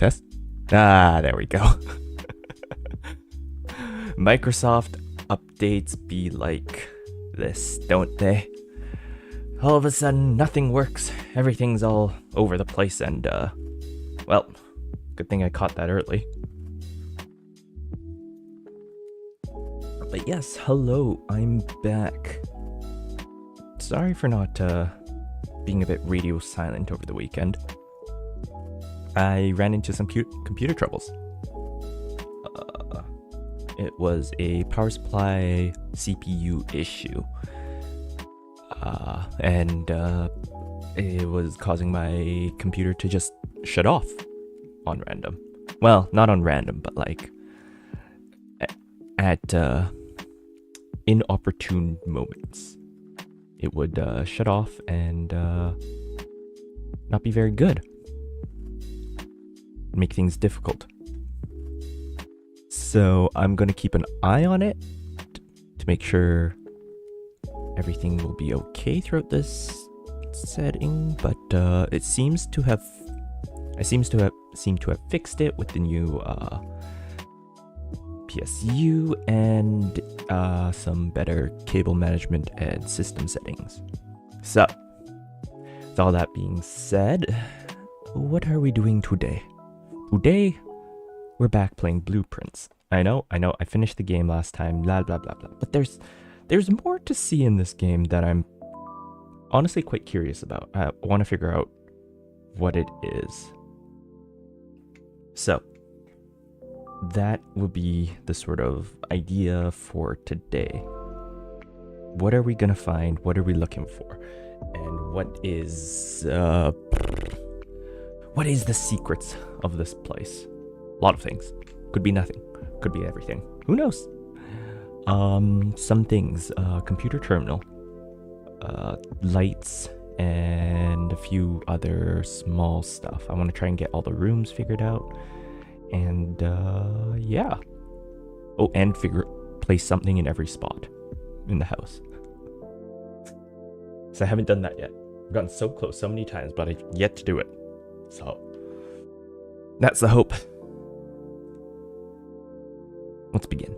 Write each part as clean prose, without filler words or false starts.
test. Ah, there we go. Microsoft updates be like this, don't they? All of a sudden, nothing works. Everything's all over the place, and, well, good thing I caught that early. But yes, hello, I'm back. Sorry for not, being a bit radio silent over the weekend. I ran into some computer troubles. It was a power supply CPU issue. And it was causing my computer to just shut off on random. Well, not on random, but like at inopportune moments. It would shut off and not be very good. Make things difficult. So I'm going to keep an eye on it to make sure everything will be okay throughout this setting, but it seems to have fixed it with the new PSU and some better cable management and system settings. So, with all that being said, what are we doing today? Today, we're back playing Blueprints. I know, I finished the game last time, blah blah blah blah, but there's more to see in this game that I'm honestly quite curious about. I want to figure out what it is. So, that would be the sort of idea for today. What are we gonna find? What are we looking for? And what is the secrets of this place? A lot of things. Could be nothing. Could be everything. Who knows? Some things. Computer terminal. Lights. And a few other small stuff. I want to try and get all the rooms figured out. And, yeah. Oh, and place something in every spot in the house. So I haven't done that yet. I've gotten so close so many times, but I've yet to do it. So, that's the hope. Let's begin.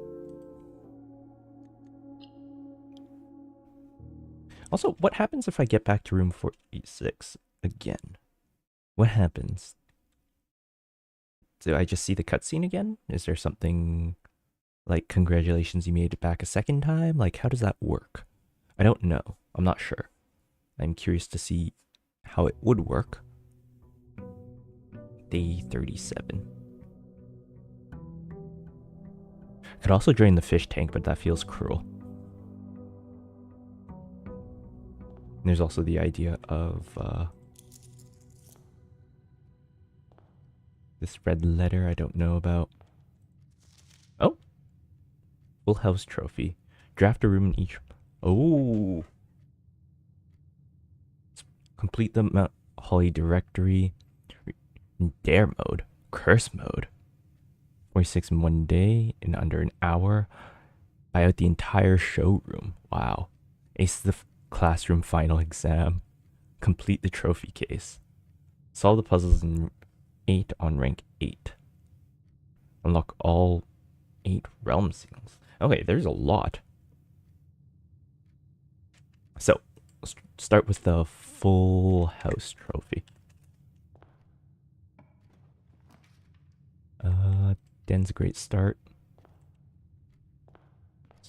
Also, what happens if I get back to room 46 again? What happens? Do I just see the cutscene again? Is there something like, congratulations, you made it back a second time? Like, how does that work? I don't know. I'm not sure. I'm curious to see how it would work. Day 37. Could also drain the fish tank, but that feels cruel. And there's also the idea of this red letter I don't know about. Oh! Full house trophy. Draft a room in each. Oh! Complete the Mount Holly directory. Dare mode. Curse mode. 46 in one day, in under an hour. Buy out the entire showroom. Wow. Ace the classroom final exam. Complete the trophy case. Solve the puzzles in 8 on rank 8. Unlock all 8 realm seals. Okay, there's a lot. So, let's start with the full house trophy. Den's a great start.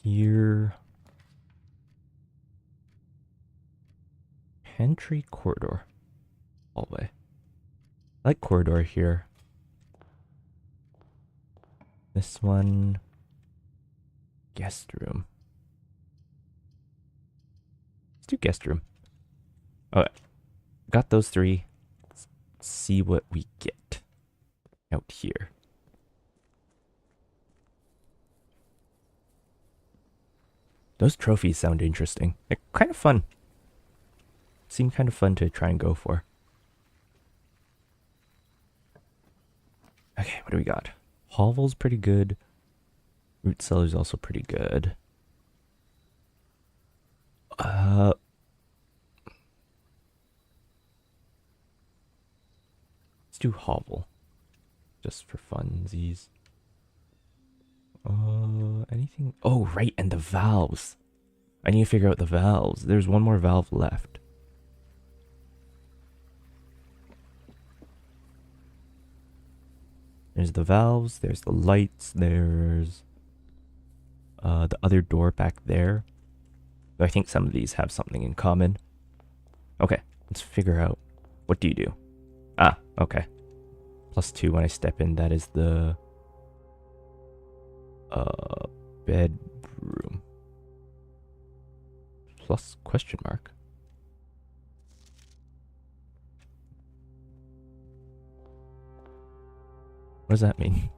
Here. Pantry corridor. Hallway. I like corridor here. This one. Guest room. Let's do guest room. Okay. Got those 3. Let's see what we get out here. Those trophies sound interesting. They're kind of fun. Seem kind of fun to try and go for. Okay, what do we got? Hovel's pretty good. Root cellar's also pretty good. Let's do hovel. just for funsies. Anything? Oh, right, and the valves. I need to figure out the valves. There's one more valve left. There's the valves, there's the lights, there's the other door back there. I think some of these have something in common. Okay, let's figure out. What do you do? Ah, okay. +2 when I step in, that is the bedroom. Plus question mark. What does that mean?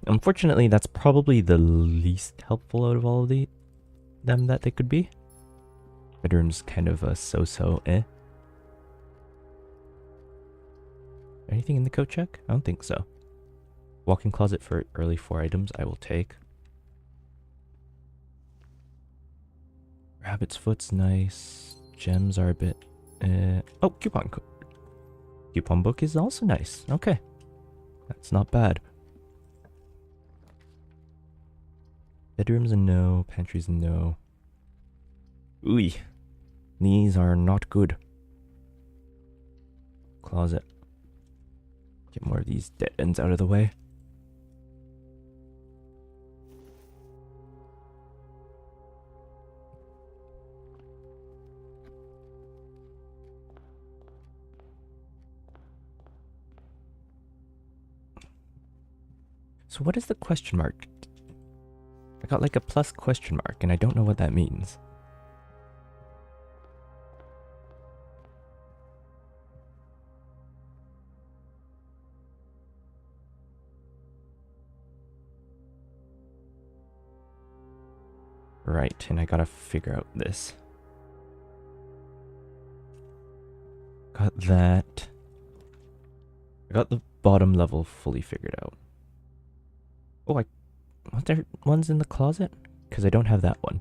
Unfortunately, that's probably the least helpful out of all of them that they could be. Bedroom's kind of a so-so, eh? Anything in the coat check? I don't think so. Walk-in closet for early 4 items, I will take. Rabbit's foot's nice. Gems are a bit... Oh, coupon code. Coupon book is also nice. Okay. That's not bad. Bedroom's a no. Pantry's a no. Ooh. These are not good. Closet. Get more of these dead ends out of the way. So what is the question mark? I got like a plus question mark and I don't know what that means. Right, and I gotta figure out this. Got that. I got the bottom level fully figured out. Oh, what there one's in the closet? Because I don't have that one.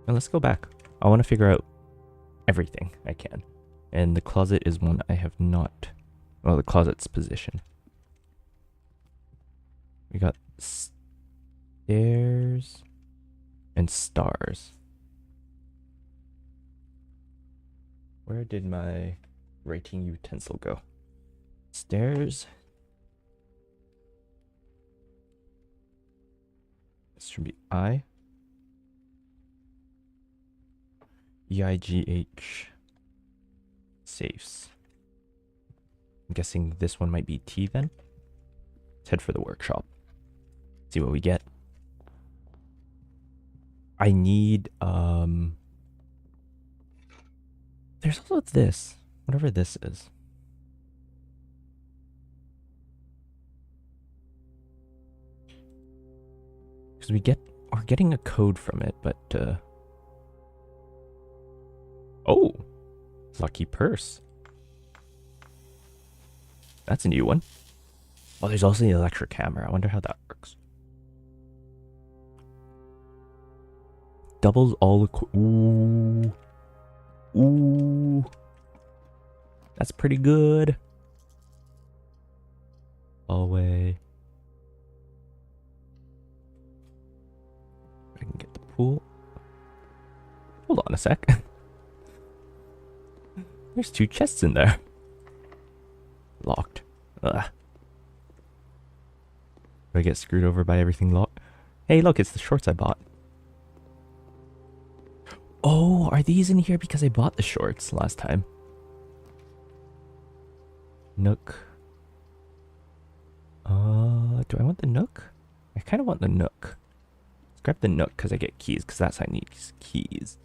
Now let's go back. I want to figure out everything I can. And the closet is one I have not. Well, the closet's position. We got stairs and stars. Where did my writing utensil go? Stairs. This should be I. EIGH. Safes. I'm guessing this one might be T then. Let's head for the workshop. See what we get. I need, there's also this. Whatever this is. Because we're getting a code from it, but, oh! Lucky purse. That's a new one. Oh, there's also the electric hammer. I wonder how that works. Doubles all the... Ooh. Ooh. That's pretty good. Hallway. I can get the pool. Hold on a sec. There's 2 chests in there. Locked. Ugh. Do I get screwed over by everything locked? Hey, look, it's the shorts I bought. Oh, are these in here because I bought the shorts last time? Nook. Do I want the nook? I kind of want the nook. Let's grab the nook because I get keys, because that's how I need keys.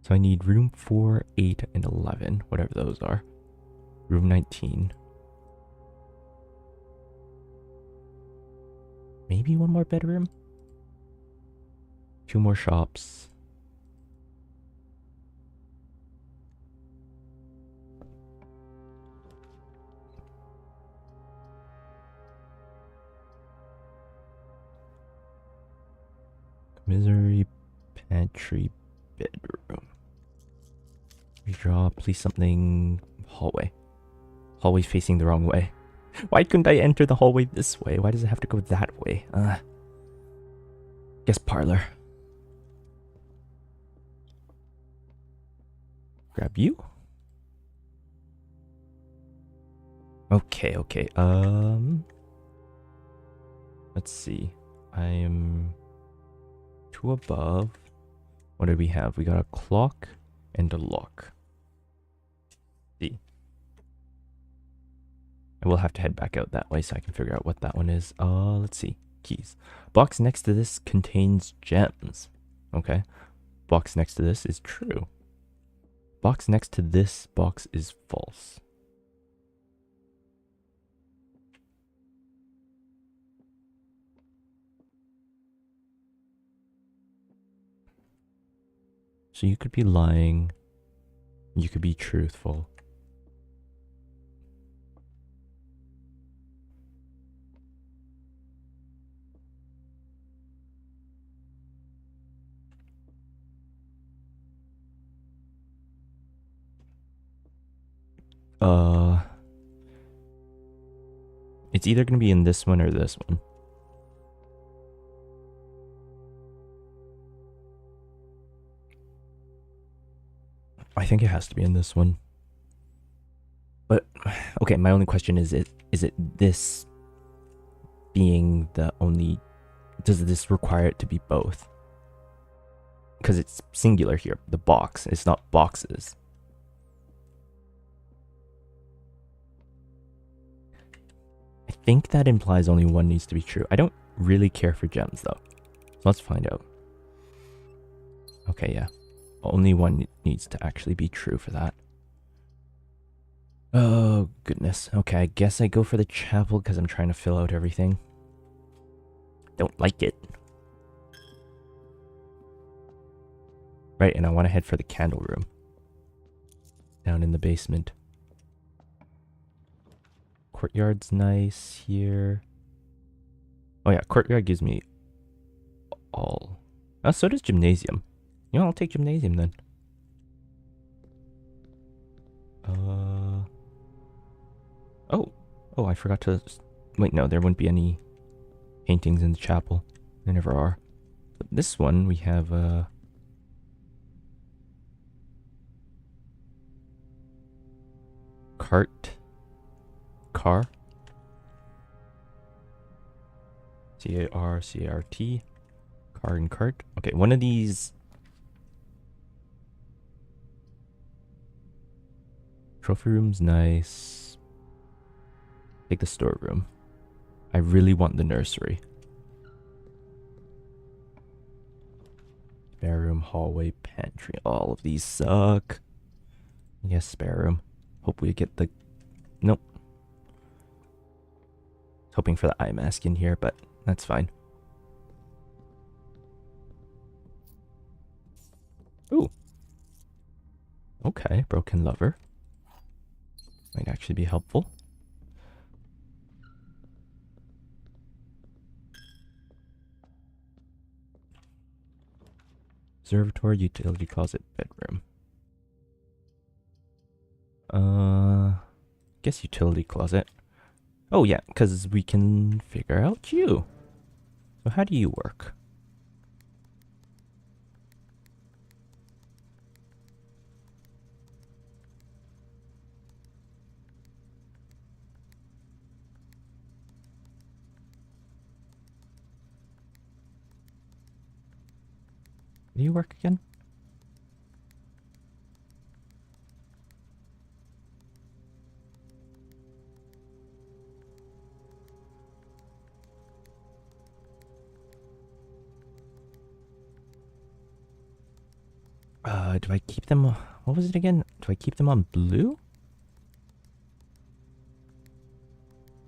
So I need room 4, 8, and 11, whatever those are. Room 19. Maybe one more bedroom? 2 more shops. Misery pantry bedroom. Redraw, please something hallway. Hallway's facing the wrong way. Why couldn't I enter the hallway this way? Why does it have to go that way? Guess parlor. Grab you. Okay. Let's see. I am 2 above. What do we have? We got a clock and a lock. See. I will have to head back out that way so I can figure out what that one is. Let's see. Keys. Box next to this contains gems. Okay. Box next to this is true. Box next to this box is false. So you could be lying. You could be truthful. It's either going to be in this one or this one. I think it has to be in this one. But, okay, my only question is it this being the only... Does this require it to be both? Because it's singular here, the box. It's not boxes. I think that implies only one needs to be true. I don't really care for gems, though. So let's find out. Okay, yeah. Only one needs to actually be true for that. Oh, goodness. Okay, I guess I go for the chapel because I'm trying to fill out everything. Don't like it. Right, and I want to head for the candle room. Down in the basement. Courtyard's nice here. Oh yeah, courtyard gives me all. Oh, so does gymnasium. You know, I'll take gymnasium then. Oh, I forgot to... Wait, no, there wouldn't be any paintings in the chapel. There never are. But this one, we have, car. C-A-R-C-A-R-T. Car and cart. Okay, one of these... Trophy room's nice. Take the storeroom. I really want the nursery. Spare room, hallway, pantry. All of these suck. Yes, spare room. Hope we get the... Nope. Hoping for the eye mask in here, but that's fine. Ooh. Okay, broken lover. Might actually be helpful. Observatory, utility closet, bedroom. Guess utility closet. Oh yeah, because we can figure out you. So how do you work? Do you work again? Do I keep them... What was it again? Do I keep them on blue?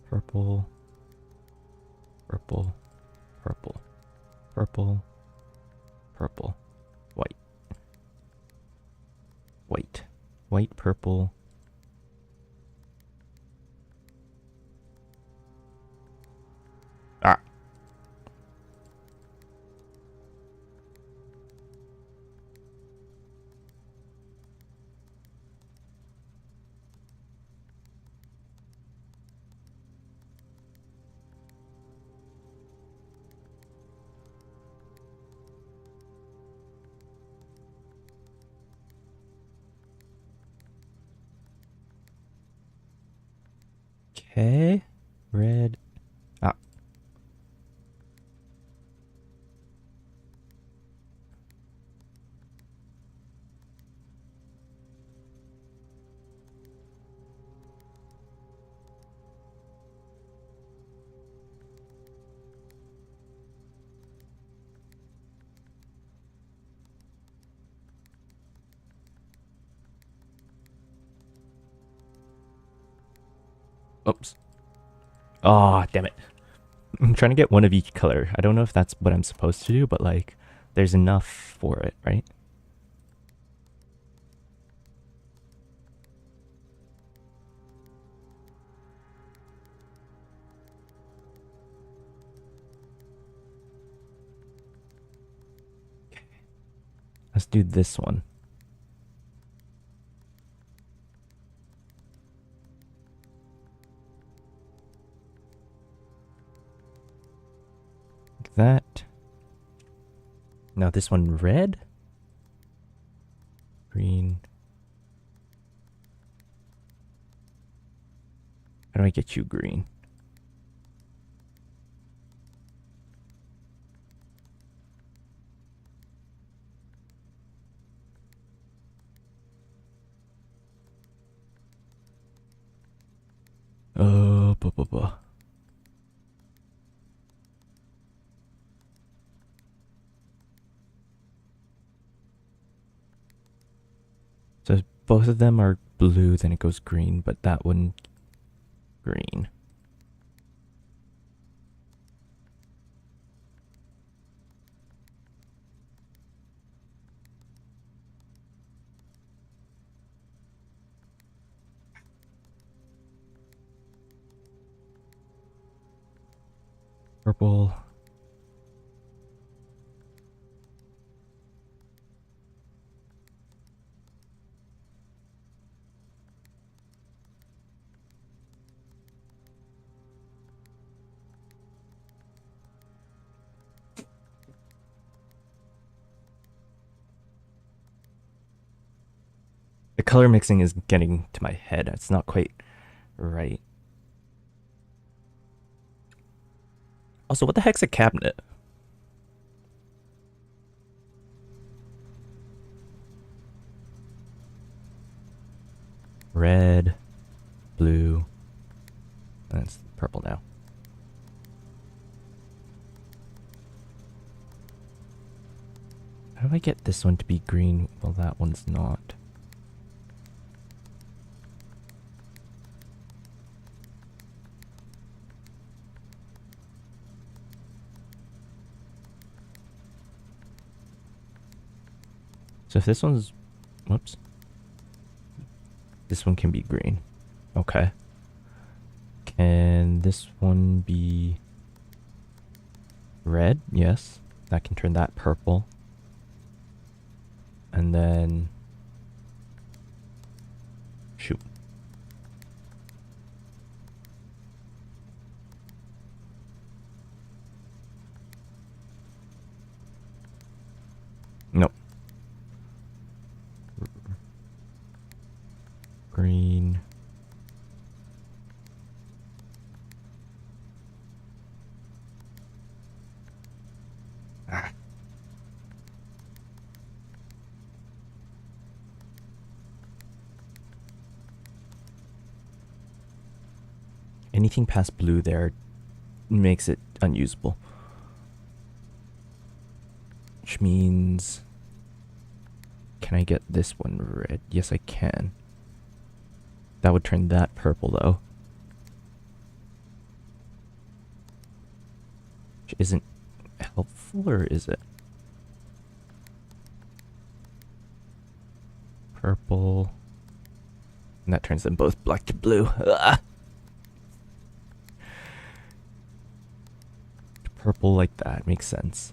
Purple. Purple. Purple. Purple. Purple. White. White. White, purple. Ah. Okay. Red. Ah. Oops. Oh, damn it. I'm trying to get one of each color. I don't know if that's what I'm supposed to do, but like, there's enough for it, right? Let's do this one. Like that. Now this one red? Green. How do I get you green? Oh, blah, blah, blah. So if both of them are blue, then it goes green, but that one green. Purple. The color mixing is getting to my head. It's not quite right. Also, what the heck's a cabinet? Red, blue. That's purple now. How do I get this one to be green while that one's not? So if this one's... Whoops. This one can be green. Okay. Can this one be red? Yes. That can turn that purple. And then... Shoot. Nope. Green. Ah. Anything past blue there makes it unusable. Which means... Can I get this one red? Yes, I can. That would turn that purple, though. Which isn't helpful, or is it? Purple. And that turns them both black to blue. Ah! Purple like that makes sense.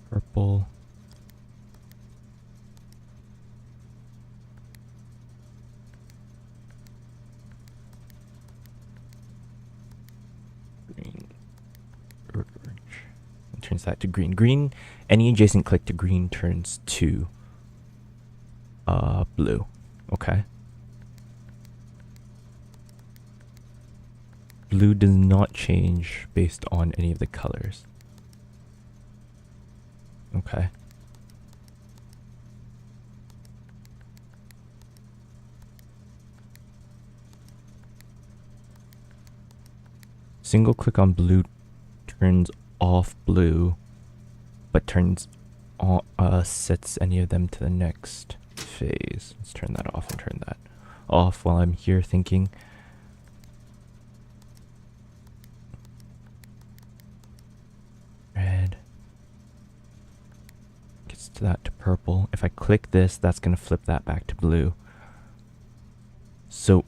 Purple. turns that to green. Green, any adjacent click to green turns to blue. Okay. Blue does not change based on any of the colors. Okay. Single click on blue turns off blue, but turns on, sets any of them to the next phase. Let's turn that off and turn that off while I'm here thinking. Red gets to that to purple. If I click this, that's gonna flip that back to blue. So,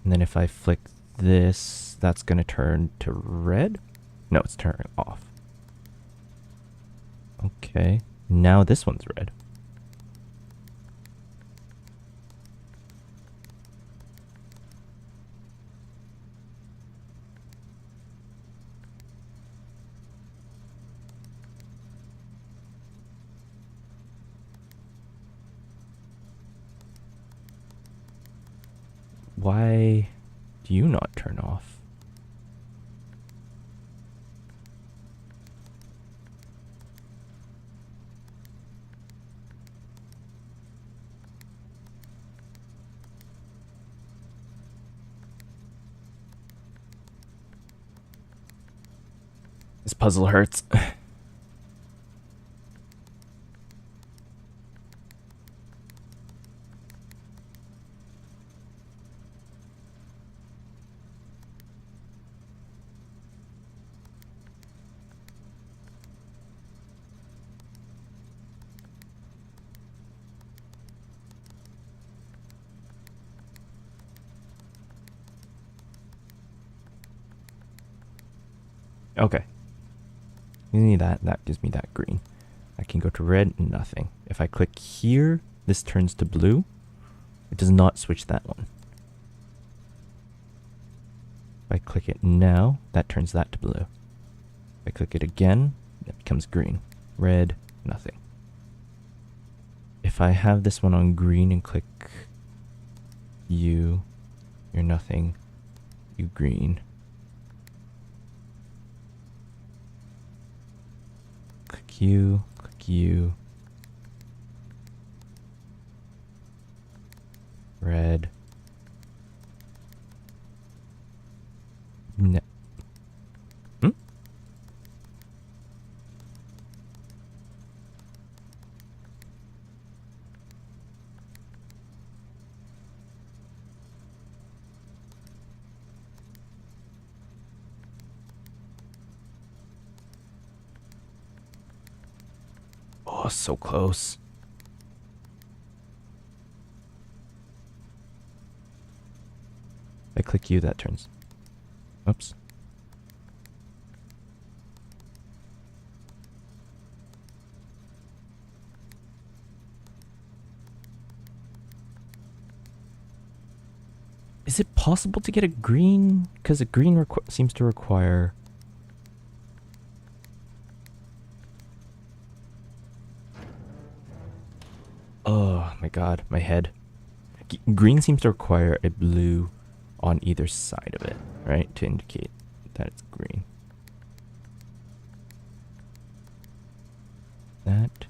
and then if I flick this, that's gonna turn to red? No, it's turning off. Okay, now this one's red. Why do you not turn off? This puzzle hurts. Okay. You need that. That gives me that green. I can go to red and nothing. If I click here, this turns to blue. It does not switch that one. If I click it now, that turns that to blue. If I click it again, it becomes green. Red, nothing. If I have this one on green and click you, you're nothing, you green. Click you, red. No. Oh, so close. If I click you, that turns. Oops. Is it possible to get a green? Because a green seems to require... Oh my god, my head. Green seems to require a blue on either side of it, right? To indicate that it's green. That.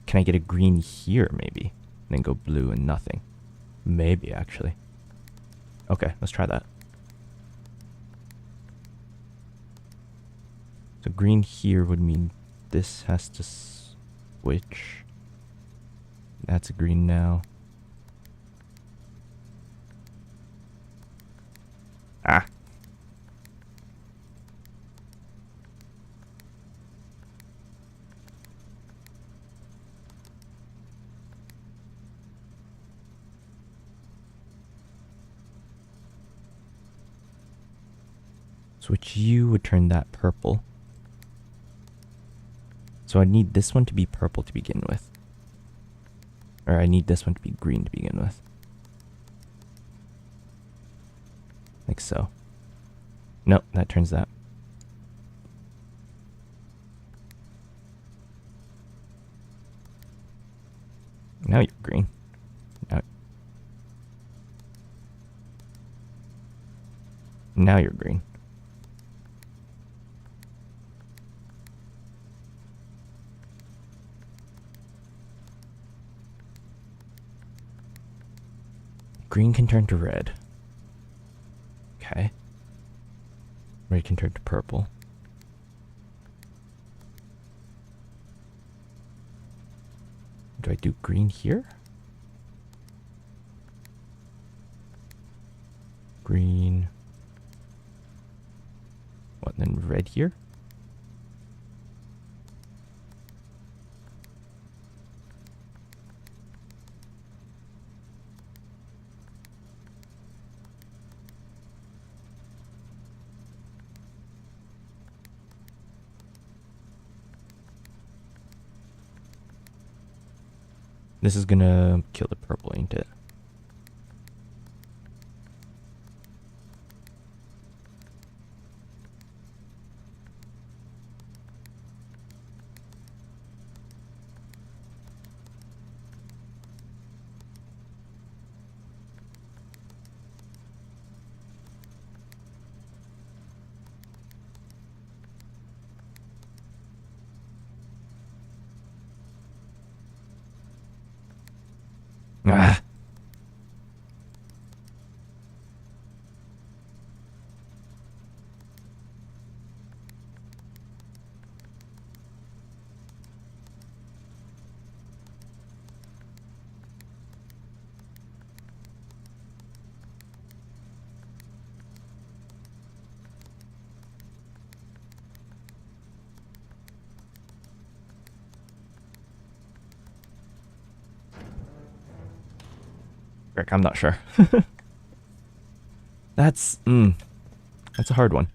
Can I get a green here, maybe? And then go blue and nothing. Maybe, actually. Okay, let's try that. So green here would mean this has to switch. That's a green now. Ah. Switch you would turn that purple. So I need this one to be purple to begin with. Or I need this one to be green to begin with. Like so. Nope, that turns that. Now you're green. Now you're green. Green can turn to red. Okay. Red can turn to purple. Do I do green here? Green. What, then red here? This is gonna kill the purple, ain't it? Ah. Frick, I'm not sure. That's a hard one.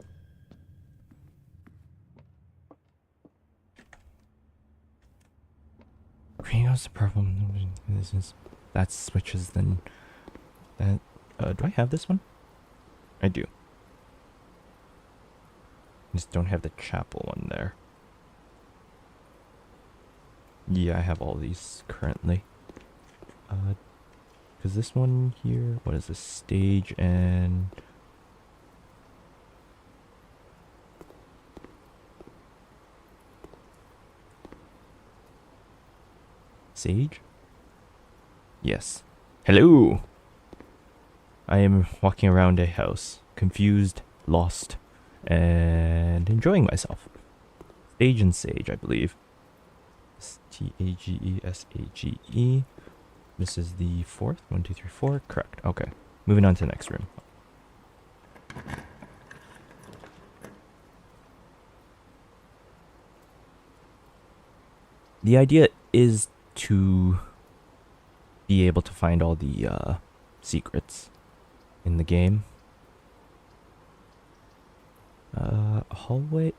Green goes to purple. That switches then. That do I have this one? I do. I just don't have the chapel one there. Yeah, I have all these currently. Because this one here, what is this? Stage and... Sage? Yes. Hello! I am walking around a house, confused, lost, and enjoying myself. Stage and Sage, I believe. T-A-G-E-S-A-G-E. This is the fourth. 1, 2, 3, 4. Correct. Okay. Moving on to the next room. The idea is to be able to find all the secrets in the game. Hallway?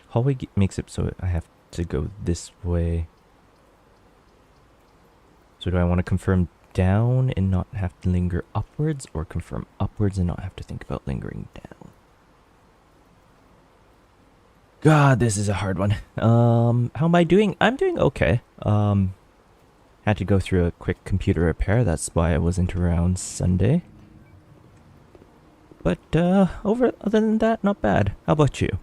Hallway makes it so I have to go this way. So do I want to confirm down and not have to linger upwards, or confirm upwards and not have to think about lingering down? God, this is a hard one. How am I doing? I'm doing okay. Had to go through a quick computer repair. That's why I wasn't around Sunday. But other than that, not bad. How about you?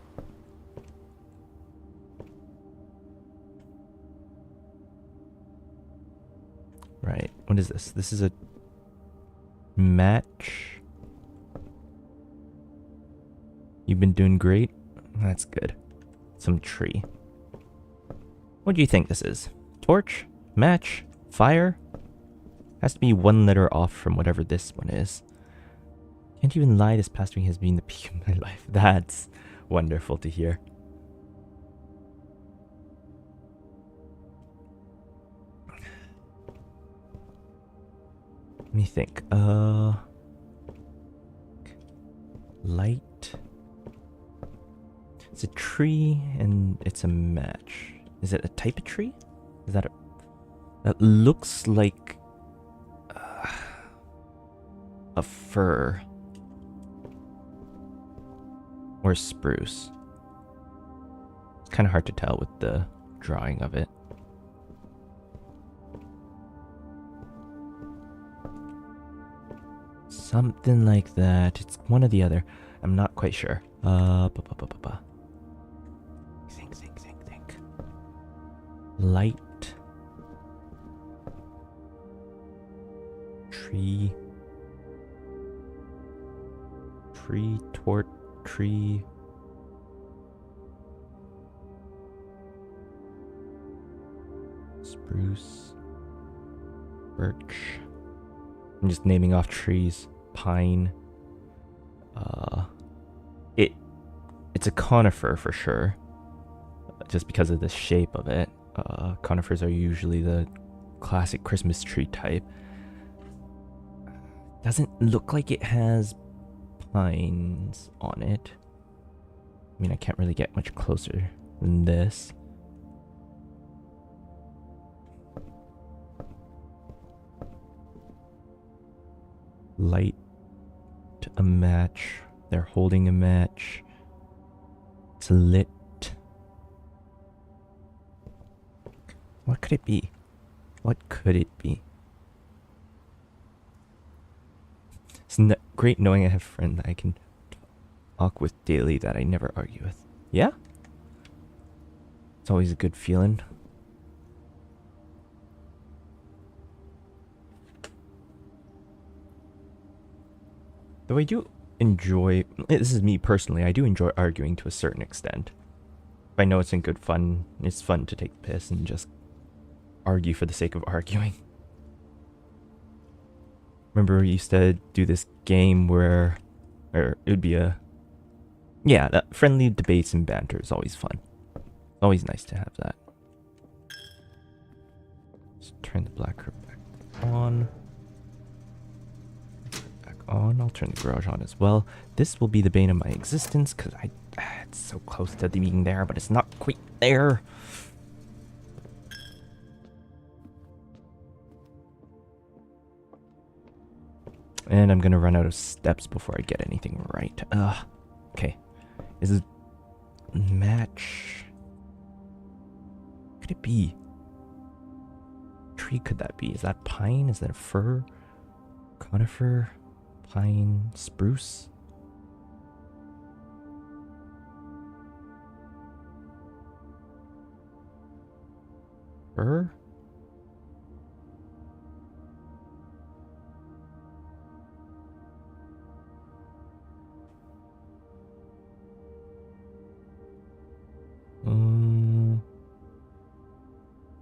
Right. What is this? This is a match. You've been doing great. That's good. Some tree. What do you think this is? Torch? Match? Fire? Has to be one letter off from whatever this one is. Can't even lie, this past week has been the peak of my life. That's wonderful to hear. Let me think. Light. It's a tree and it's a match. Is it a type of tree? Is that a... That looks like... a fir. Or spruce. It's kind of hard to tell with the drawing of it. Something like that. It's one or the other. I'm not quite sure. Think. Light. Tree. Tree. Spruce. Birch. I'm just naming off trees. Pine. It's a conifer for sure. Just because of the shape of it. Conifers are usually the classic Christmas tree type. Doesn't look like it has pines on it. I mean, I can't really get much closer than this. Light a match. They're holding a match. It's lit. What could it be? What could it be? It's great knowing I have a friend that I can talk with daily that I never argue with. Yeah? It's always a good feeling. Though I do enjoy, this is me personally, I do enjoy arguing to a certain extent. If I know it's in good fun, it's fun to take the piss and just argue for the sake of arguing. Remember we used to do this game where, or it would be friendly debates and banter is always fun. Always nice to have that. Let's turn the black curve back on. I'll turn the garage on as well. This will be the bane of my existence because it's so close to being there, but it's not quite there. And I'm gonna run out of steps before I get anything right. Okay. Is this match? What could it be? What tree could that be? Is that pine? Is that a fir? Conifer? Pine, spruce. Fir?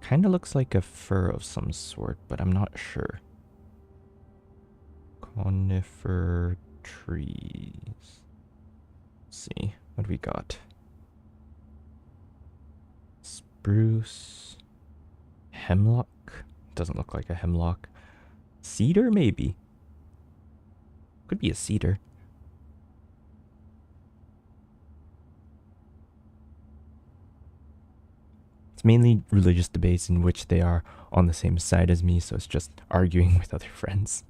Kind of looks like a fir of some sort, but I'm not sure. Conifer trees. Let's see, what do we got? Spruce. Hemlock. Doesn't look like a hemlock. Cedar, maybe. Could be a cedar. It's mainly religious debates in which they are on the same side as me, so it's just arguing with other friends.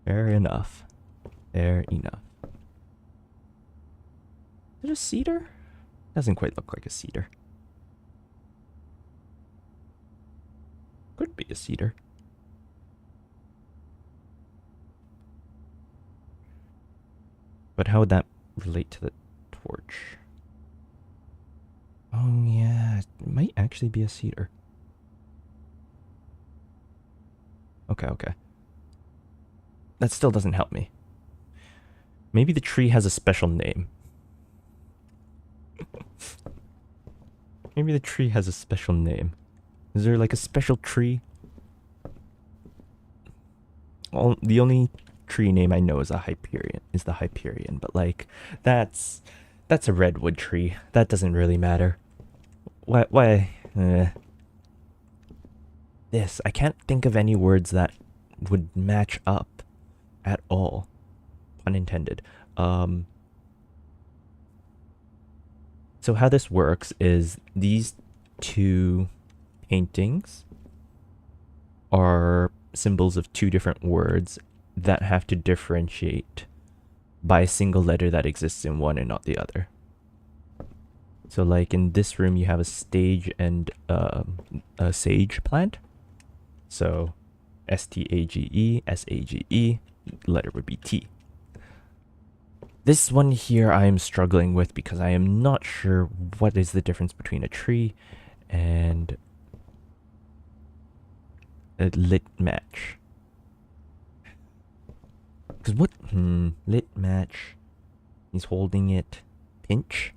Fair enough. Fair enough. Is it a cedar? Doesn't quite look like a cedar. Could be a cedar. But how would that relate to the torch? Oh yeah, it might actually be a cedar. Okay. That still doesn't help me. Maybe the tree has a special name. Maybe the tree has a special name. Is there like a special tree? The only tree name I know is the Hyperion, but like that's a redwood tree. That doesn't really matter. Why? This, I can't think of any words that would match up at all. Pun intended. So how this works is these two paintings are symbols of two different words that have to differentiate by a single letter that exists in one and not the other. So like in this room, you have a stage and a sage plant. So STAGE, SAGE, letter would be T. This one here I am struggling with because I am not sure what is the difference between a tree and a lit match. Because what? Lit match. He's holding it. Pinch?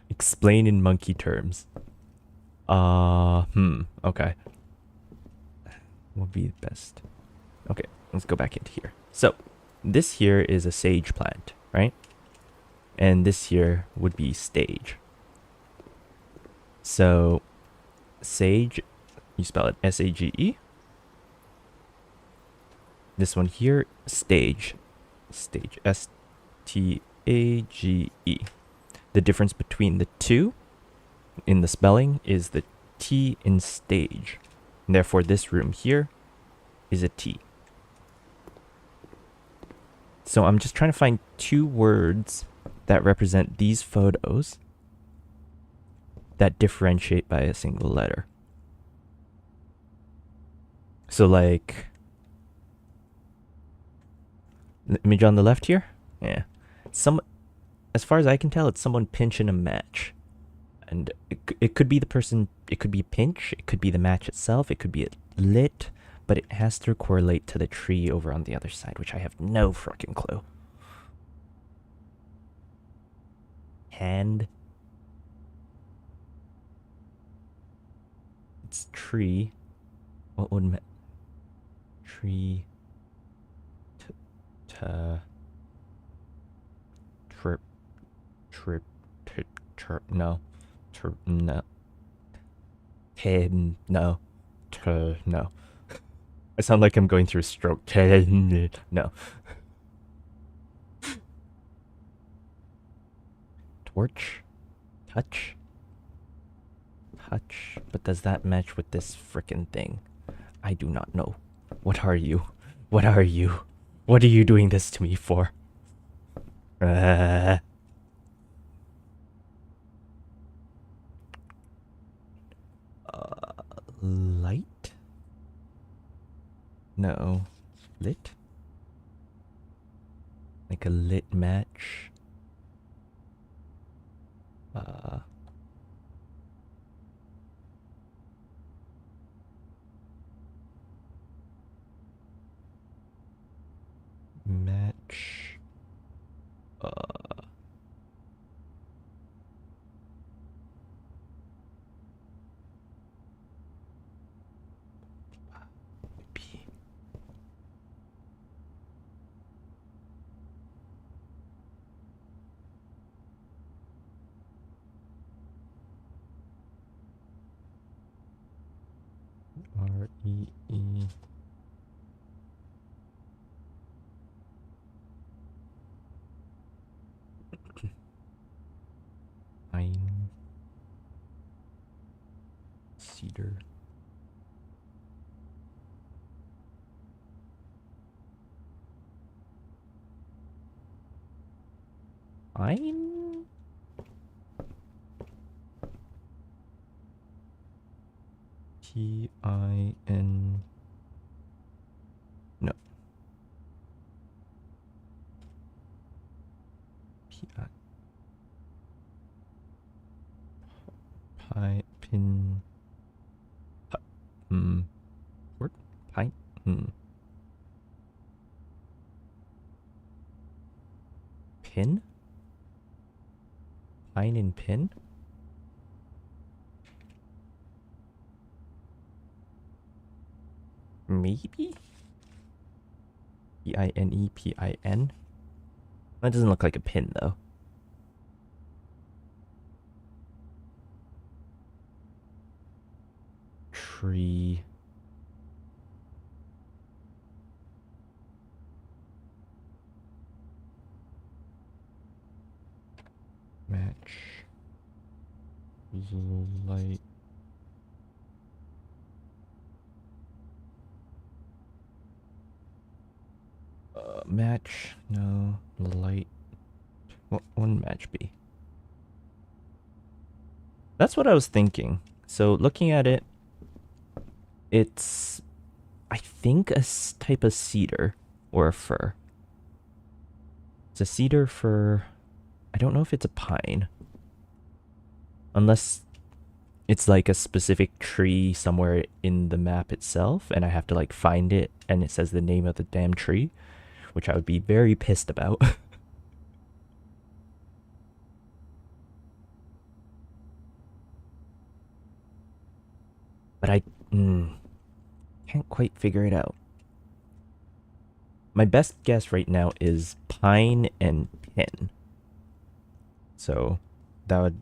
Explain in monkey terms. Okay. What would be the best? Okay, let's go back into here. So, this here is a sage plant, right? And this here would be stage. So, sage, you spell it SAGE. This one here, stage. Stage, STAGE. The difference between the two in the spelling is the T in stage. And therefore, this room here is a T. So I'm just trying to find two words that represent these photos that differentiate by a single letter. So like, the image on the left here? Yeah. As far as I can tell, it's someone pinching a match. And it could be the person, it could be a pinch, it could be the match itself, it could be lit, but it has to correlate to the tree over on the other side, which I have no fucking clue. Hand. It's tree. What would tree? Trip. No. No. Head. No. No. I sound like I'm going through a stroke. No. Torch? Touch? Touch? But does that match with this frickin' thing? I do not know. What are you? What are you? What are you doing this to me for? Light? No. Lit? Like a lit match? Match. B. REE. Pine. Cedar. Pine? Pin. No. Pi. Pin. Word? Pine? Pin? Pine and pin? Maybe? PINEPIN? That doesn't look like a pin though. Tree. Match. Light. Match, no. Light. What one match be? That's what I was thinking. So looking at it, it's, I think, a type of cedar or a fir. It's a cedar fir. I don't know if it's a pine. Unless it's like a specific tree somewhere in the map itself and I have to like find it and it says the name of the damn tree, which I would be very pissed about. But I can't quite figure it out. My best guess right now is pine and pin. So that would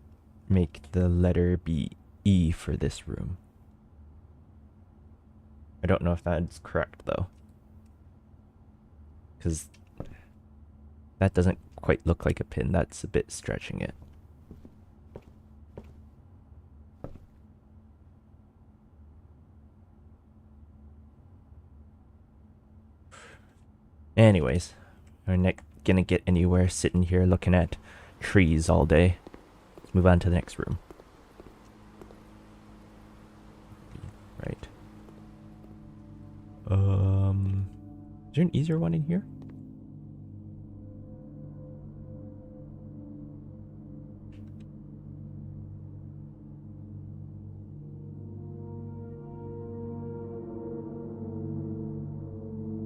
make the letter be E for this room. I don't know if that's correct though. Because that doesn't quite look like a pin. That's a bit stretching it. Anyways, we're not gonna get anywhere sitting here looking at trees all day. Let's move on to the next room. Right. Is there an easier one in here?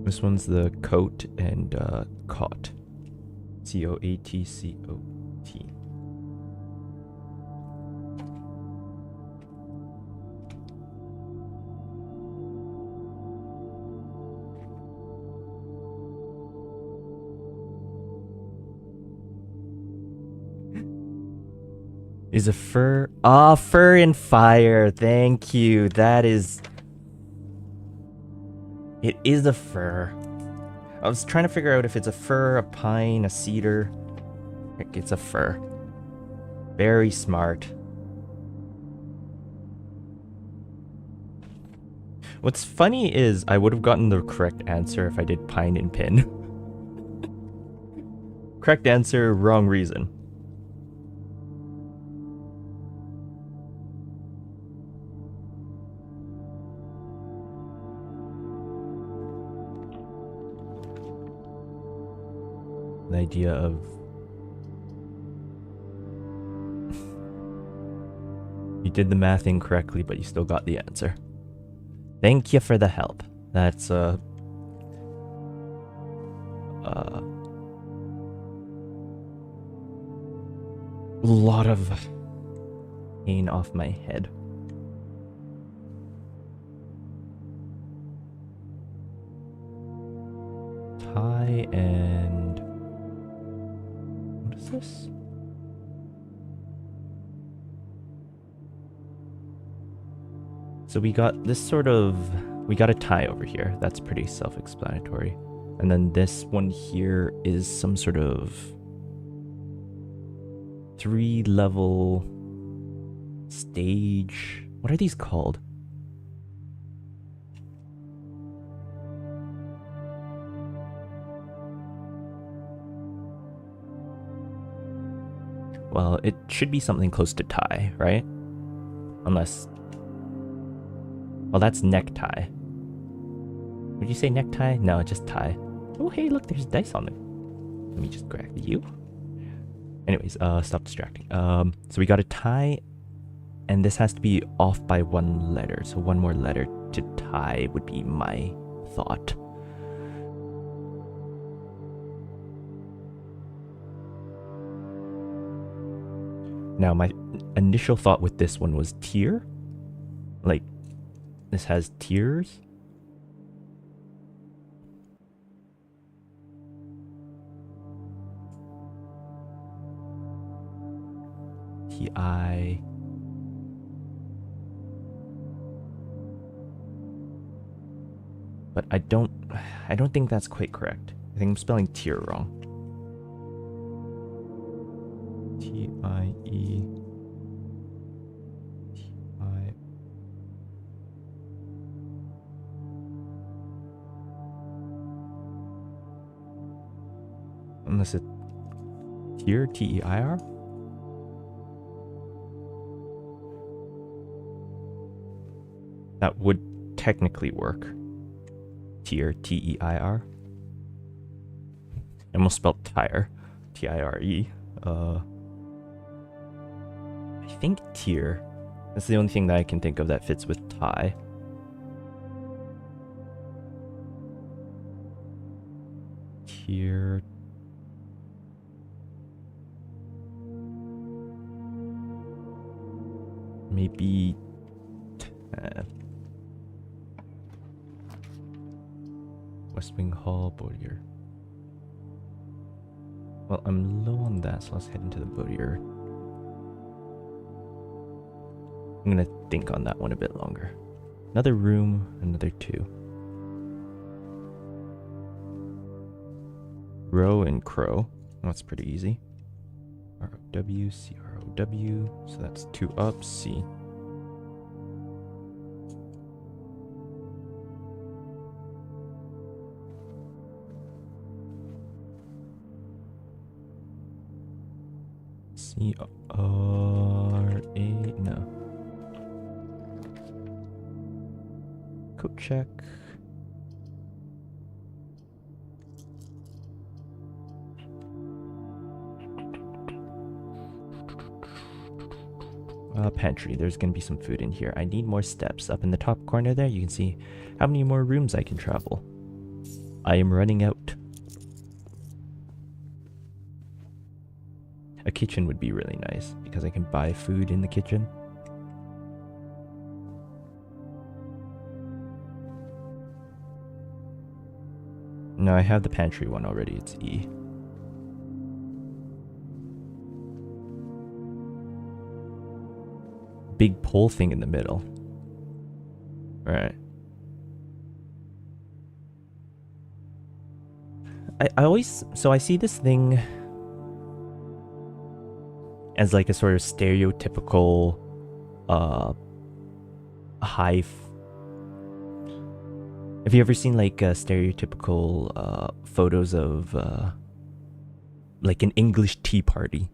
This one's the coat and cot. COATCOT. Is a fur? Ah, fur and fire. Thank you. That is. It is a fir. I was trying to figure out if it's a fir, a pine, a cedar. It's a fir. Very smart. What's funny is I would have gotten the correct answer if I did pine and pin. Correct answer, wrong reason. The idea of you did the math incorrectly, but you still got the answer. Thank you for the help. That's a lot of pain off my head. Tie and what is this? So we got this sort of, we got a tie over here. That's pretty self-explanatory. And then this one here is some sort of 3-level stage. What are these called? Well, it should be something close to tie, right? Unless... Well, that's necktie. Would you say necktie? No, just tie. Oh, hey, look, there's dice on it. Let me just grab you. Anyways, stop distracting. So we got a tie, and this has to be off by 1 letter. So 1 more letter to tie would be my thought. Now, my initial thought with this one was tier. Like, this has tiers. T-I. But I don't think that's quite correct. I think I'm spelling tier wrong. T-I-E. T-I. Unless it's tier, T-E-I-R? That would technically work. Tier, T-E-I-R. I almost spelled tire, T-I-R-E. I think tier. That's the only thing that I can think of that fits with tie. Tier. Maybe. West Wing Hall, Bodier. Well, I'm low on that, so let's head into the Bodier. I'm gonna think on that one a bit longer. Another room, another 2. Row and Crow. That's pretty easy. R-O-W, C-R-O-W. So that's 2 up, C. C-R-A, no. Code check. Pantry. There's gonna be some food in here. I need more steps. Up in the top corner there, you can see how many more rooms I can travel. I am running out. A kitchen would be really nice because I can buy food in the kitchen. No, I have the pantry one already. It's E. Big pole thing in the middle. Right. I see this thing as like a sort of stereotypical hive. Have you ever seen like stereotypical photos of like an English tea party?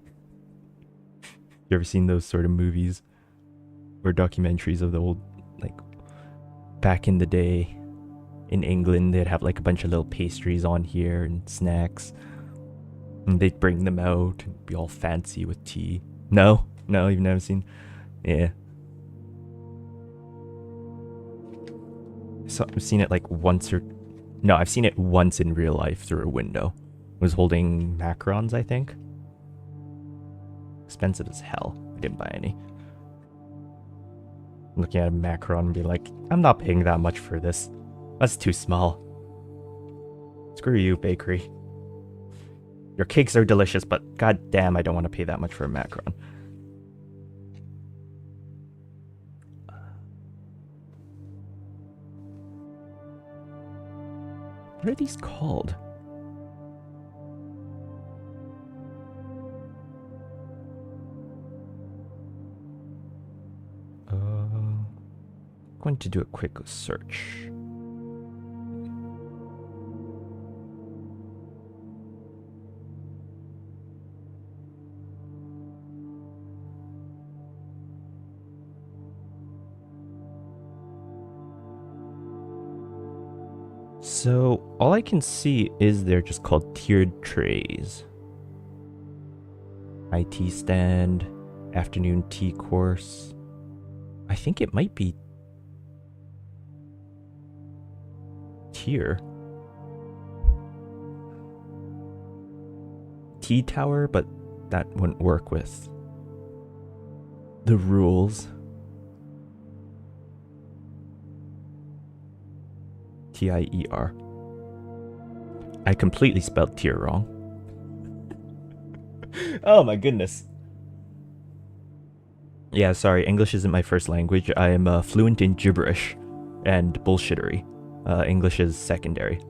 You ever seen those sort of movies or documentaries of the old, like back in the day in England, they'd have like a bunch of little pastries on here and snacks, and they'd bring them out and be all fancy with tea. No, you've never seen. Yeah. So I've seen it like once or no, I've seen it once in real life through a window. I was holding macarons, I think. Expensive as hell. I didn't buy any. Looking at a macaron and be like, I'm not paying that much for this. That's too small. Screw you, bakery. Your cakes are delicious, but god damn, I don't want to pay that much for a macaron. What are these called? Going to do a quick search. So all I can see is they're just called tiered trays. IT stand, afternoon tea course. I think it might be tier. Tea tower, but that wouldn't work with the rules. T-I-E-R. I completely spelled tier wrong. Oh my goodness. Yeah, sorry, English isn't my first language. I am fluent in gibberish and bullshittery. English is secondary.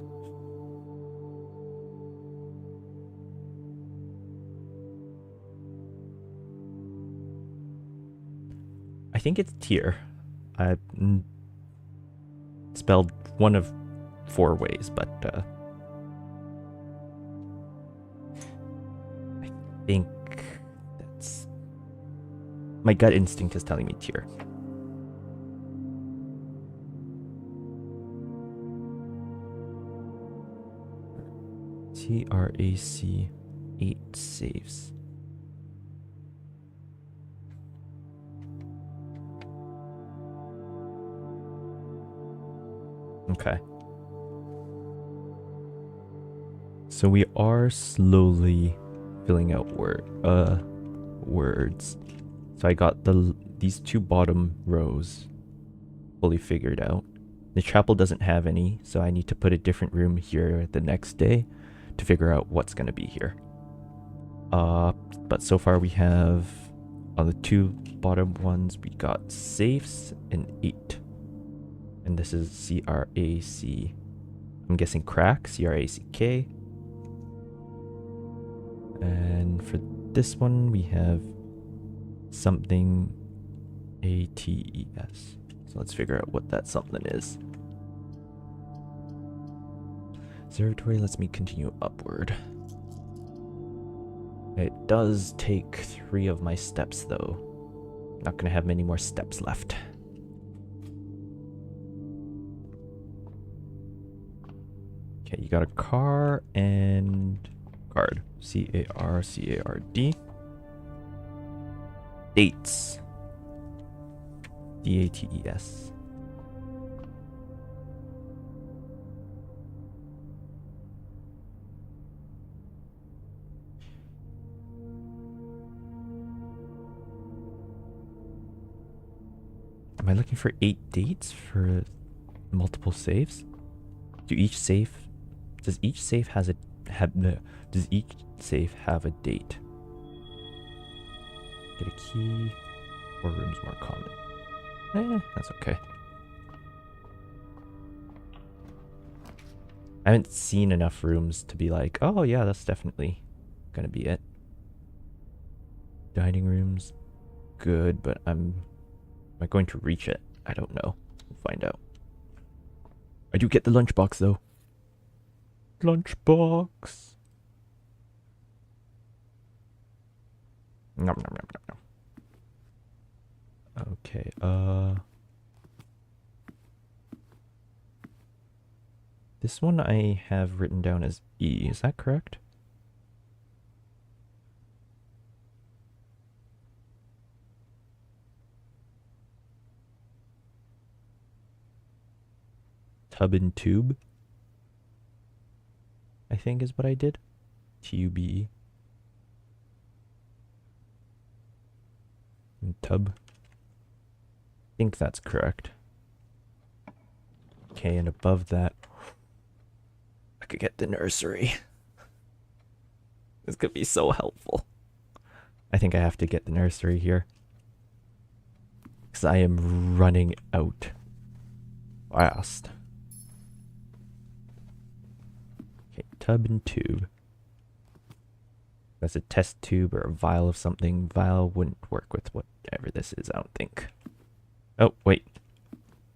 I think it's tier. I spelled one of 4 ways, but think that's... My gut instinct is telling me tier. TRAC 8 saves. Okay. So we are slowly filling out words. So I got these two bottom rows fully figured out. The chapel doesn't have any, so I need to put a different room here the next day to figure out what's gonna be here. But so far we have on the two bottom ones we got safes and 8. And this is CRAC. I'm guessing crack, CRACK. And for this one we have something ATES. So let's figure out what that something is. Observatory lets me continue upward. It does take 3 of my steps though. Not gonna have many more steps left. Okay, you got a car and card. CARCARD. Dates. DATES. Am I looking for 8 dates for multiple saves? Does each safe have a date? Get a key. 4 rooms more common. That's okay. I haven't seen enough rooms to be like, oh yeah, that's definitely gonna be it. Dining rooms, good, but am I going to reach it? I don't know. We'll find out. I do get the lunchbox though. Lunchbox. Nom, nom, nom, nom, nom. Okay, this one I have written down as E, is that correct? Tub and tube, I think is what I did. TUBE. And tub. I think that's correct. Okay, and above that, I could get the nursery. This could be so helpful. I think I have to get the nursery here. Because I am running out fast. Okay, tub and tube. That's a test tube or a vial of something. Vial wouldn't work with whatever this is, I don't think. Oh, wait.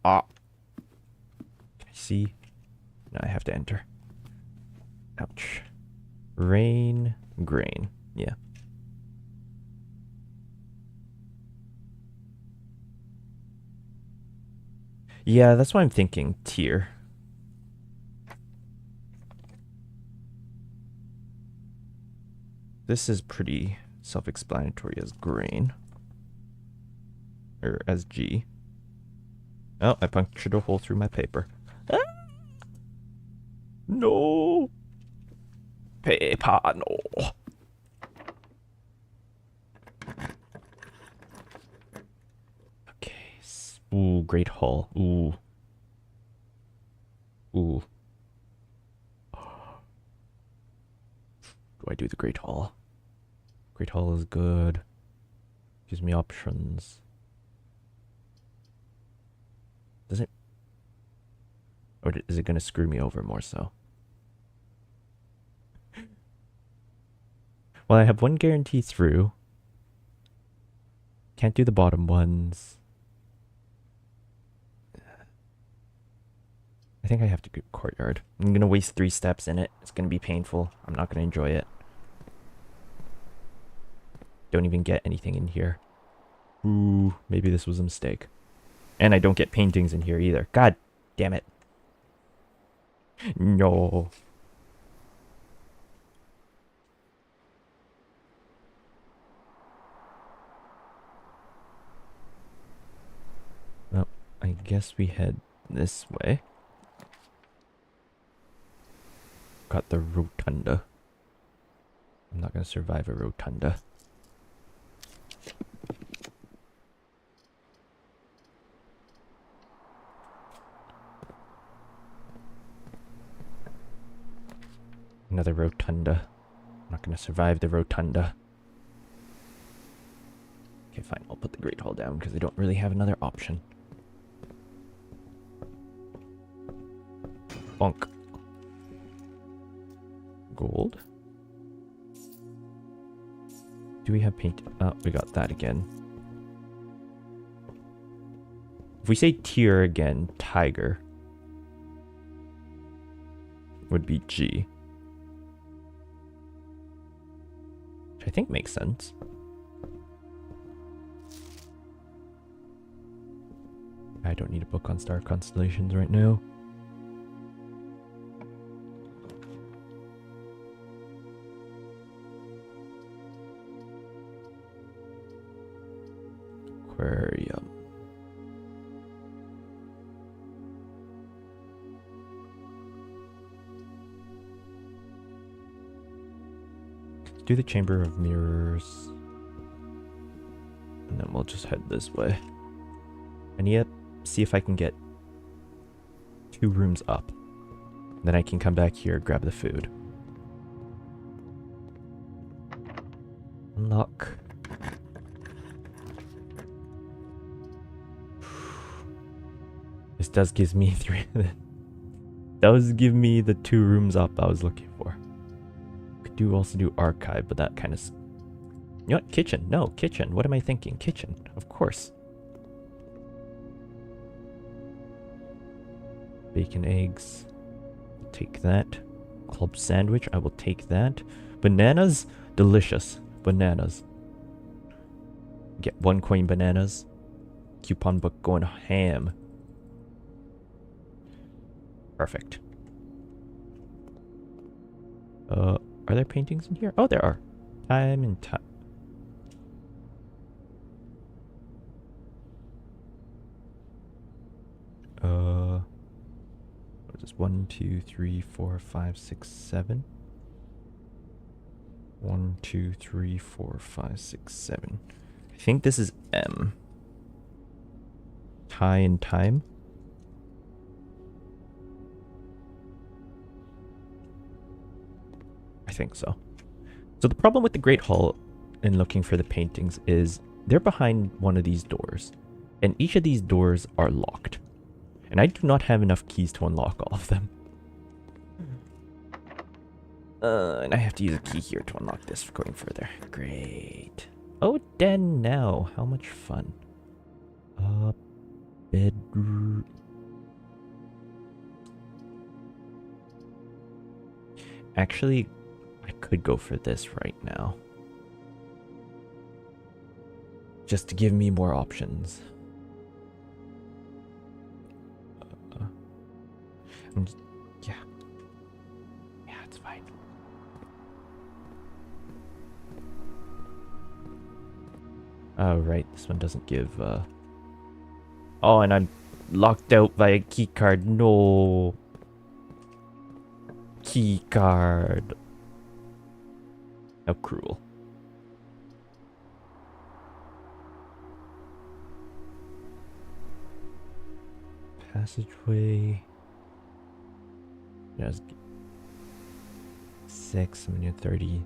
Ah. Can I see? No, I have to enter. Ouch. Rain, grain. Yeah. Yeah, that's what I'm thinking. Tier. This is pretty self-explanatory as grain. Or as G. Oh, I punctured a hole through my paper. Ah! No! Paper, no. Okay. Ooh, Great Hall. Ooh. Ooh. Do I do the Great Hall? Great Hall is good. Gives me options. Does it? Or is it going to screw me over more so? Well, I have one guarantee through. Can't do the bottom ones. I think I have to go courtyard. I'm going to waste 3 steps in it. It's going to be painful. I'm not going to enjoy it. Don't even get anything in here. Ooh, maybe this was a mistake. And I don't get paintings in here either. God damn it. No. Well, I guess we head this way. Got the rotunda. I'm not gonna survive a rotunda. Another rotunda. I'm not gonna survive the rotunda. Okay, fine. I'll put the Great Hall down because I don't really have another option. Bonk. Gold. Do we have paint? Oh, we got that again. If we say tier again, tiger would be G. Which I think makes sense. I don't need a book on star constellations right now. Aquarium. Let's do the Chamber of Mirrors. And then we'll just head this way. I need to see if I can get 2 rooms up. Then I can come back here, grab the food. Unlock. This does give me 3. Does give me the 2 rooms up I was looking for. Could also do archive, but that kind of. You know what? Kitchen. No, kitchen. What am I thinking? Kitchen. Of course. Bacon, eggs. Take that. Club sandwich. I will take that. Bananas. Delicious. Bananas. Get 1 coin bananas. Coupon book going ham. Perfect. Are there paintings in here? Oh, there are. Time and time. What is this? 1, 2, 3, 4, 5, 6, 7. 1, 2, 3, 4, 5, 6, 7. I think this is M. Tie and time. I think so. So the problem with the Great Hall in looking for the paintings is they're behind one of these doors. And each of these doors are locked. And I do not have enough keys to unlock all of them. And I have to use a key here to unlock this for going further. Great. Oh, den now. How much fun. Bedroom. Actually, I could go for this right now. Just to give me more options. Yeah. Yeah, it's fine. Oh, right. This one doesn't give, Oh, and I'm locked out by a keycard. No. Keycard. How cruel. Passageway. Yes. 6, I'm near 30.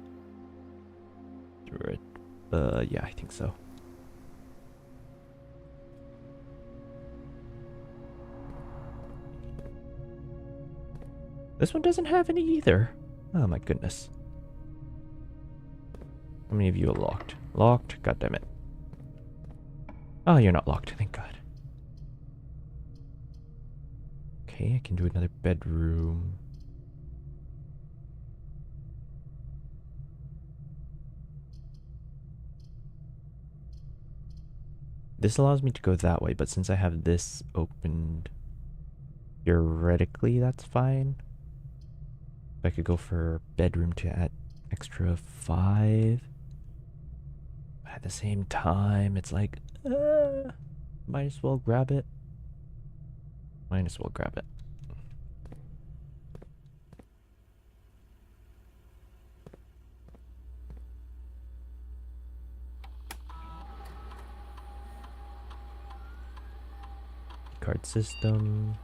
Through it. Yeah, I think so. This one doesn't have any either. Oh my goodness. How many of you are locked? Locked? God damn it. Oh, you're not locked, thank God. Okay, I can do another bedroom. This allows me to go that way, but since I have this opened, theoretically that's fine. I could go for bedroom to add extra 5. But at the same time, it's like, might as well grab it. Might as well grab it. Card system.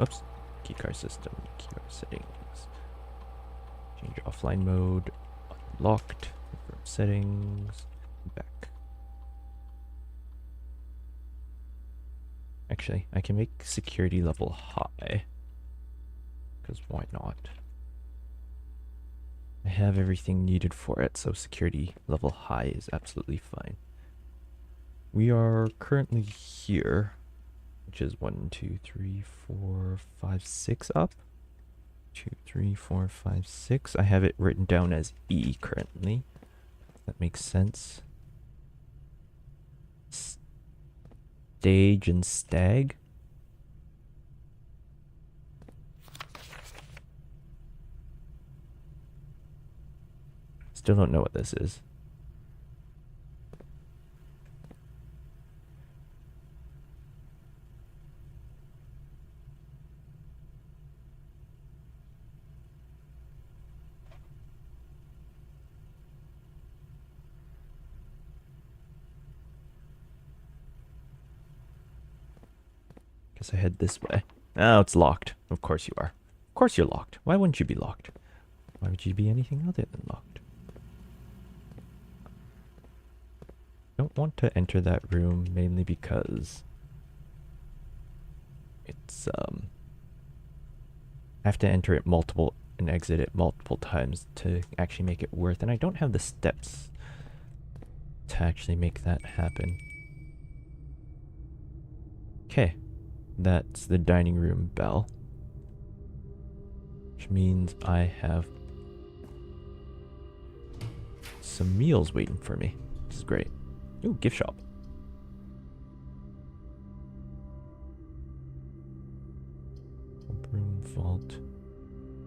Oops. Keycard system. Keycard settings. Change offline mode. Unlocked. Confirm settings. Back. Actually, I can make security level high. Because why not? I have everything needed for it, so security level high is absolutely fine. We are currently here, which is 1, 2, 3, 4, 5, 6 up. 2, 3, 4, 5, 6. I have it written down as E currently. That makes sense. Stage and stag. Still don't know what this is. Guess I head this way. Oh, it's locked. Of course you are. Of course you're locked. Why wouldn't you be locked? Why would you be anything other than locked? Don't want to enter that room mainly because it's I have to enter it multiple and exit it multiple times to actually make it worth, and I don't have the steps to actually make that happen. Okay, that's the dining room bell, which means I have some meals waiting for me. This is great. Ooh, gift shop. Room vault.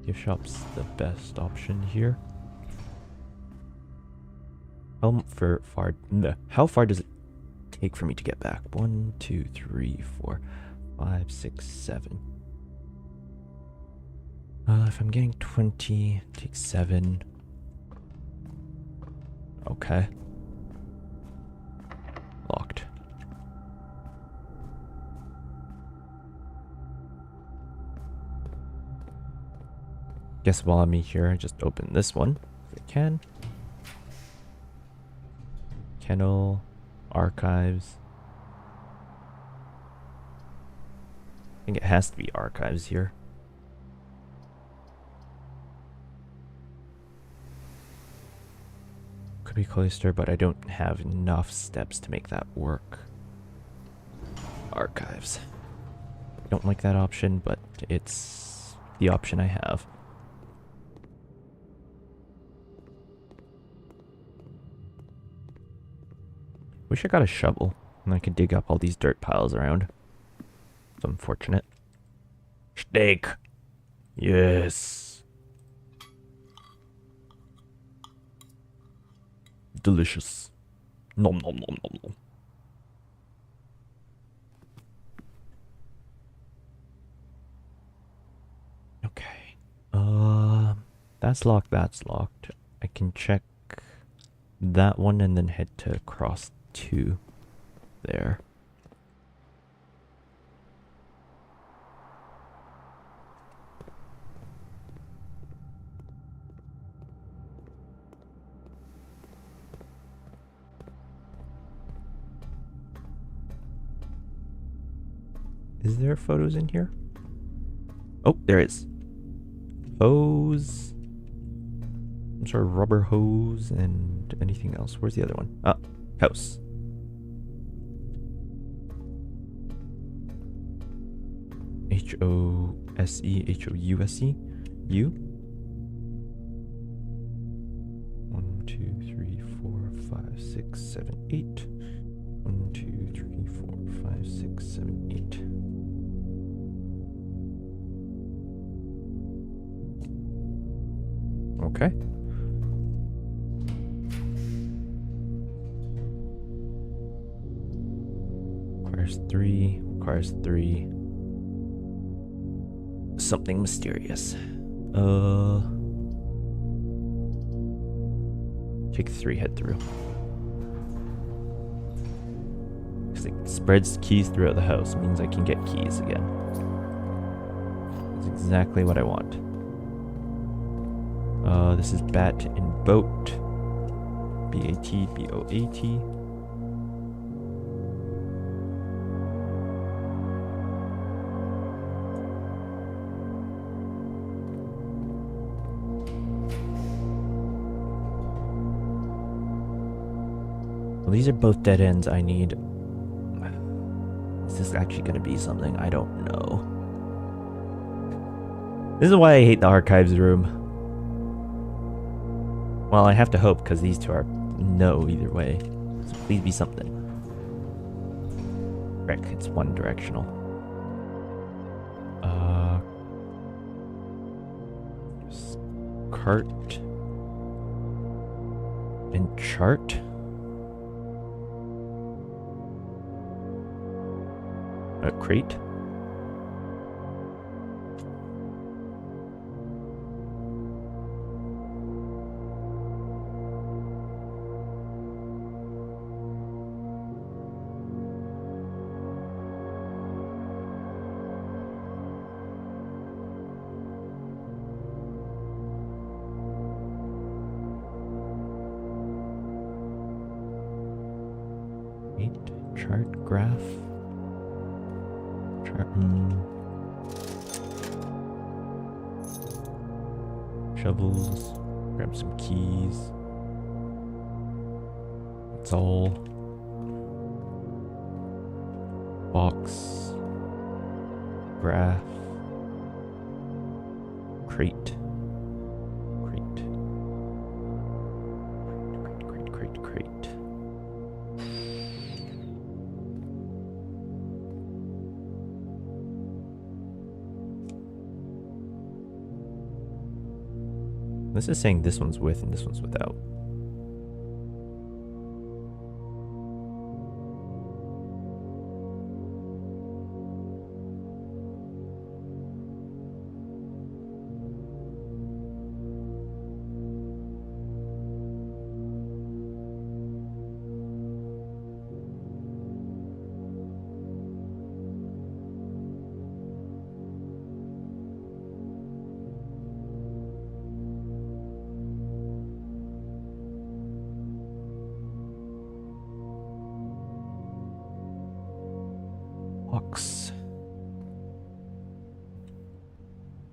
Gift shop's the best option here. How far does it take for me to get back? 1, 2, 3, 4, 5, 6, 7. If I'm getting 20, take 7. Okay. Locked. Guess while I'm here, I just open this one if I can. Kennel, archives. I think it has to be archives here. Could be cloister, but I don't have enough steps to make that work. Archives. Don't like that option, but it's the option I have. Wish I got a shovel and I could dig up all these dirt piles around. It's unfortunate. Steak. Yes. Delicious. Nom nom nom nom nom. Okay. That's locked, that's locked. I can check that one and then head to cross 2 there. Is there photos in here? Oh, there is. Hose. Some sort of rubber hose and anything else. Where's the other one? Ah, house. H-O-S-E, H-O-U-S-E. U. 1, 2, 3, 4, 5, 6, 7, 8. 1, 2, 3, 4, 5, 6, 7, 8. Okay. Requires 3. Requires 3. Something mysterious. Take 3, head through. Because it spreads keys throughout the house, means I can get keys again. That's exactly what I want. This is bat and boat. B-A-T, B-O-A-T. Well, these are both dead ends I need. Is this actually going to be something? I don't know. This is why I hate the archives room. Well, I have to hope, because these two are no either way. So please be something. Frick, it's one directional. Cart. And chart. A crate. Chart, graph. Chart. Shovels. Grab some keys. That's all. Box. Graph. Crate. Crate. This is saying this one's with and this one's without. Box.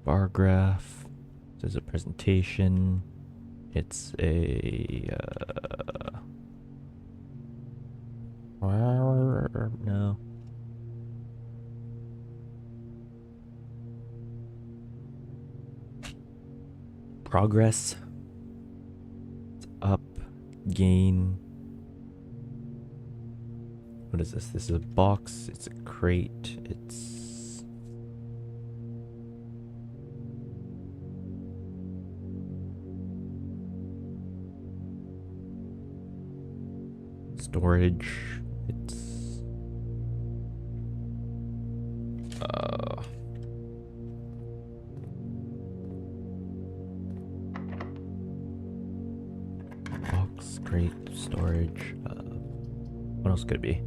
Bar graph. There's a presentation. It's a no. Progress. It's up. Gain. What is this? This is a box. It's a crate. It's storage. It's box, crate, storage. What else could it be?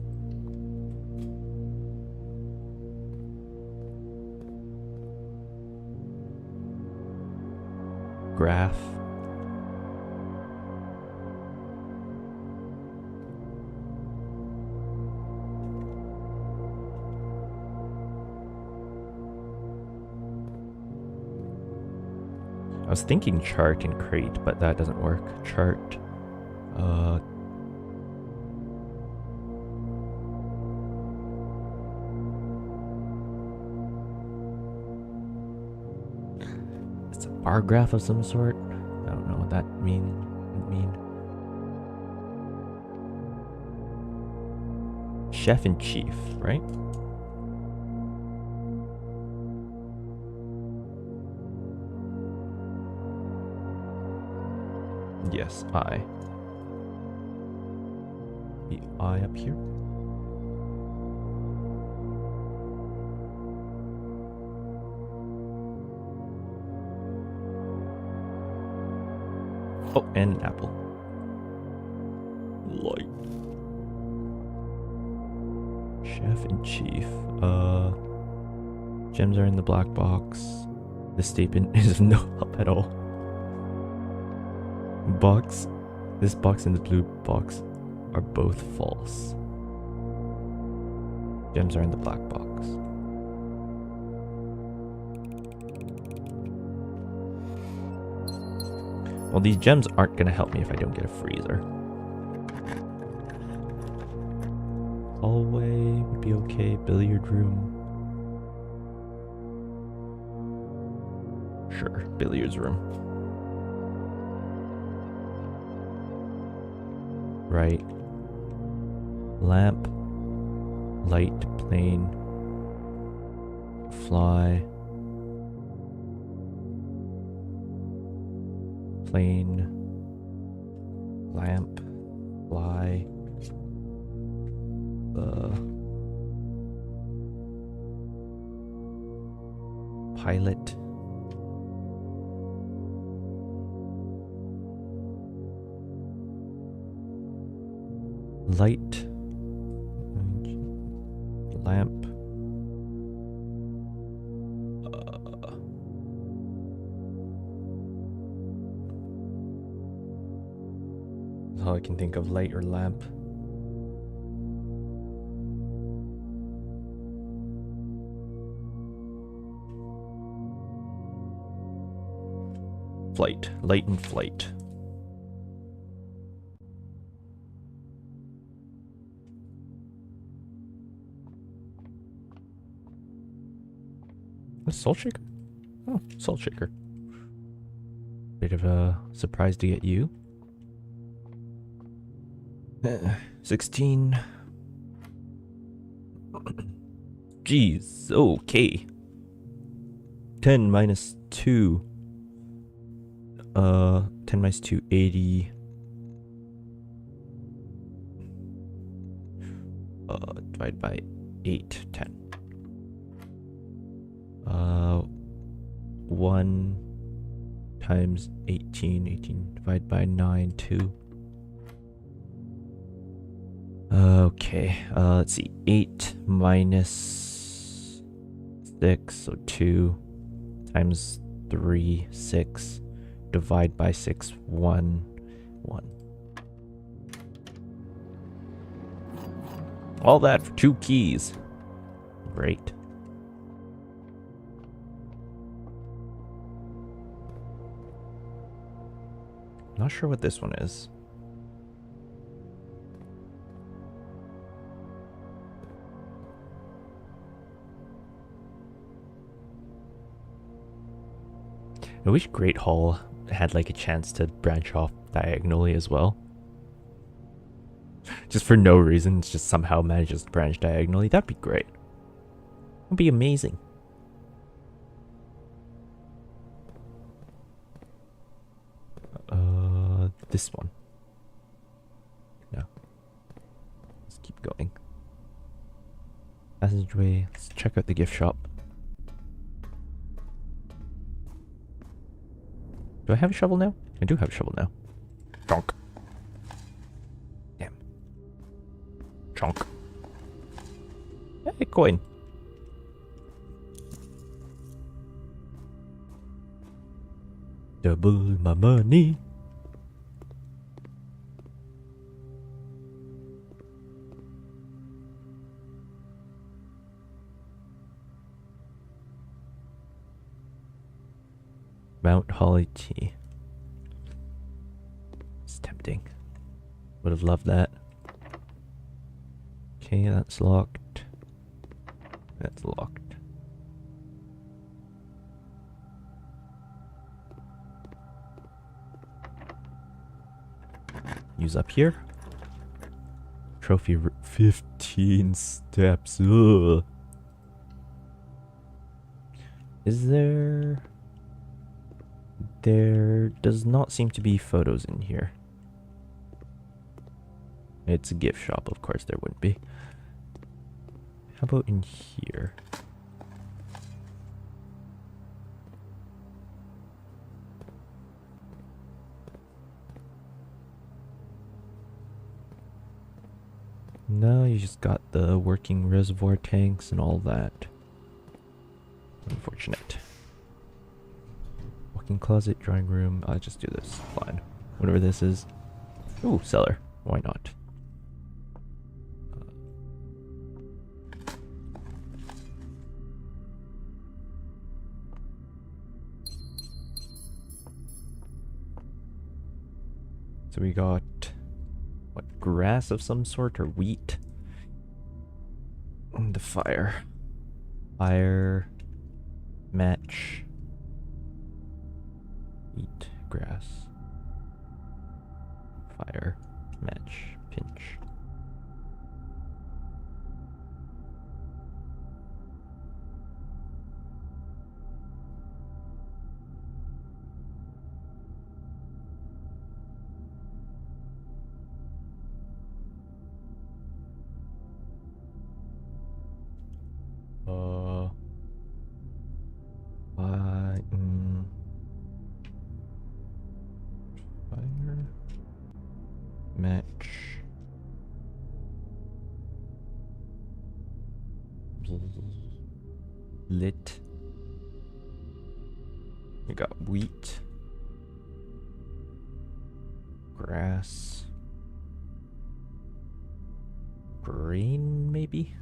Graph. I was thinking chart and crate, but that doesn't work. Chart. It's a bar graph of some sort. I don't know what that would mean. chef in chief, right? Yes, I. The I up here. Oh, and an apple. Light. Chef in chief. Gems are in the black box. This statement is no help at all. Box. This box and the blue box are both false. Gems are in the black box. Well, these gems aren't gonna help me if I don't get a freezer. Hallway would be okay. Billiard room. Sure, billiards room. Right. Lamp. Light, plane. Fly. Plane. Lamp. Fly. Pilot. Light. Lamp. That's all I can think of, light or lamp. Flight. Light and flight. A salt shaker? Oh, salt shaker. Bit of a surprise to get you. 16. Jeez, okay. 10 minus 2. 10 minus 2, 80. Divided by 8, 10. 1 times 18, 18 divided by 9, 2. Okay, let's see. 8 minus 6, so 2 times 3, 6. Divide by 6, 1, 1. All that for 2 keys. Great. Not sure what this one is. I wish Great Hall had like a chance to branch off diagonally as well. Just for no reason, it's just somehow manages to branch diagonally. That'd be great. That'd be amazing. This one. No. Let's keep going. Passageway. Let's check out the gift shop. Do I have a shovel now? I do have a shovel now. Chonk. Damn. Chonk. Hey, coin. Double my money. Mount Holly tea. It's tempting. Would have loved that. Okay, that's locked. That's locked. Use up here. Trophy 15 steps. Ugh. Is there... There does not seem to be photos in here. It's a gift shop, of course there wouldn't be. How about in here? No, you just got the working reservoir tanks and all that. Unfortunate. Walking closet, drawing room. I'll just do this. Fine. Whatever this is. Ooh, cellar. Why not? So we got... what, grass of some sort or wheat? And the fire. Fire. Match. Wheat. Grass. Fire. Match. Pinch. Fire. Match. Lit. We got wheat. Grass. Grain, maybe?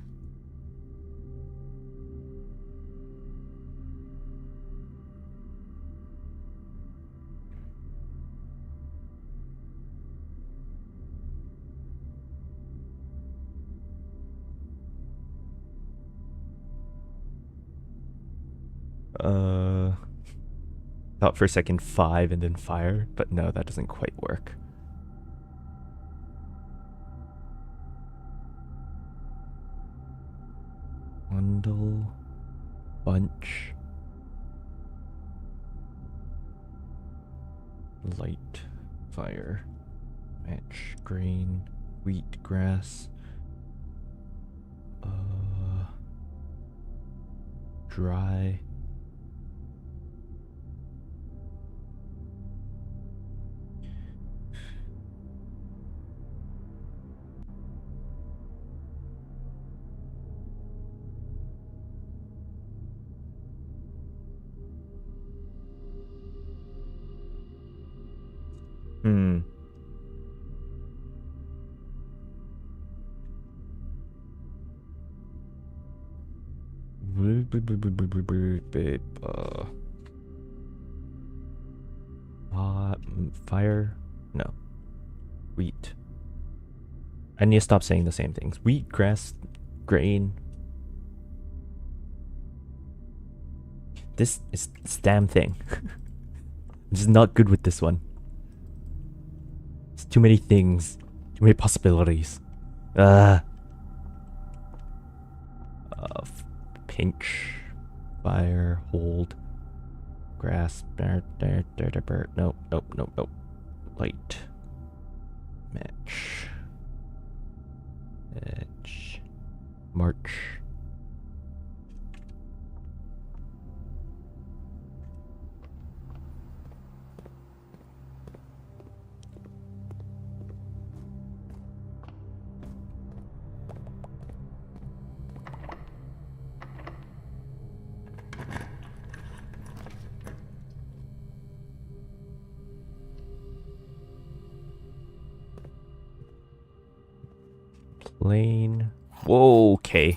Thought for a second 5 and then fire, but no, that doesn't quite work. Bundle. Bunch. Light. Fire. Match. Grain. Wheat. Grass. Dry. Fire? No. Wheat. I need to stop saying the same things. Wheat, grass, grain. This is this damn thing. I'm just not good with this one. It's too many things. Too many possibilities. Pinch. Fire. Hold. Grass. Nope. Light. Match. Edge. March. Plane. Whoa, okay.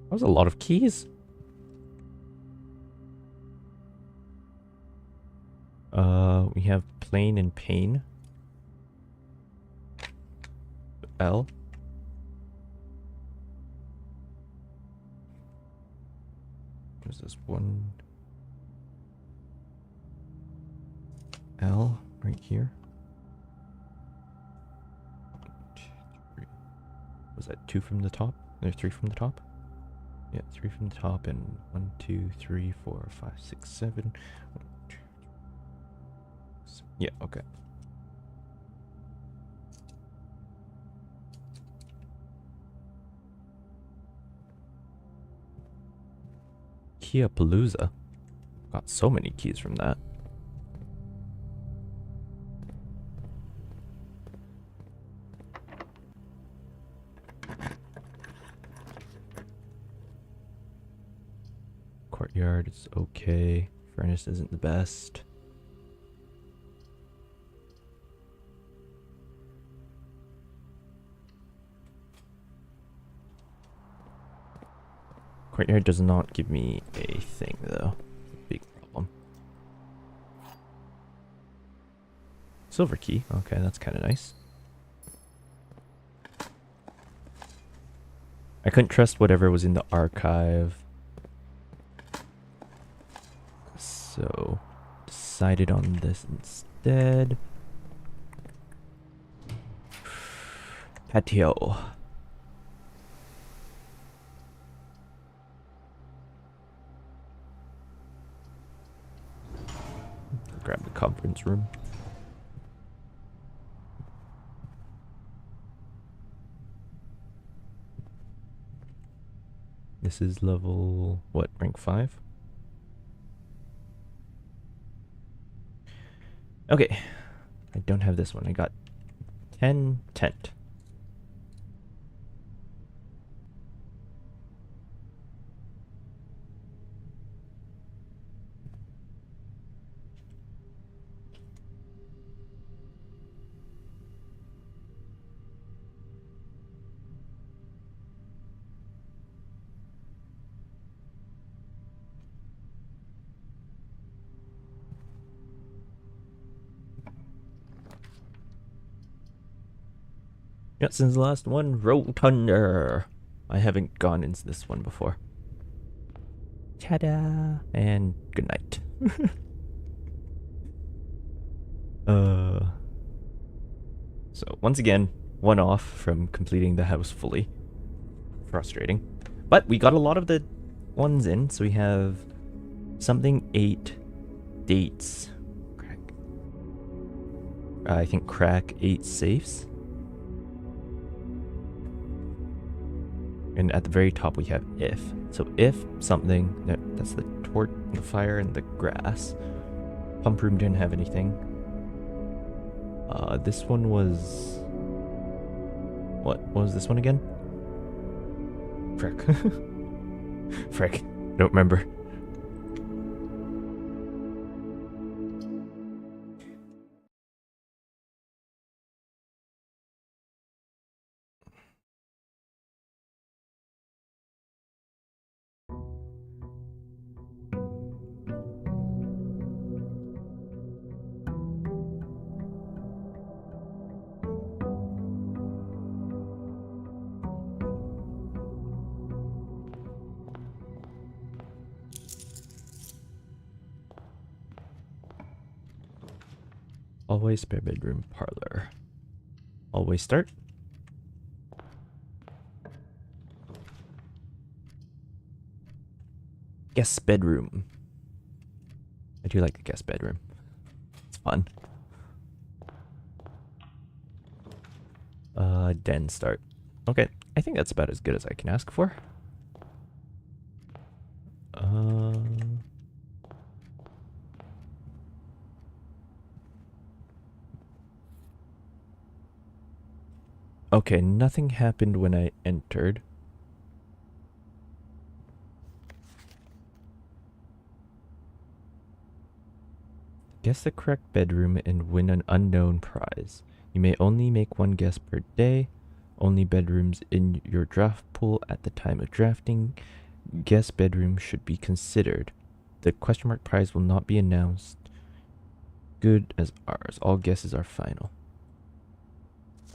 That was a lot of keys. We have plane and pane. L. There's this one. L right here. Was that 2 from the top? There's 3 from the top? Yeah, 3 from the top and 1, 2, 3, 4, 5, 6, 7. 1, 2, 3, 7. Yeah, okay. Kia Palooza. Got so many keys from that. Courtyard is okay. Furnace isn't the best. Courtyard does not give me a thing though. Big problem. Silver key. Okay, that's kind of nice. I couldn't trust whatever was in the archive. So, decided on this instead. Patio. Grab the conference room. This is level, what, rank 5? Okay, I don't have this one. I got 10 tent. Yeah, since the last one, Rotunda. I haven't gone into this one before. Ta-da! And good night. So once again, one off from completing the house fully. Frustrating. But we got a lot of the ones in, so we have something 8 dates. Crack. I think crack 8 safes. And at the very top we have if. So if something, that's the torch, the fire, and the grass. Pump room didn't have anything. This one was... What was this one again? Frick. Frick. Don't remember. Always spare bedroom, parlor. Always start. Guest bedroom. I do like the guest bedroom. It's fun. Den start. Okay, I think that's about as good as I can ask for. Okay, nothing happened when I entered. Guess the correct bedroom and win an unknown prize. You may only make one guess per day. Only bedrooms in your draft pool at the time of drafting. Guest bedroom should be considered. The question mark prize will not be announced. Good as ours. All guesses are final.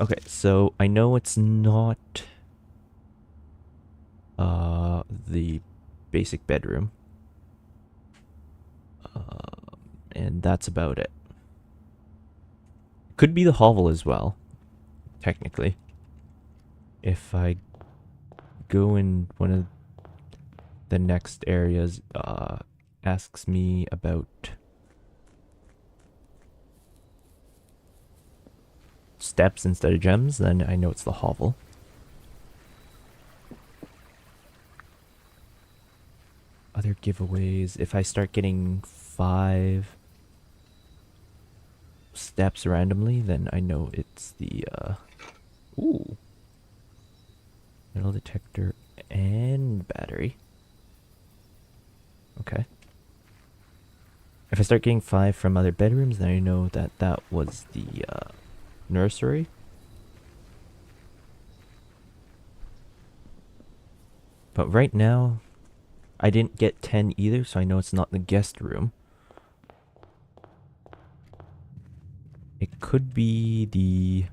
Okay, so I know it's not the basic bedroom. And that's about it. Could be the hovel as well, technically. If I go in one of the next areas, asks me about steps instead of gems, then I know it's the hovel. Other giveaways, if I start getting 5 steps randomly, then I know it's the ooh, metal detector and battery. Okay. If I start getting 5 from other bedrooms, then I know that that was the nursery. But right now, I didn't get 10 either, so I know it's not the guest room. It could be the...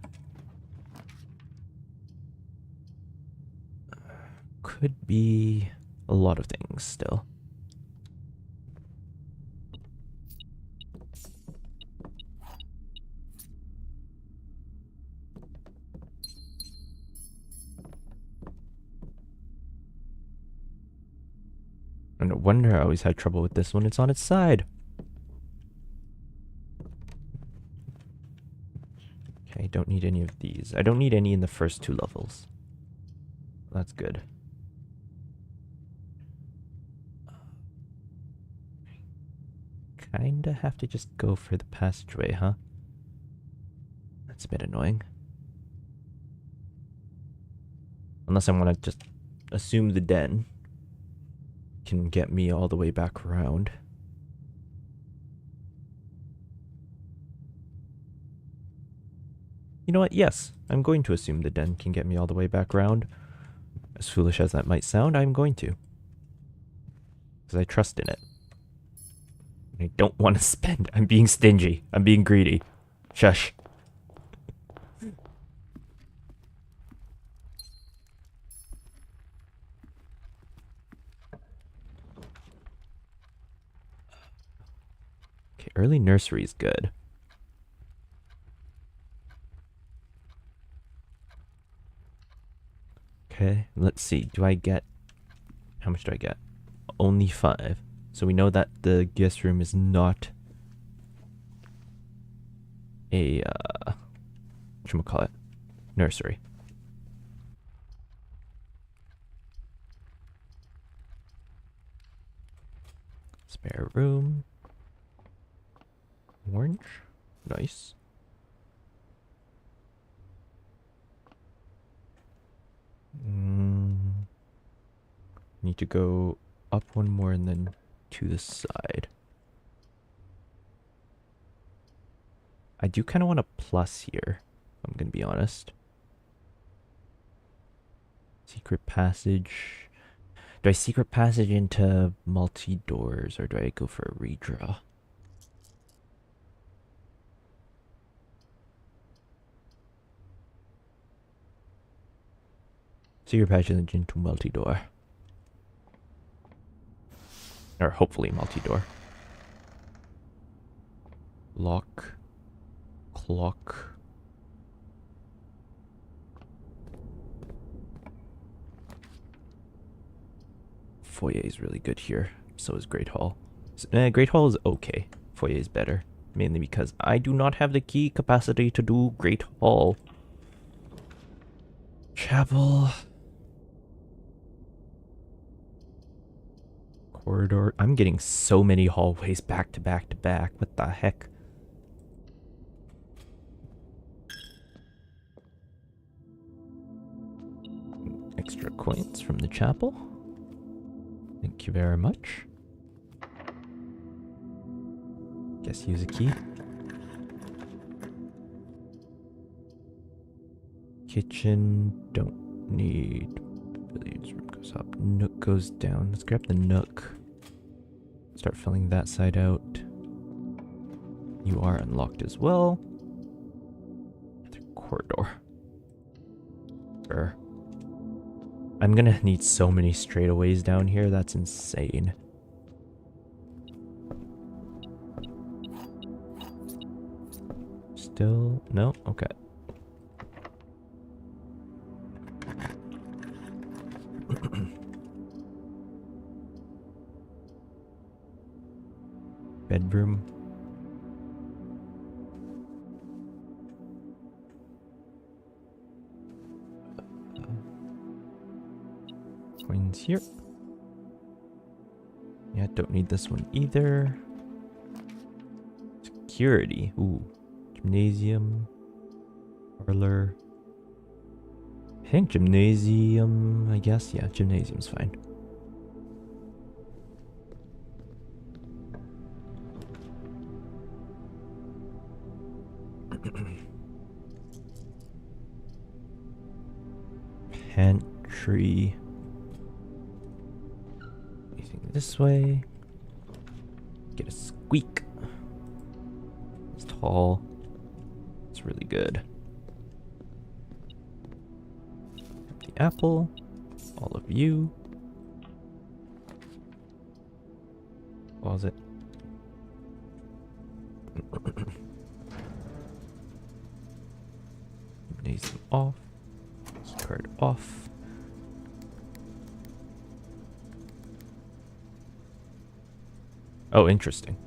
Could be a lot of things still. And no wonder I always had trouble with this when it's on its side. Okay, don't need any of these. I don't need any in the first 2 levels. That's good. Kinda have to just go for the passageway, huh? That's a bit annoying. Unless I want to just assume the den can get me all the way back around. You know what? Yes, I'm going to assume the den can get me all the way back around. As foolish as that might sound, I'm going to. Because I trust in it. I don't want to spend. I'm being stingy. I'm being greedy. Shush. Okay, early nursery is good. Okay, let's see. Do I get... How much do I get? Only 5. So we know that the guest room is not a, whatchamacallit, nursery. Spare room. Orange. Nice. Need to go up one more and then to the side. I do kind of want a plus here, I'm going to be honest. Secret passage. Do I secret passage into multi-doors or do I go for a redraw? Secret passage into multi-door. Or hopefully multi-door. Lock. Clock. Foyer is really good here. So is Great Hall. Great Hall is okay. Foyer is better. Mainly because I do not have the key capacity to do Great Hall. Chapel. Corridor. I'm getting so many hallways back to back to back. What the heck? Extra coins from the chapel. Thank you very much. Guess use a key. Kitchen. Don't need. Billiards room goes up. Nook goes down. Let's grab the nook. Start filling that side out. You are unlocked as well. Another corridor. I'm gonna need so many straightaways down here. That's insane. Just Still no? Okay. Bedroom. Coins here. Yeah, don't need this one either. Security. Ooh. Gymnasium. Parlor. I think gymnasium, I guess. Yeah, gymnasium's fine. Pantry. Anything this way. Get a squeak. It's tall. It's really good. The apple. All of you. Closet. Gymnasium off. Keycard off. Oh, interesting.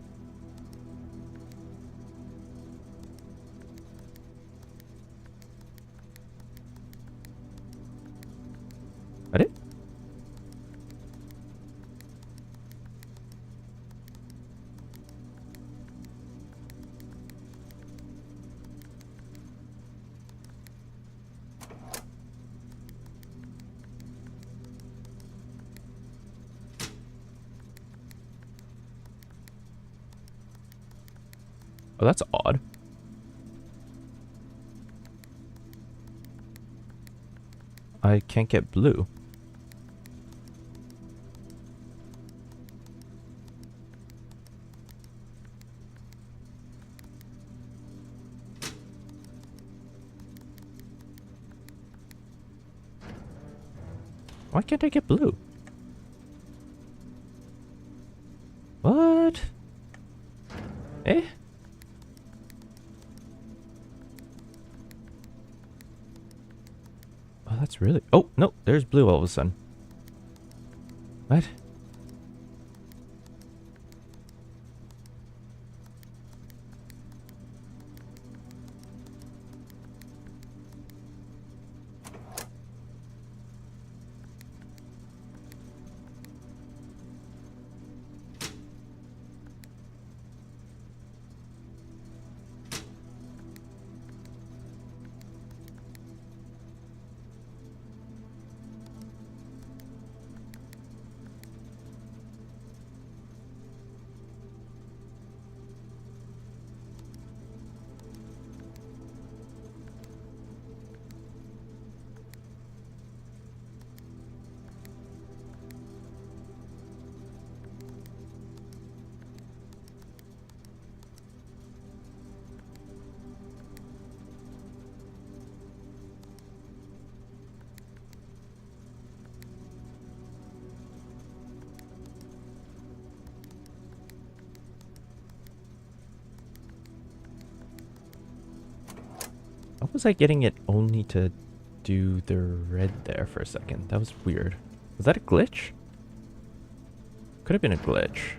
Got it? Oh, that's odd. I can't get blue. Why can't I get blue? What? Eh? Oh, that's really... Oh, no, there's blue all of a sudden. What? How was I getting it only to do the red there for a second? That was weird. Was that a glitch? Could have been a glitch.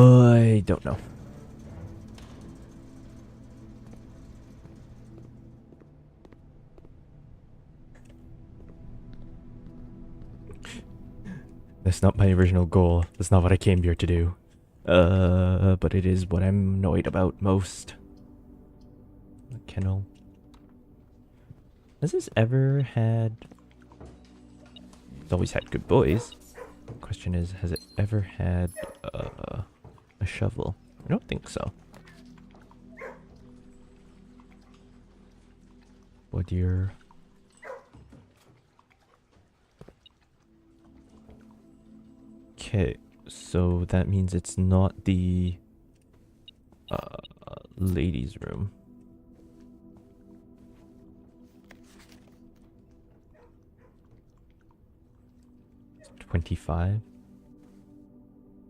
I don't know. That's not my original goal. That's not what I came here to do. But it is what I'm annoyed about most. A kennel. Has this ever had... It's always had good boys. The question is, has it ever had a shovel? I don't think so. What dear? Okay, so that means it's not the ladies' room. It's 25.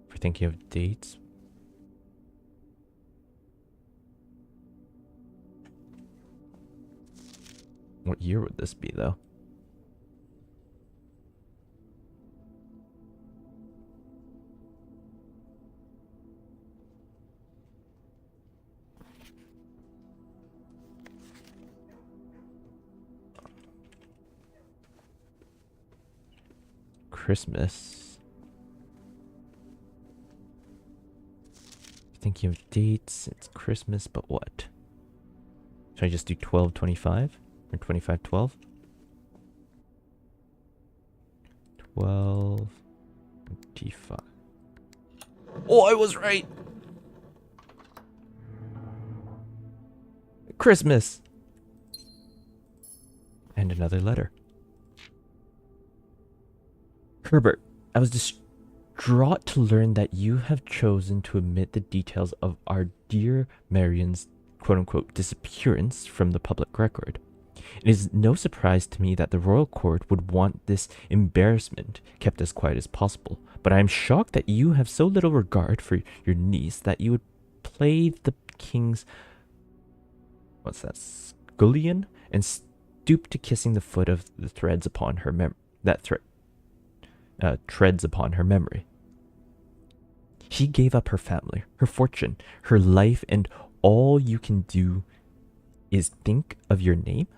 If we're thinking of dates. What year would this be, though? Christmas. Thinking of dates, it's Christmas, but what? Should I just do 12/25 or 25/12? 12/25. Oh, I was right. Christmas. And another letter. Herbert, I was distraught to learn that you have chosen to omit the details of our dear Marion's quote-unquote disappearance from the public record. It is no surprise to me that the royal court would want this embarrassment kept as quiet as possible, but I am shocked that you have so little regard for your niece that you would play the king's... what's that? Scullion? And stoop to kissing the foot of the threads upon her treads upon her memory. She gave up her family, her fortune, her life, and all you can do is think of your name?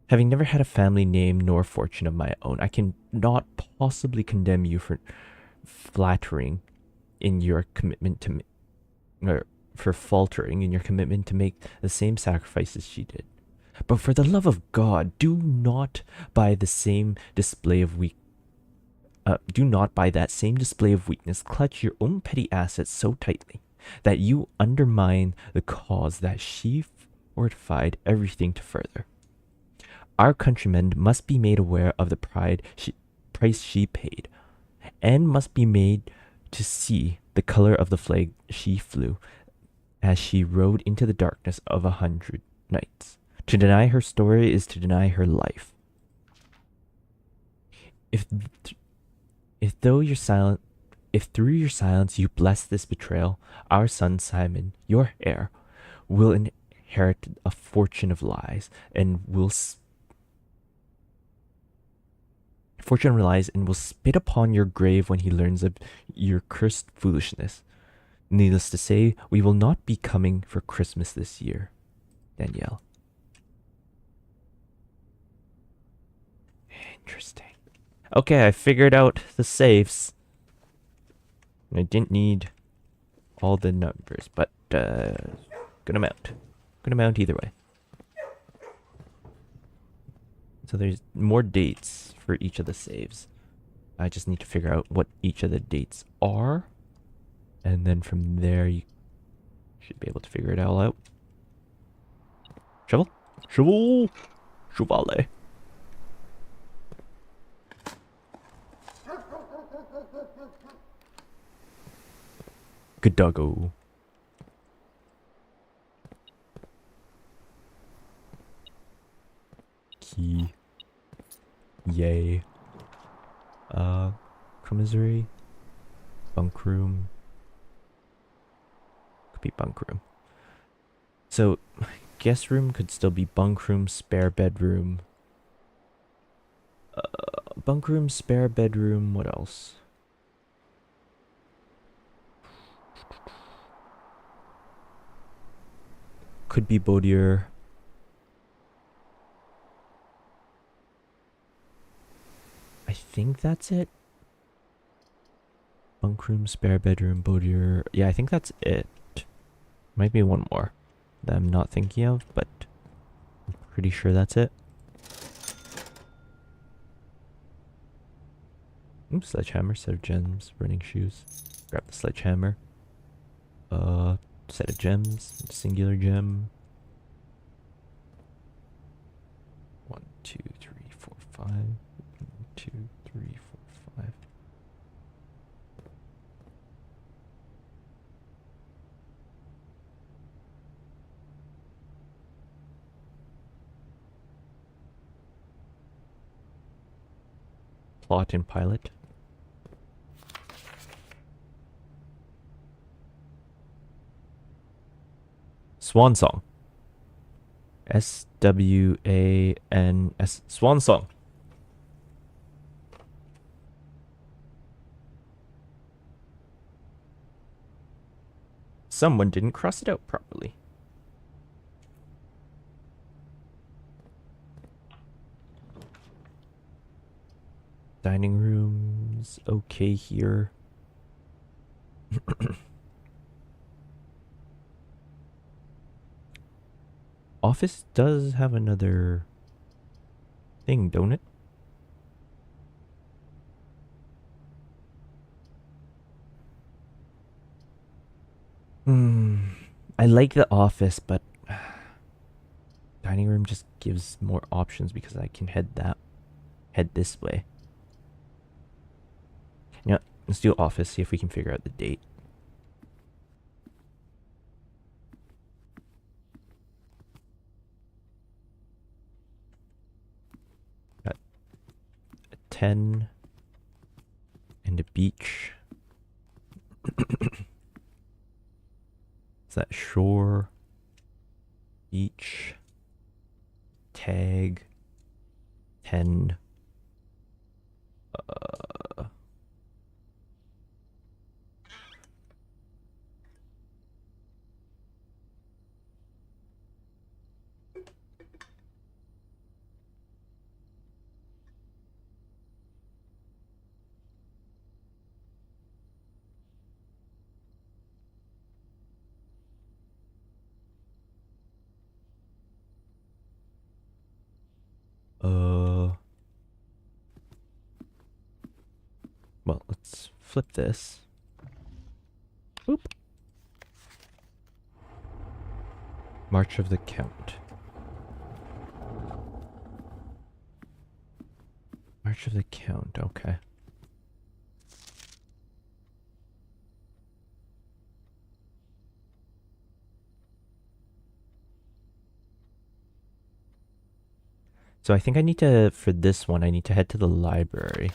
Having never had a family name nor fortune of my own, I can not possibly condemn you for flattering in your commitment to or for faltering in your commitment to make the same sacrifices she did. But for the love of God, do not by that same display of weakness clutch your own petty assets so tightly that you undermine the cause that she fortified everything to further. Our countrymen must be made aware of the price she paid, and must be made to see the color of the flag she flew as she rode into the darkness of 100 nights. To deny her story is to deny her life. If through your silence you bless this betrayal, our son Simon, your heir, will inherit a fortune of lies and will spit upon your grave when he learns of your cursed foolishness. Needless to say, we will not be coming for Christmas this year. Danielle. Interesting. Okay, I figured out the safes. I didn't need all the numbers, but good amount. Good amount either way. So there's more dates for each of the saves. I just need to figure out what each of the dates are. And then from there, you should be able to figure it all out. Shovel? Shovel! Chevale. Good doggo. Key. Yay. Commissary. Bunk room. Could be bunk room. So, guest room could still be bunk room, spare bedroom. Bunk room, spare bedroom, what else? Could be Bodier. I think that's it. Bunk room, spare bedroom, Bodier. Yeah, I think that's it. Might be one more that I'm not thinking of, but I'm pretty sure that's it. Oops, sledgehammer, set of gems, running shoes. Grab the sledgehammer. Set of gems, singular gem. 1, 2, 3, 4, 5. 1, 2, 3, 4, 5. Plot and pilot. Swan song. SWANS. Swan song. Someone didn't cross it out properly. Dining room's okay here. Office does have another thing, don't it? I like the office, but dining room just gives more options because I can head this way. Yeah, let's do office, see if we can figure out the date. Got a 10 and a beach. Is that shore? Beach. Tag. 10. Well, let's flip this. Boop. March of the Count. March of the Count, okay. So I think I need to, for this one, I need to head to the library.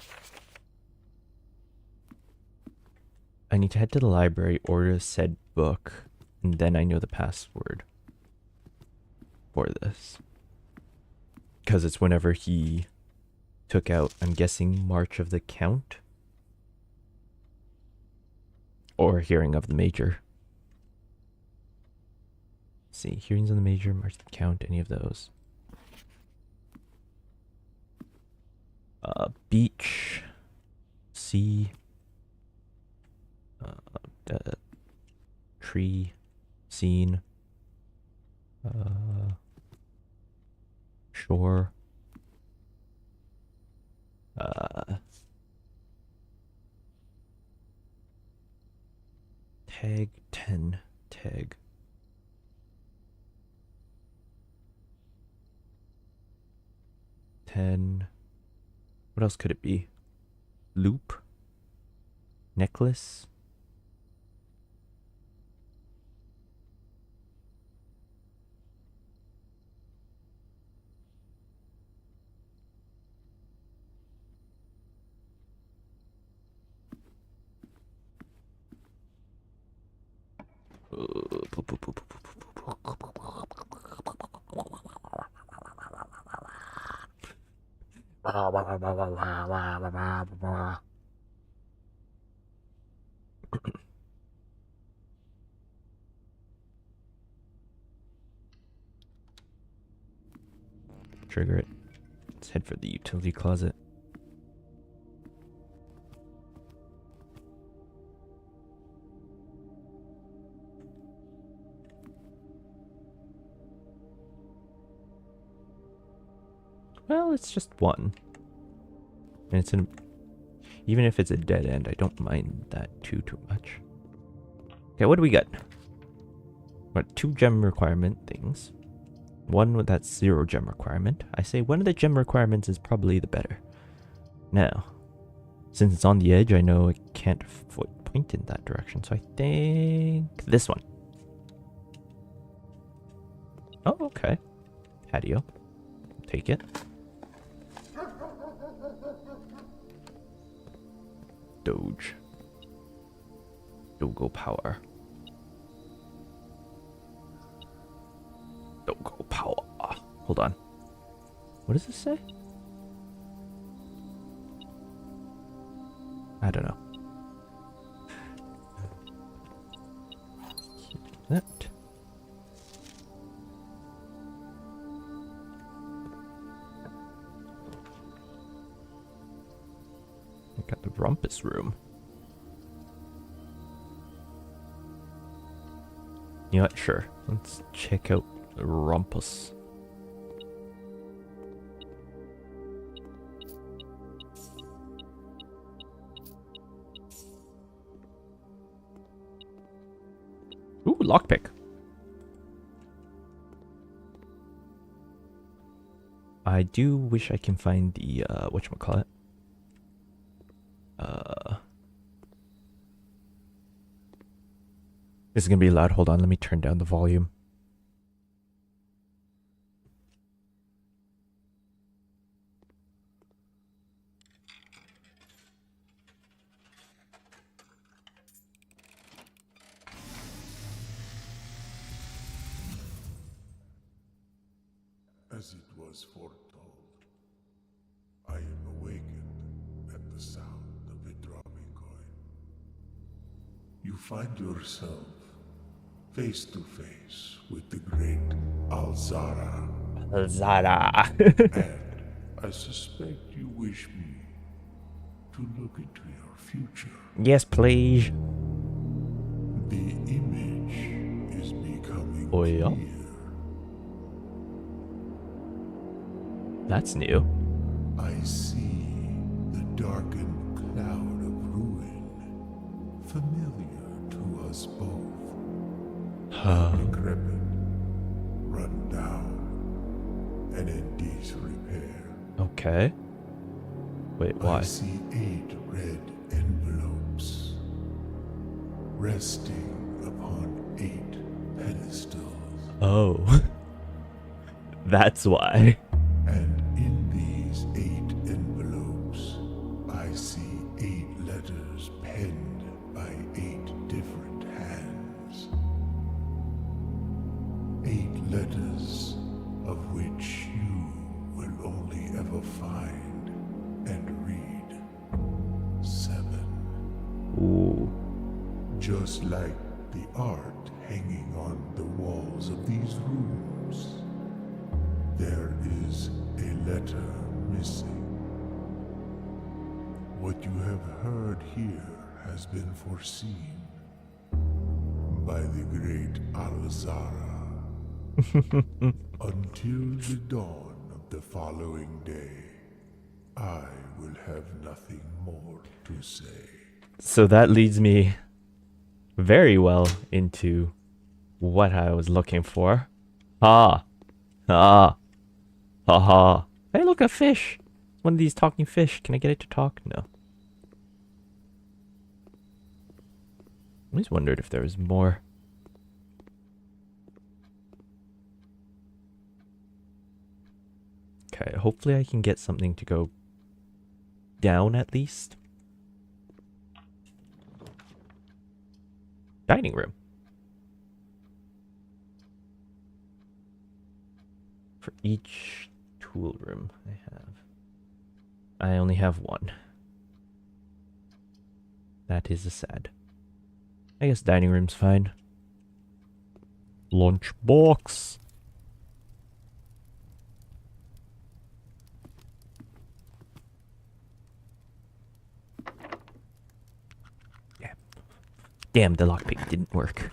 I need to head to the library, order said book, and then I know the password for this. Because it's whenever he took out, I'm guessing, March of the Count. Or Hearing of the Major. Let's see, Hearings of the Major, March of the Count, any of those. Beach. Sea. Tree. Scene. Shore. Tag 10. Tag. What else could it be? Loop? Necklace? trigger it. Let's head for the utility closet. Well, it's just one. And it's an... Even if it's a dead end, I don't mind that too much. Okay, what do we got? What, 2 gem requirement things. One with that 0 gem requirement. I say one of the gem requirements is probably the better. Now, since it's on the edge, I know it can't point in that direction. So I think this one. Oh, okay. Patio. Take it. Doge. Dogo power. Dogo power. Hold on. What does this say? I don't know. That. I got the rumpus room. You know what? Sure. Let's check out the rumpus. Ooh, lockpick. I do wish I can find the whatchamacallit. This is gonna be loud. Hold on, let me turn down the volume. As it was foretold, I am awakened at the sound of a dropping coin. You find yourself face to face with the great Alzara. Zara. And I suspect you wish me to look into your future. Yes, please. The image is becoming Oh, yeah? clear. That's new. I see the darkened cloud of ruin, familiar to us both. Decrepit, run down, and in disrepair. Okay. Wait, why? I see 8 red envelopes resting upon 8 pedestals. Oh. That's why. And in these 8 envelopes, I see 8 letters penned by 8 different hands. 8 letters of which you will only ever find and read 7. Ooh. Just like the art hanging on the walls of these rooms. There is a letter missing. What you have heard here has been foreseen by the great Alzara. Until the dawn of the following day, I will have nothing more to say. So that leads me very well into what I was looking for. Ah. Ah. Haha. Hey, look, a fish. One of these talking fish. Can I get it to talk? No. I always wondered if there was more. Okay, hopefully I can get something to go down at least. Dining room. For each tool room I only have one. That is a sad. I guess dining room's fine. Lunchbox. Damn, the lockpick didn't work.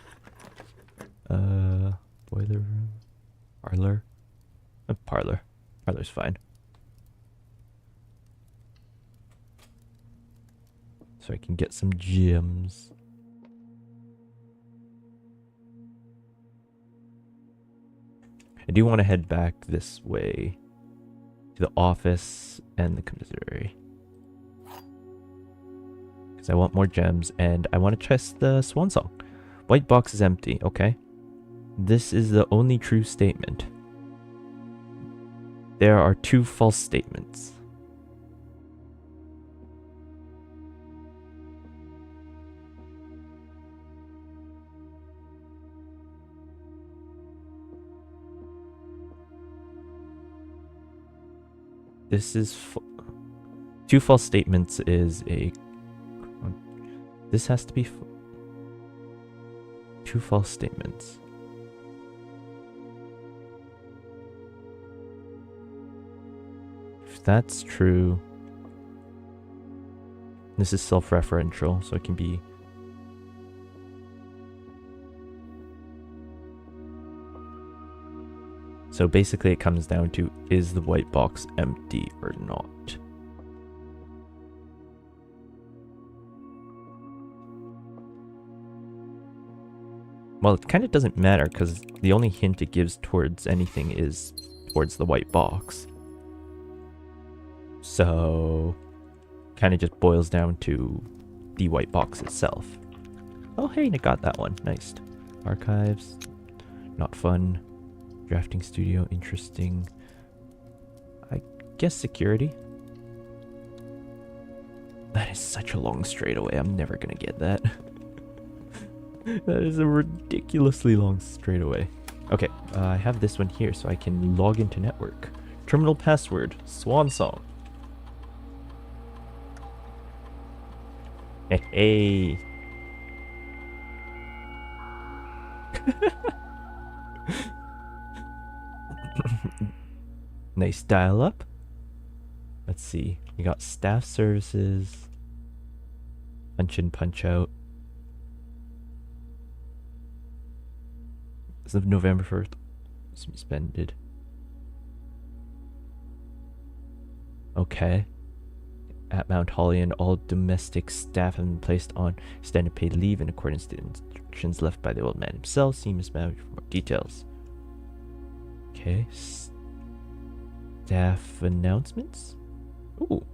Boiler room. Parlor. Parlor. Parlor's fine. So I can get some gems. I do want to head back this way to the office and the commissary. Because I want more gems and I want to test the swan song. White box is empty, okay. This is the only true statement. There are 2 false statements. This is 2 false statements is a... This has to be 2 false statements. If that's true, this is self-referential, so it can be... So basically it comes down to, is the white box empty or not? Well, it kind of doesn't matter because the only hint it gives towards anything is towards the white box. So, kind of just boils down to the white box itself. Oh, hey, I got that one. Nice. Archives, not fun. Drafting studio, interesting. I guess security. That is such a long straightaway. I'm never gonna get that. That is a ridiculously long straightaway. Okay, I have this one here so I can log into network. Terminal password, swan song. Hey, hey. Nice dial up. Let's see. We got staff services. Punch in, punch out. As of November 1st. Suspended. Okay. At Mount Holly, and all domestic staff have been placed on extended paid leave in accordance to the instructions left by the old man himself. See Miss Mount for more details. Okay. Staff announcements? Ooh.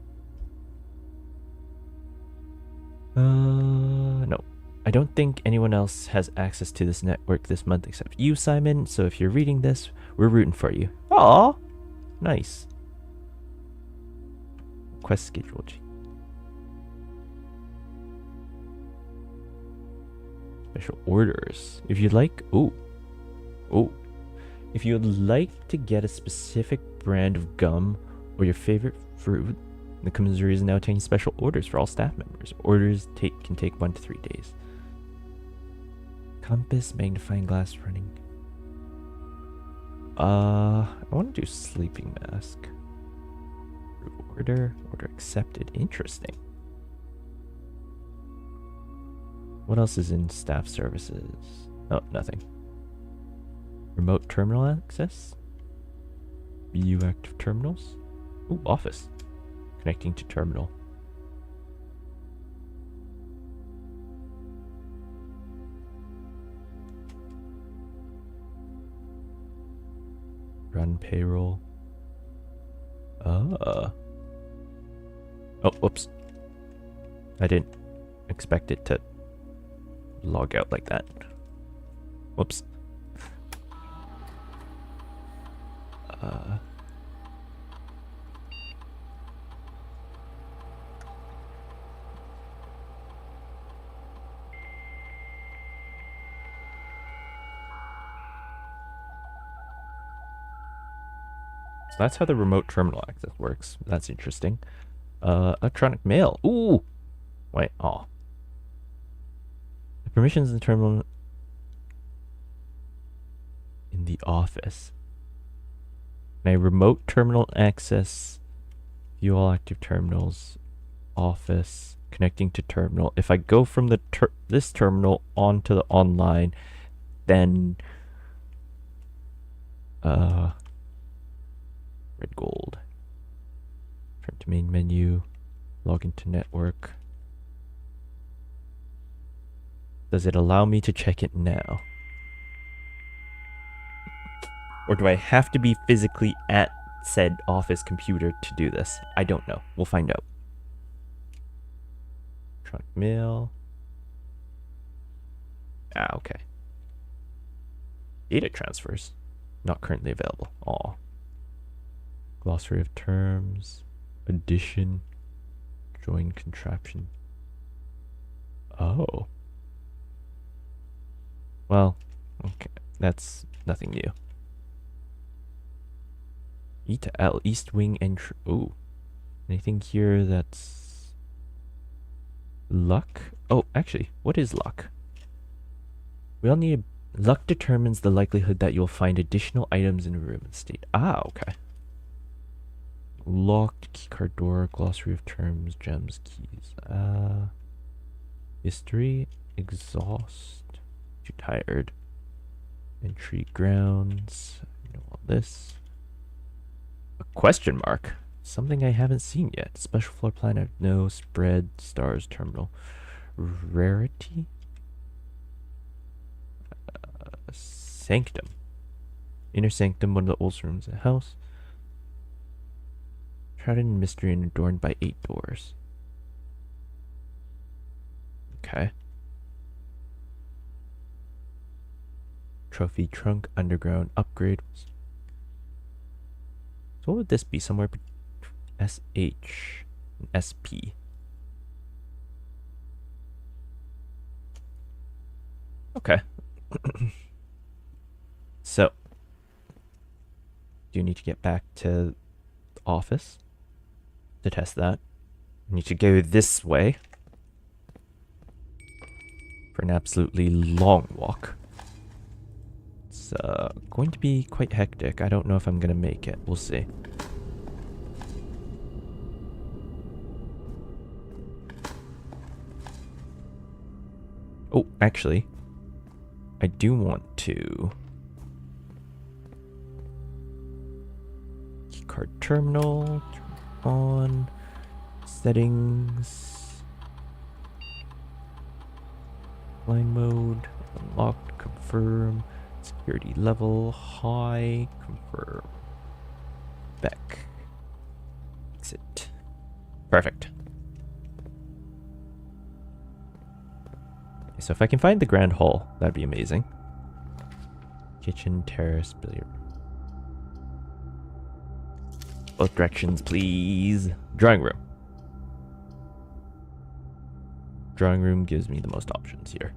No. I don't think anyone else has access to this network this month except you, Simon. So if you're reading this, we're rooting for you. Aw! Nice. Quest schedule. Special orders. If you'd like... Ooh. Ooh. If you would like to get a specific brand of gum or your favorite fruit, the commissary is now taking special orders for all staff members. Orders can take 1 to 3 days. Compass, magnifying glass running. I want to do sleeping mask. Order accepted. Interesting. What else is in staff services? Oh, nothing. Remote terminal access. View active terminals. Ooh, office. Connecting to terminal. Run payroll. Oh, whoops. I didn't expect it to log out like that. Whoops. So that's how the remote terminal access works. That's interesting. Electronic mail. Ooh! Wait, oh. The permissions in the terminal in the office. May remote terminal access, view all active terminals, office, Connecting to terminal. If I go from the this terminal onto the online, then red gold. Turn to main menu. Log into network. Does it allow me to check it now? Or do I have to be physically at said office computer to do this? I don't know. We'll find out. Electronic mail. Ah, okay. Data transfers. Not currently available. Aw. Glossary of terms. Addition. Join contraption. Oh. Well, okay. That's nothing new. E to L, East Wing entry. Ooh. Anything here that's luck? Oh, actually, what is luck? We all need. Luck determines the likelihood that you'll find additional items in a room and state. Ah, okay. Locked, keycard door, glossary of terms, gems, keys. History, exhaust. Too tired. Entry grounds. I know all this. A question mark. Something I haven't seen yet. Special floor plan. I no spread. Stars terminal. Rarity. Sanctum. Inner sanctum. One of the oldest rooms in the house. Shrouded in mystery and adorned by 8 doors. Okay. Trophy trunk. Underground upgrade. So what would this be? Somewhere between SH and SP. Okay. So, do you need to get back to the office to test that? You need to go this way for an absolutely long walk. It's going to be quite hectic. I don't know if I'm going to make it. We'll see. Oh, actually, I do want to... Keycard terminal, turn on, settings, line mode, unlocked, confirm, security level, high, confirm, back, exit. Perfect. So if I can find the grand hall, that'd be amazing. Kitchen, terrace, billiard. Both directions, please. Drawing room. Drawing room gives me the most options here.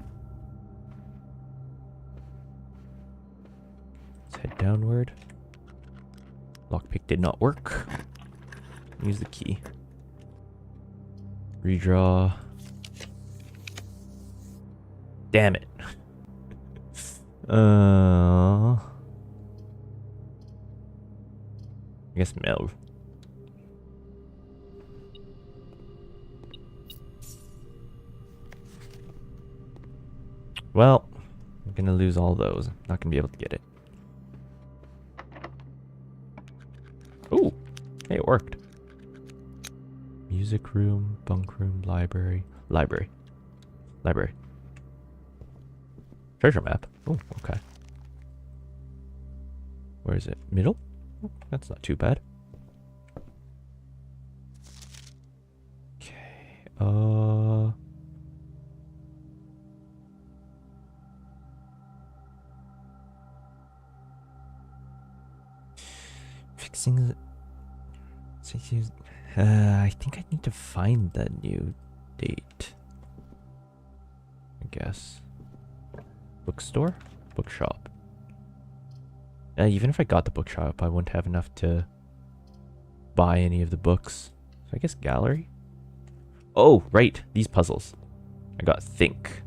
Let's head downward. Lockpick did not work. Use the key. Redraw. Damn it. I guess mail. Well, I'm gonna lose all those. Not gonna be able to get it. Ooh, hey, it worked. Music room, bunk room, library, library, library. Treasure map. Oh, okay. Where is it? Middle? Oh, that's not too bad. Okay. Fixing the... I think I need to find the new date. I guess. Bookstore? Bookshop. Even if I got the bookshop, I wouldn't have enough to buy any of the books. So I guess gallery? Oh, right. These puzzles. I got think.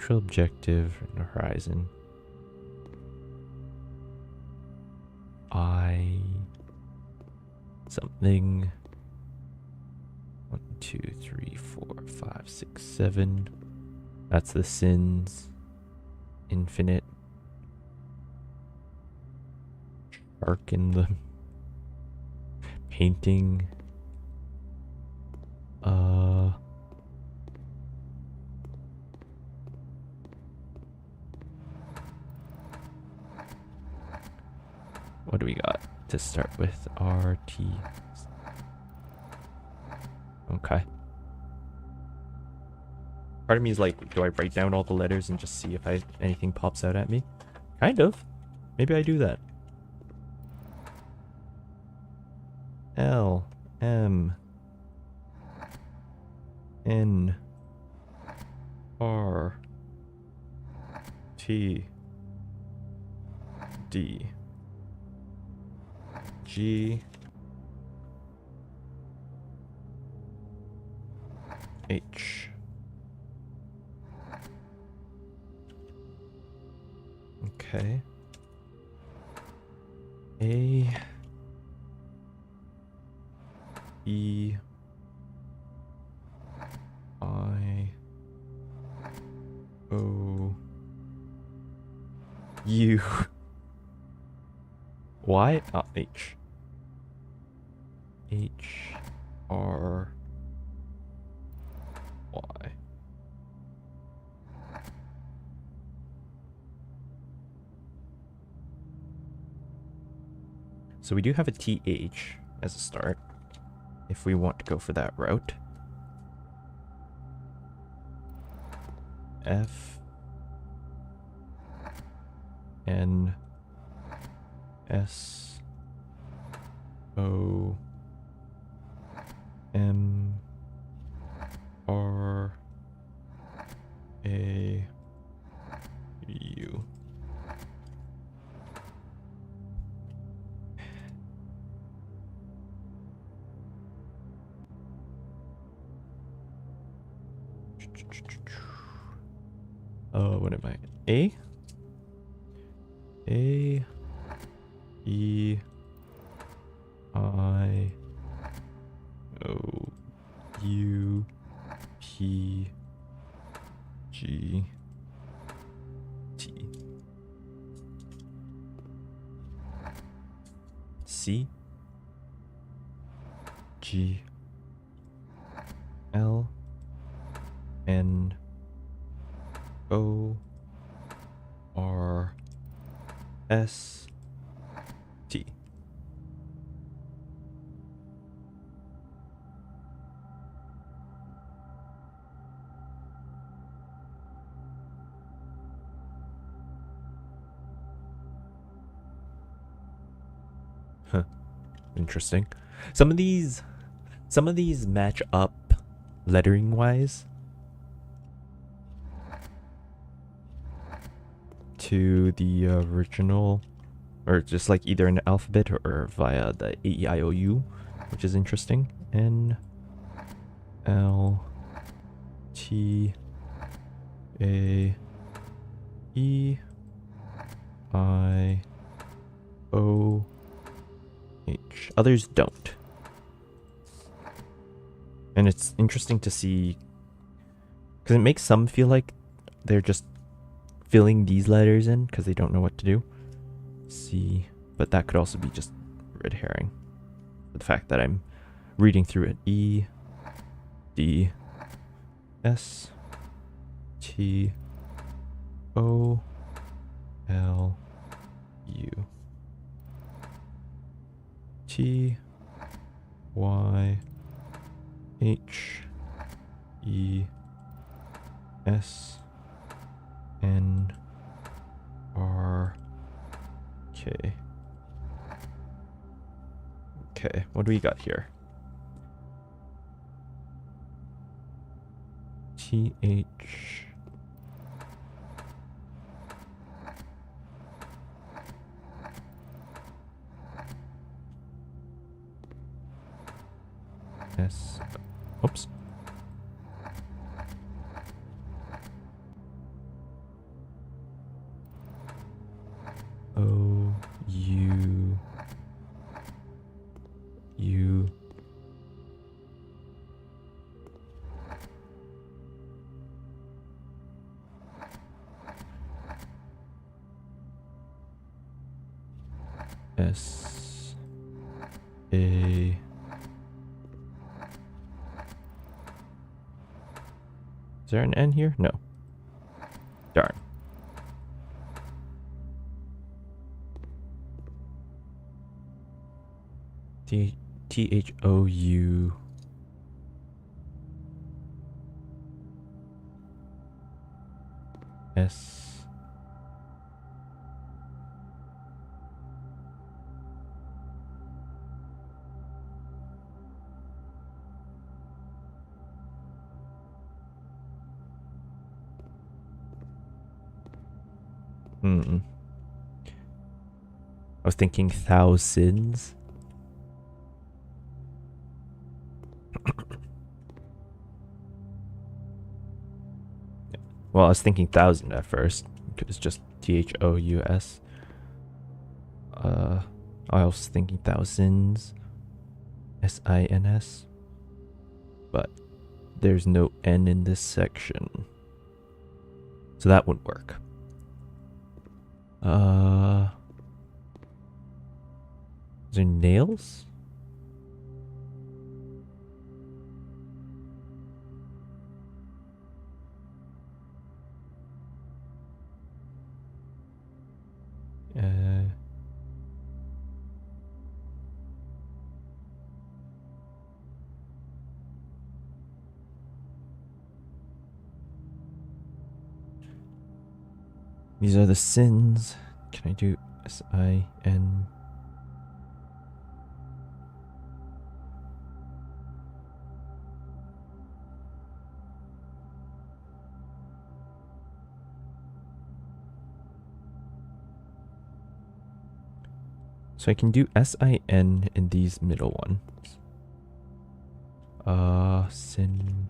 Social objective and horizon. I something 1, 2, 3, 4, 5, 6, 7. That's the sins. Infinite. Shark in the painting. What do we got to start with? RT. Okay. Part of me is like, do I write down all the letters and just see if anything pops out at me? Kind of. Maybe I do that. L M N R T D G H. Okay. A E I O U Y H H R Y. So we do have a TH as a start if we want to go for that route. F N S O M R A U. What am I? A E I O U P G T C G L N O R S T. Huh. Interesting. Some of these match up lettering wise to the original, or just like either in the alphabet or via the AEIOU, which is interesting. N L T A E I O H. Others don't. And it's interesting to see because it makes some feel like they're just filling these letters in because they don't know what to do. C, but that could also be just red herring. The fact that I'm reading through it. E D S T O L U T Y H E S N R K. Okay, what do we got here? T H S. Oops. O U U S A. Is there an N here? No. Darn. Thou S. I was thinking thousands. Well, I was thinking thousand at first. It was just THOUS. I was thinking thousands. SINS. But there's no N in this section. So that wouldn't work. Is there nails? These are the sins. Can I do SIN? So I can do SIN in these middle ones. Sin.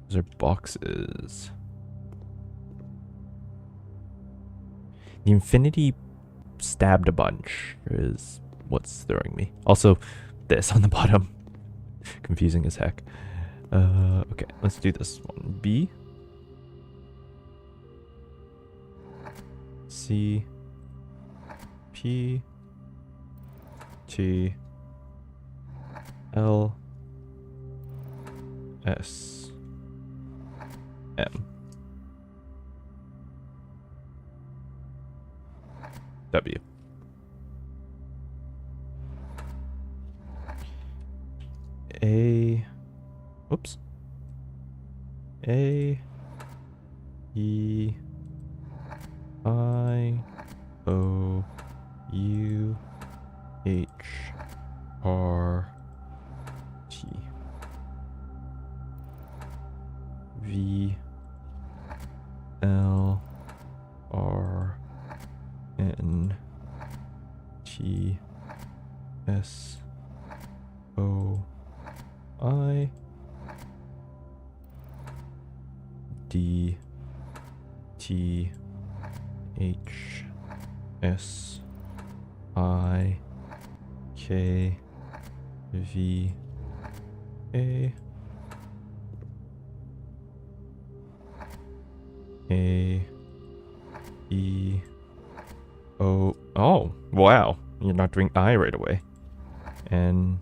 Those are boxes. The infinity stabbed a bunch is what's throwing me. Also, this on the bottom. Confusing as heck. Okay, let's do this one. B. C. P. T. L. S. M. W. A. Whoops. A. E. I. O. U. H. R. T. V. L. R. N. T. S. O. I. D. T. H. S. I. K. V. A. A. E. O. Oh, wow. You're not doing I right away. N.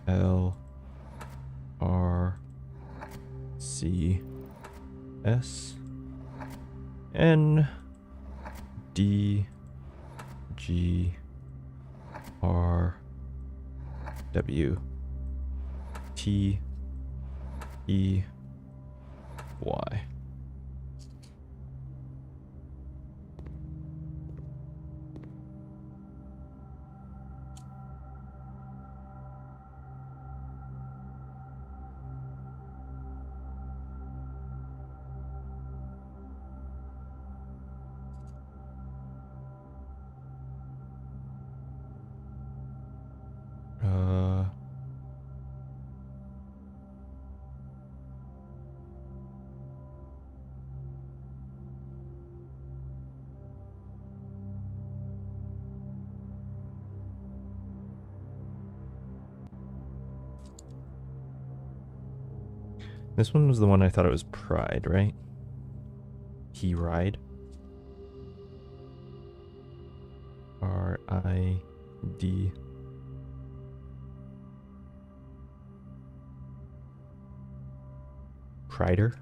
L. R. C. S. N. D. G. R. W. T. E. Y. This one was the one I thought it was Pride, right? He ride. R-I-D. Prider.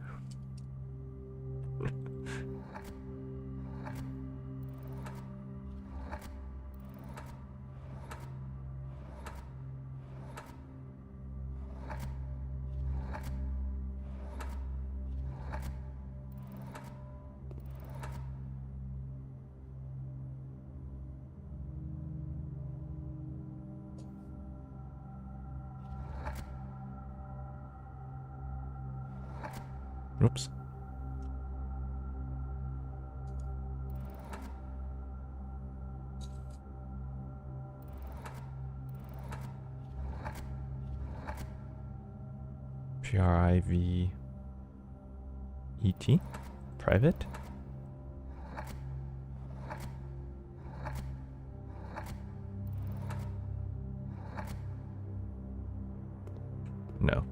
Oops. P-R-I-V-E-T? Private? No.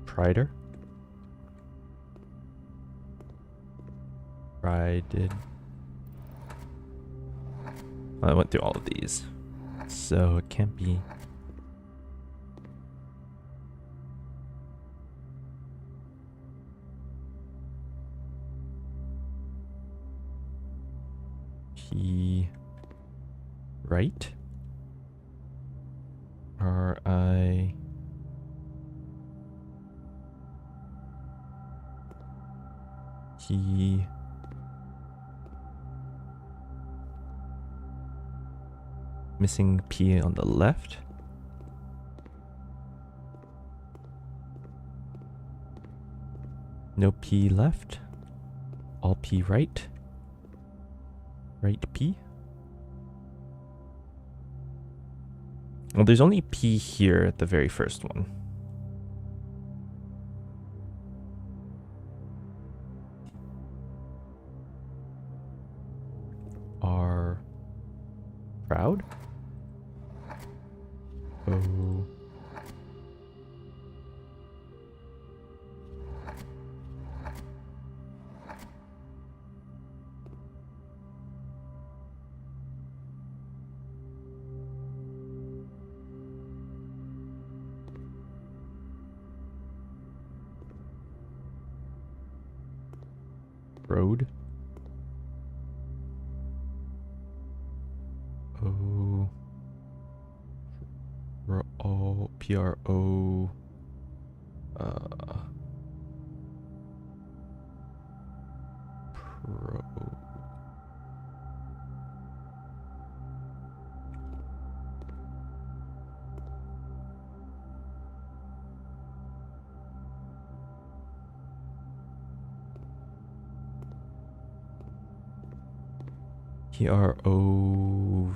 Prider? Prided. I went through all of these. So it can't be. P. Right? R-I. P. Missing P on the left. No P left. All P right. Right P. Well, there's only P here at the very first one. R. Proud? O. Road. O. O. P-R-O. Pro. P-R-O.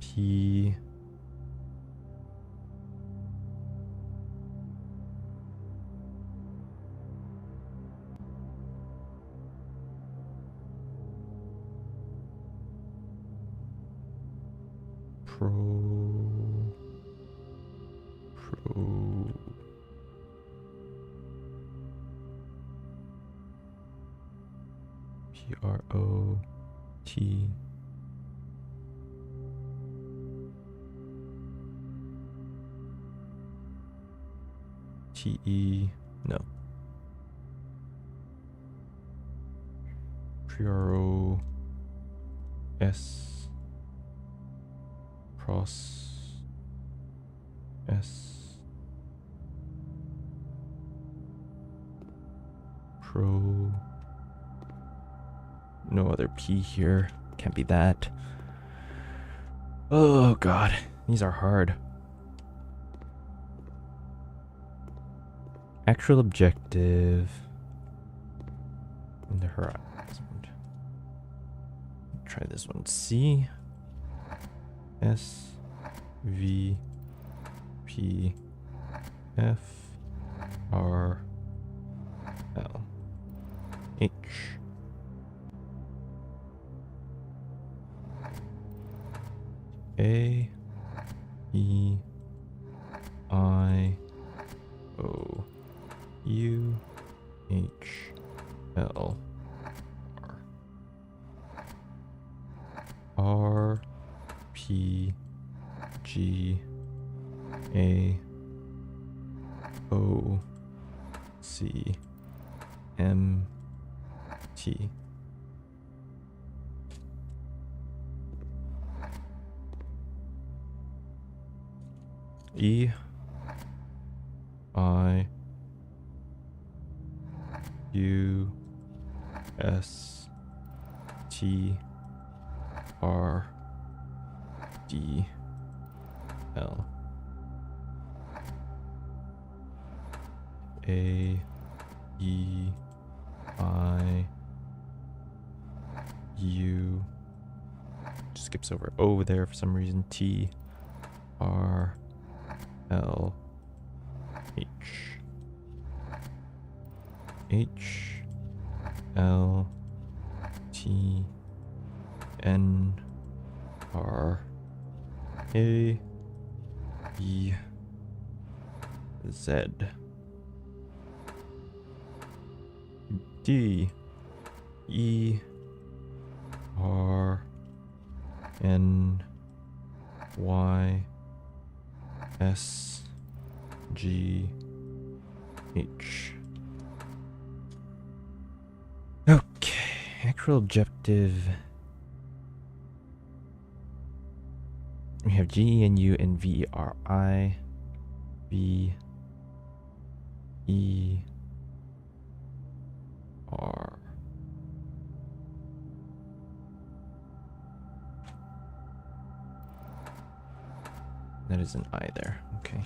P. Pro. P-R-O-T. T-E. No. P-R-O. S. Cross. S. Pro. No other P here. Can't be that. Oh god, these are hard. Actual objective. In the horizon. Try this one. C. S. V. P. F R L H A E I O U H L R P G A O C M T. E I U S T R D L A E I U, skips over O there for some reason, T R L H H L T N R A E Z D E R N Y S G H. Okay, actual objective. We have G and U and V R I V E R. That is an I there. Okay.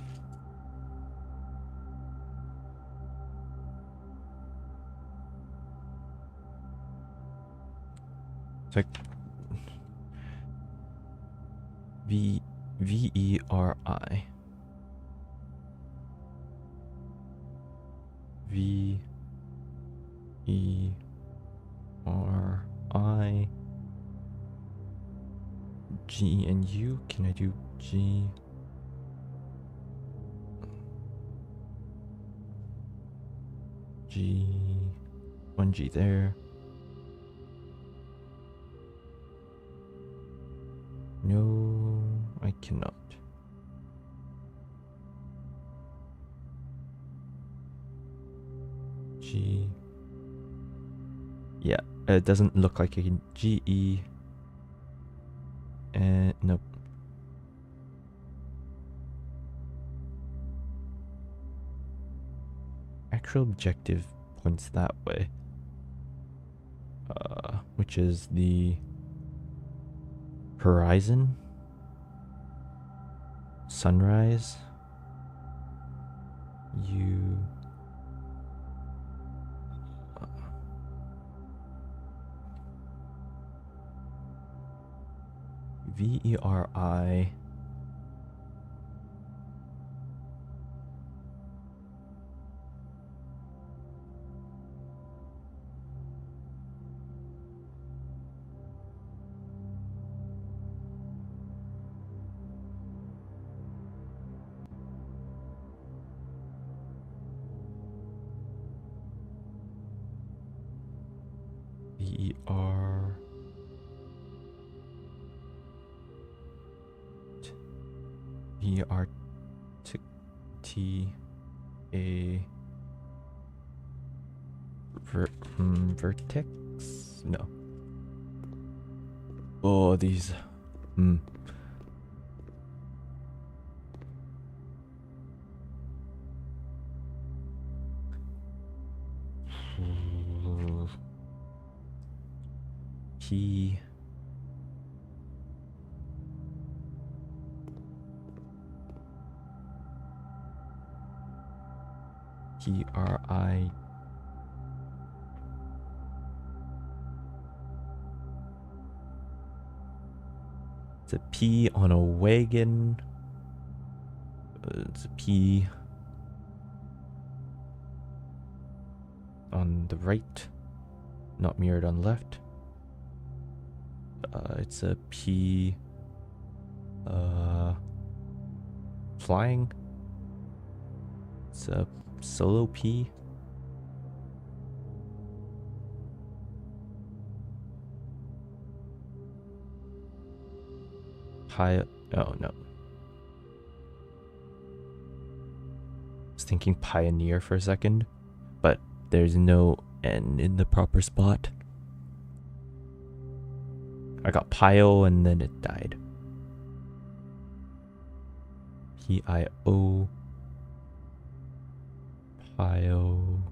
So V E R I V E R I G and U. Can I do G? G, one G there. No, I cannot. G. Yeah, it doesn't look like I can. G E. And nope. Actual objective points that way. Which is the horizon, sunrise, you VERI VER VRT vertex? No. Oh, these. P. PRI. It's a P on a wagon. It's a P on the right, not mirrored on left. It's a P. Flying. It's a solo P. Oh no. I was thinking pioneer for a second, but there's no N in the proper spot. I got Pio and then it died. P-I-O. Pio.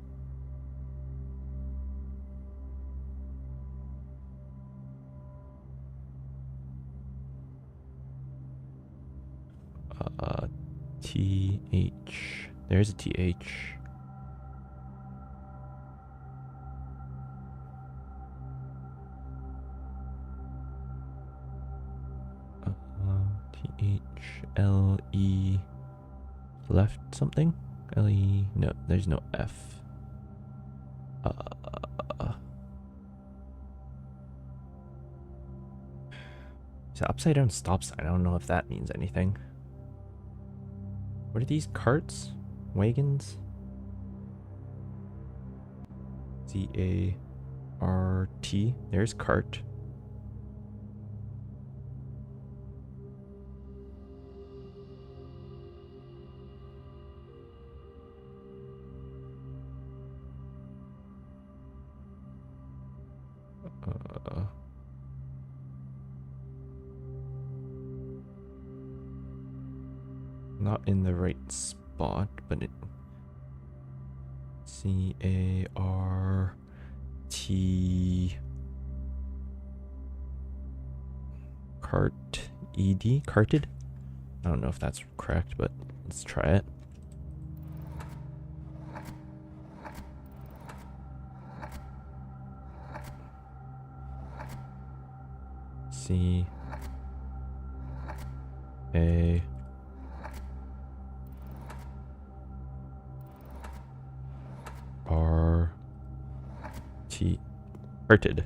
T-H. There's a T-H. T-H-L-E. Left something? L-E. No, there's no F. It's an upside down stop sign. I don't know if that means anything. What are these? Carts? Wagons? C-A-R-T. There's cart. Not in the right spot, but it C-A-R-T cart E-D carted. I don't know if that's correct, but let's try it. C A R T carted.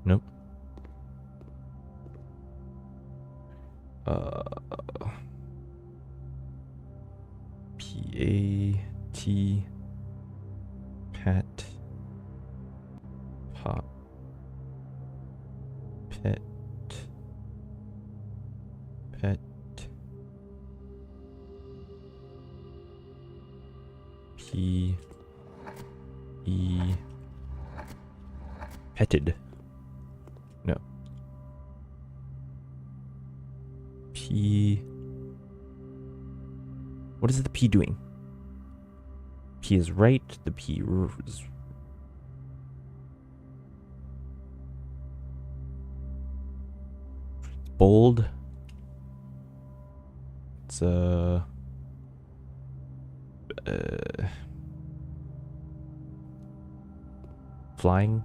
Nope. P-A-T pat pop pet pet P E petted. No. P. What is the P doing? P is right. The P is bold. It's flying.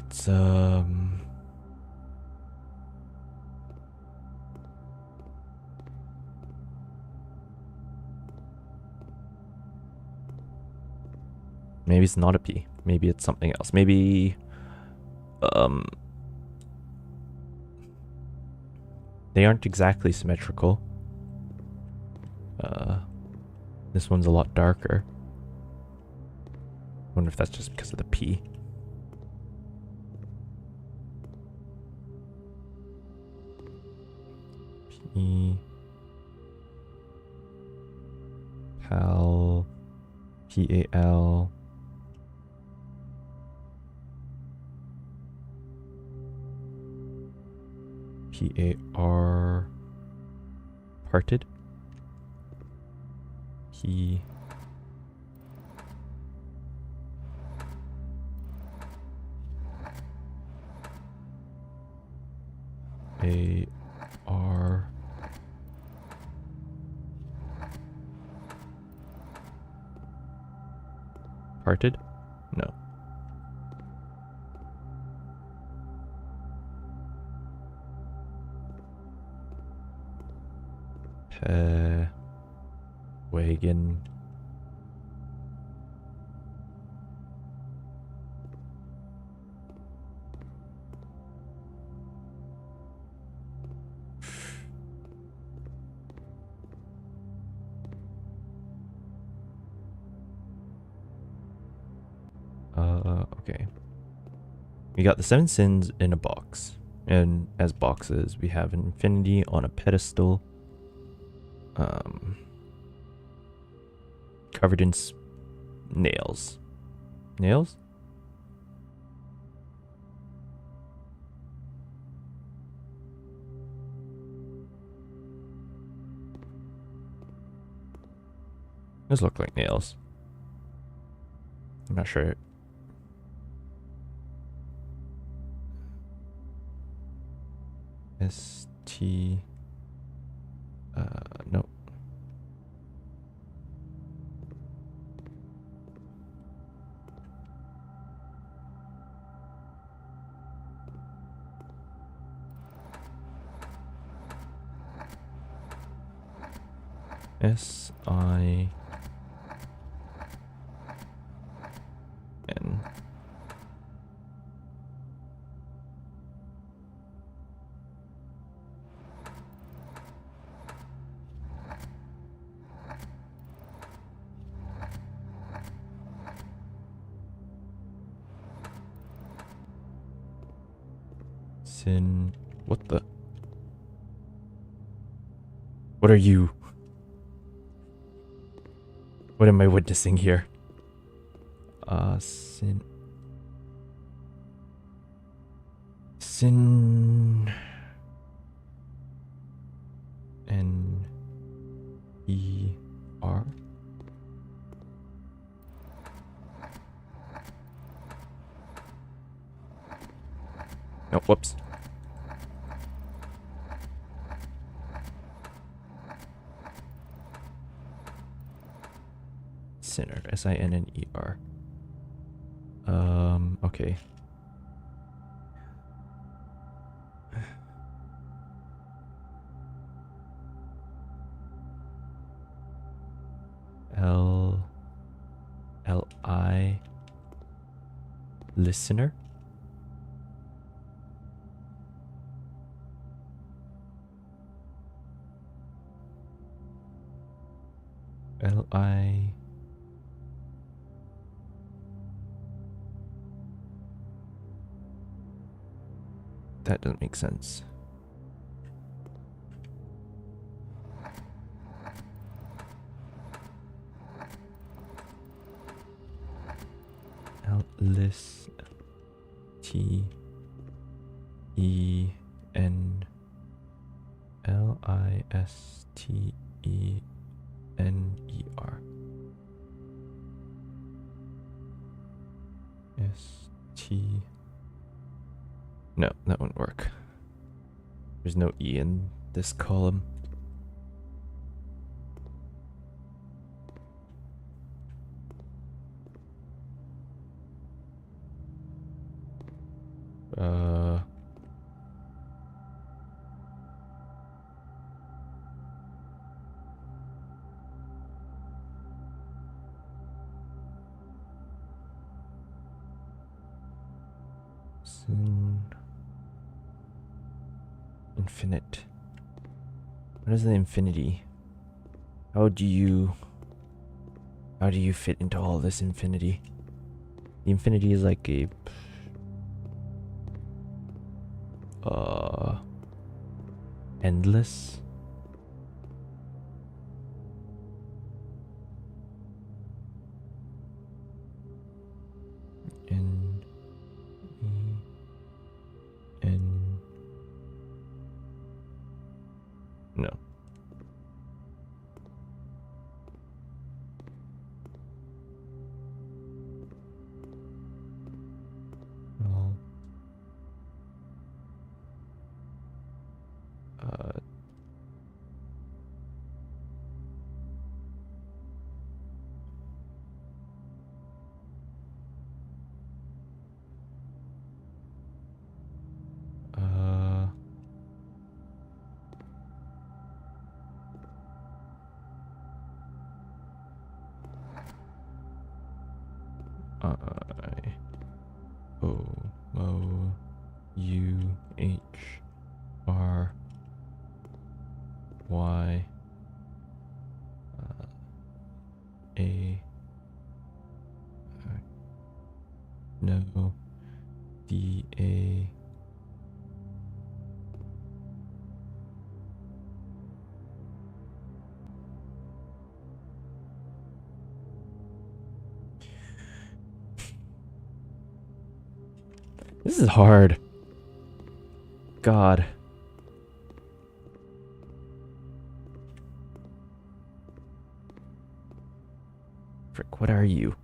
It's maybe it's not a P. Maybe it's something else. Maybe they aren't exactly symmetrical. This one's a lot darker. Wonder if that's just because of the P. P. Pal. P-A-L. P-A-R. Parted. P. A-R. Parted? No. Wagon. Okay. We got the 7 sins in a box. And as boxes, we have infinity on a pedestal. Covered in nails. Nails? Those look like nails. I'm not sure. ST. No. SIN. Sin. What the? What are you? What am I witnessing here? Sin. Sin. NER. No, whoops. Sinner. SINNER. Okay. LI listener. LI. That doesn't make sense. List TENLISTENER. ST. No, that wouldn't work. There's no E in this column. Infinite. What is the infinity? How do you fit into all this infinity? The infinity is like a endless. N E N. No. Well, This is hard. God. Frick, what are you?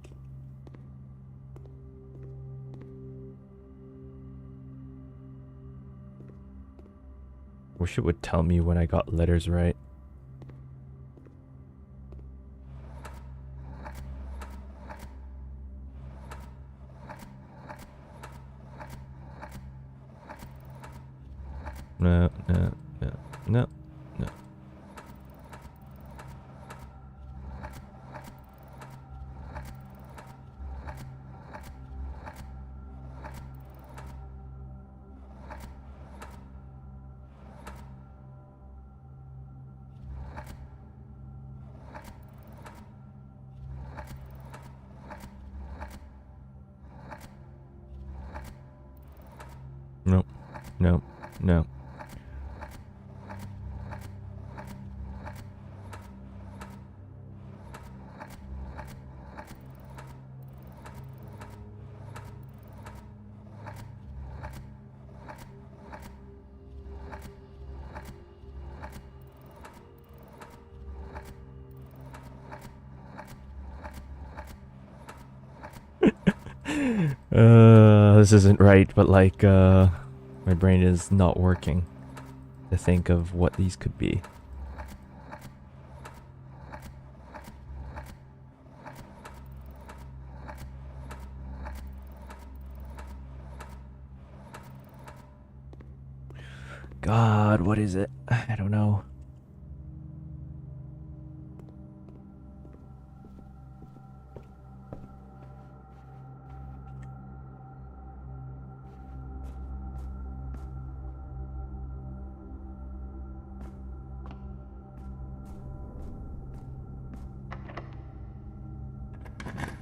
Wish it would tell me when I got letters right. No, no, no, no, no. No, no, no. This isn't right, but like, my brain is not working to think of what these could be. God, what is it? I don't know.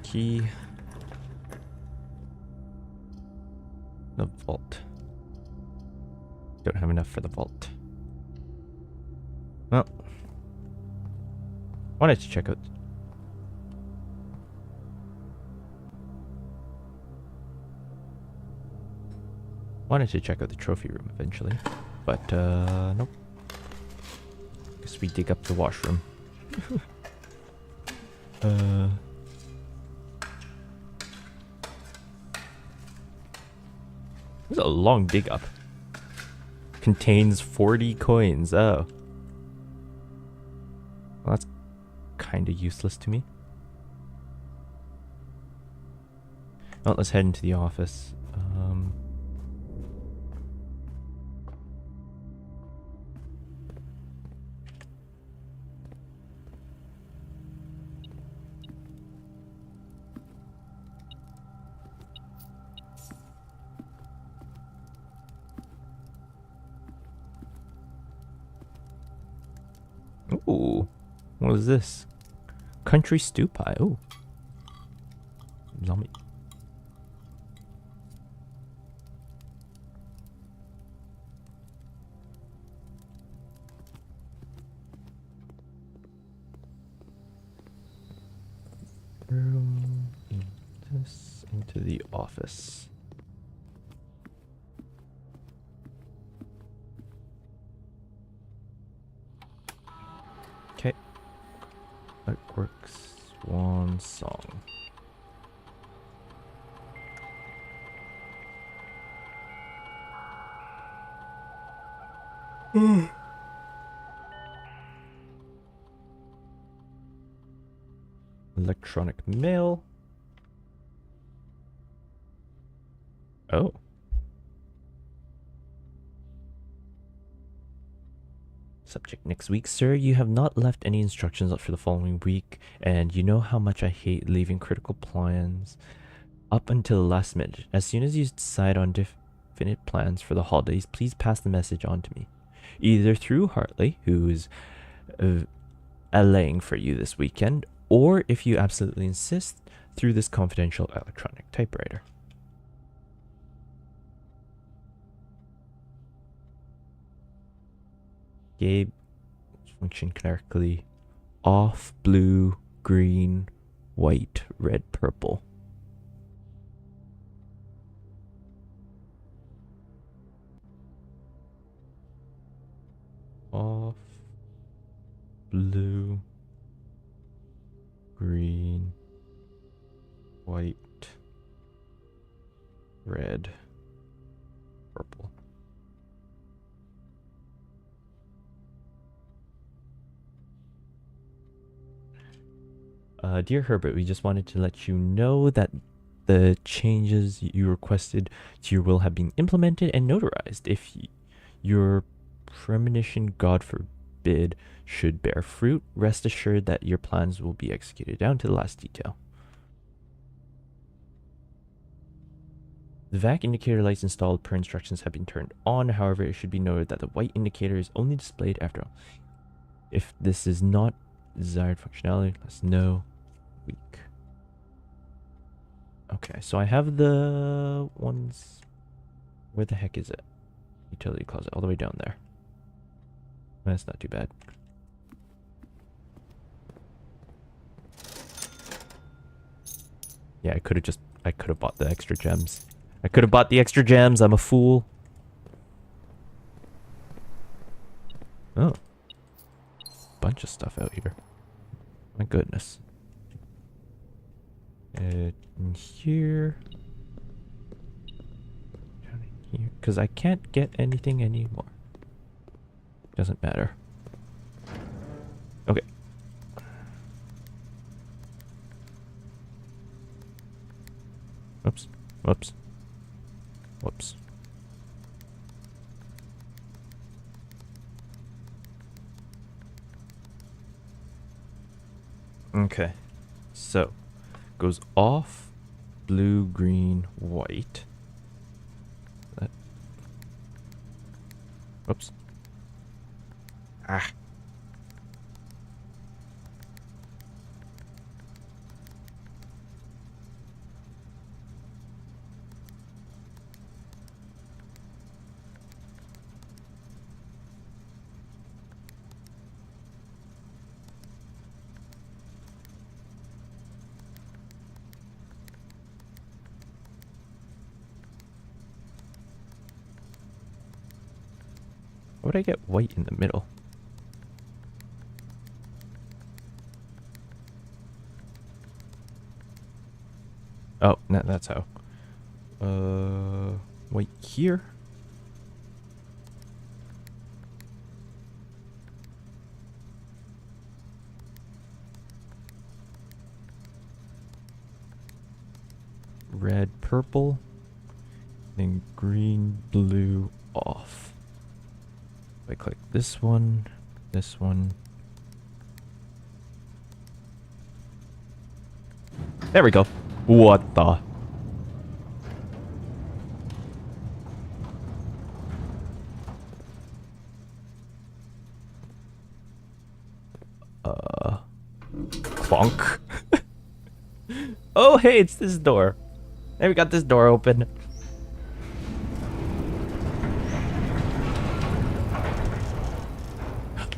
Key. The vault. Don't have enough for the vault. Well, wanted to check out. Wanted to check out the trophy room eventually, but nope. Guess we dig up the washroom. This is a long dig up. Contains 40 coins. Oh. Well, that's kind of useless to me. Well, let's head into the office. Ooh, what is this? Country stew pie. Ooh, zombie. Room this into the office. Okay. Artworks, Swan Song. Electronic mail. Oh. Subject next week, sir. You have not left any instructions for the following week, and you know how much I hate leaving critical plans up until the last minute. As soon as you decide on definite plans for the holidays, please pass the message on to me. Either through Hartley, who is allaying for you this weekend, or if you absolutely insist, through this confidential electronic typewriter. Gabe, function correctly. Off, blue, green, white, red, purple. Off. Blue. Green. White. Red. Purple. Dear Herbert, we just wanted to let you know that the changes you requested to your will have been implemented and notarized. If your premonition, God forbid, should bear fruit, rest assured that your plans will be executed down to the last detail. The vac indicator lights installed per instructions have been turned on. However, it should be noted that the white indicator is only displayed after. If this is not desired functionality, let us know. Weak. Okay, so I have the ones. Where the heck is it? Utility closet, all the way down there. That's not too bad. Yeah, I could have bought the extra gems. I'm a fool. Oh. Bunch of stuff out here. My goodness. In here. Down in here. Because I can't get anything anymore. Doesn't matter. Okay. Whoops. Whoops. Whoops. Okay. So, goes off, blue, green, white. That. Whoops. Ah. Why would I get white in the middle? Oh, no, that's how. White here. Red, purple. Then green, blue, off. I click this one, this one. There we go. What the? Clunk. Oh, hey, it's this door. Hey, we got this door open.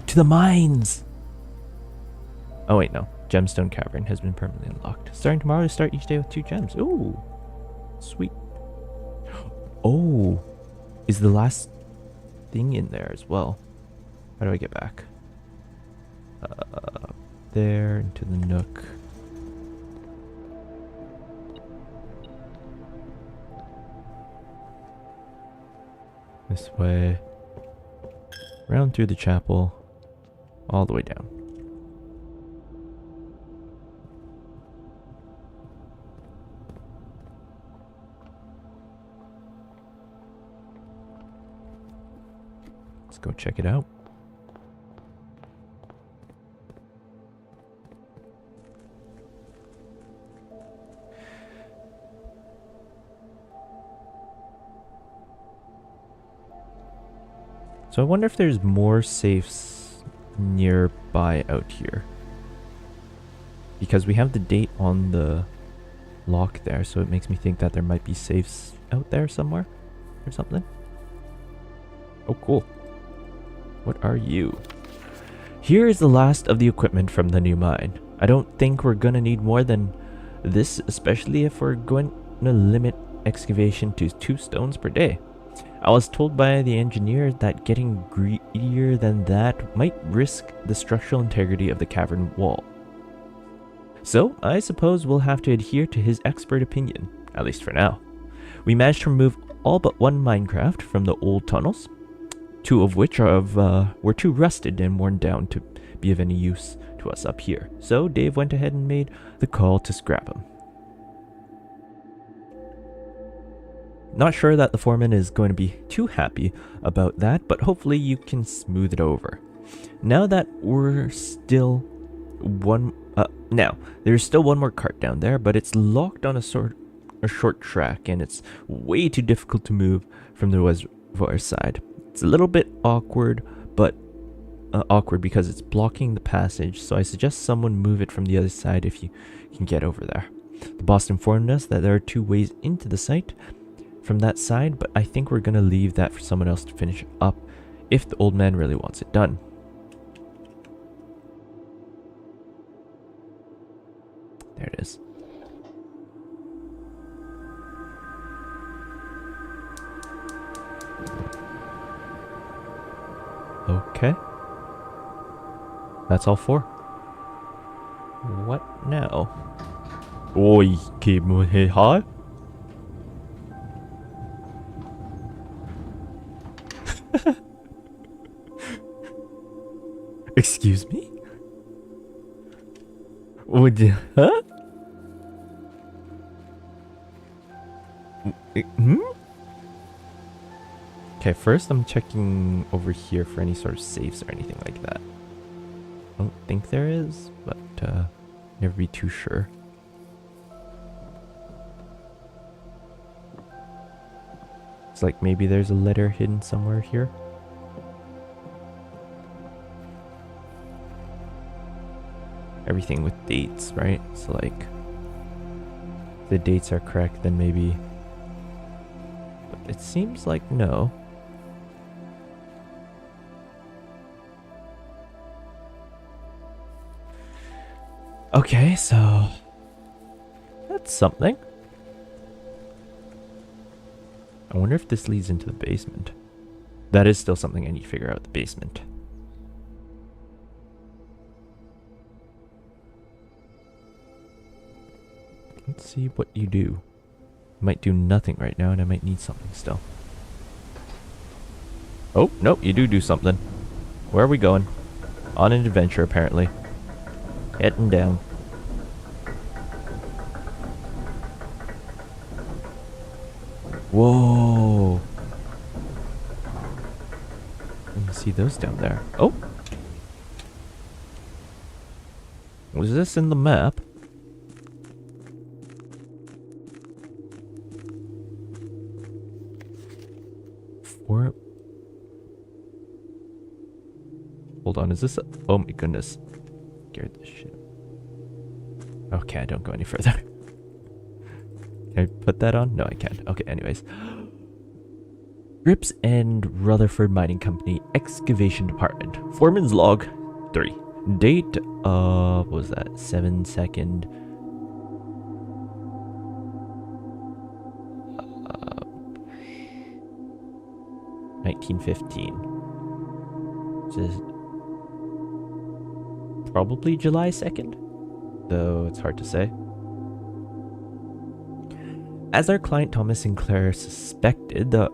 To the mines! Oh wait, no. Gemstone Cavern has been permanently unlocked. Starting tomorrow to start each day with 2 gems. Ooh. Sweet. Oh. Is the last thing in there as well. How do I get back? There, into the nook. This way. Round through the chapel. All the way down. Let's go check it out. So I wonder if there's more safes nearby out here. Because we have the date on the lock there, so it makes me think that there might be safes out there somewhere or something. Oh, cool. What are you? Here is the last of the equipment from the new mine. I don't think we're gonna need more than this, especially if we're going to limit excavation to 2 stones per day. I was told by the engineer that getting greedier than that might risk the structural integrity of the cavern wall. So, I suppose we'll have to adhere to his expert opinion, at least for now. We managed to remove all but one minecraft from the old tunnels, two of which were too rusted and worn down to be of any use to us up here. So Dave went ahead and made the call to scrap them. Not sure that the foreman is going to be too happy about that, but hopefully you can smooth it over. Now that we're still there's still one more cart down there, but it's locked on a short track, and it's way too difficult to move from the reservoir side. It's a little bit awkward, but awkward because it's blocking the passage, so I suggest someone move it from the other side if you can get over there. The boss informed us that there are two ways into the site from that side, but I think we're going to leave that for someone else to finish up if the old man really wants it done. There it is. Okay. That's all four. What now? Oi, keep my head high. Excuse me? Would you, huh? Hmm? Okay, first I'm checking over here for any sort of safes or anything like that. I don't think there is, but never be too sure. It's like maybe there's a letter hidden somewhere here. Everything with dates, right? So like, if the dates are correct, then maybe. But it seems like no. Okay, so that's something. I wonder if this leads into the basement. That is still something I need to figure out, the basement. Let's see what you do. Might do nothing right now, and I might need something still. Oh, nope, you do something. Where are we going? On an adventure, apparently. Heading down. Whoa. Let me see those down there. Oh. Was this in the map? Hold on, is this a... Oh my goodness. Scared the shit. Okay, I don't go any further. Can I put that on? No, I can't. Okay, anyways. Grips and Rutherford Mining Company Excavation Department. Foreman's log 3. Date, what was that? 7/2. 1915. Which is probably July 2nd, though it's hard to say. As our client Thomas Sinclair suspected, the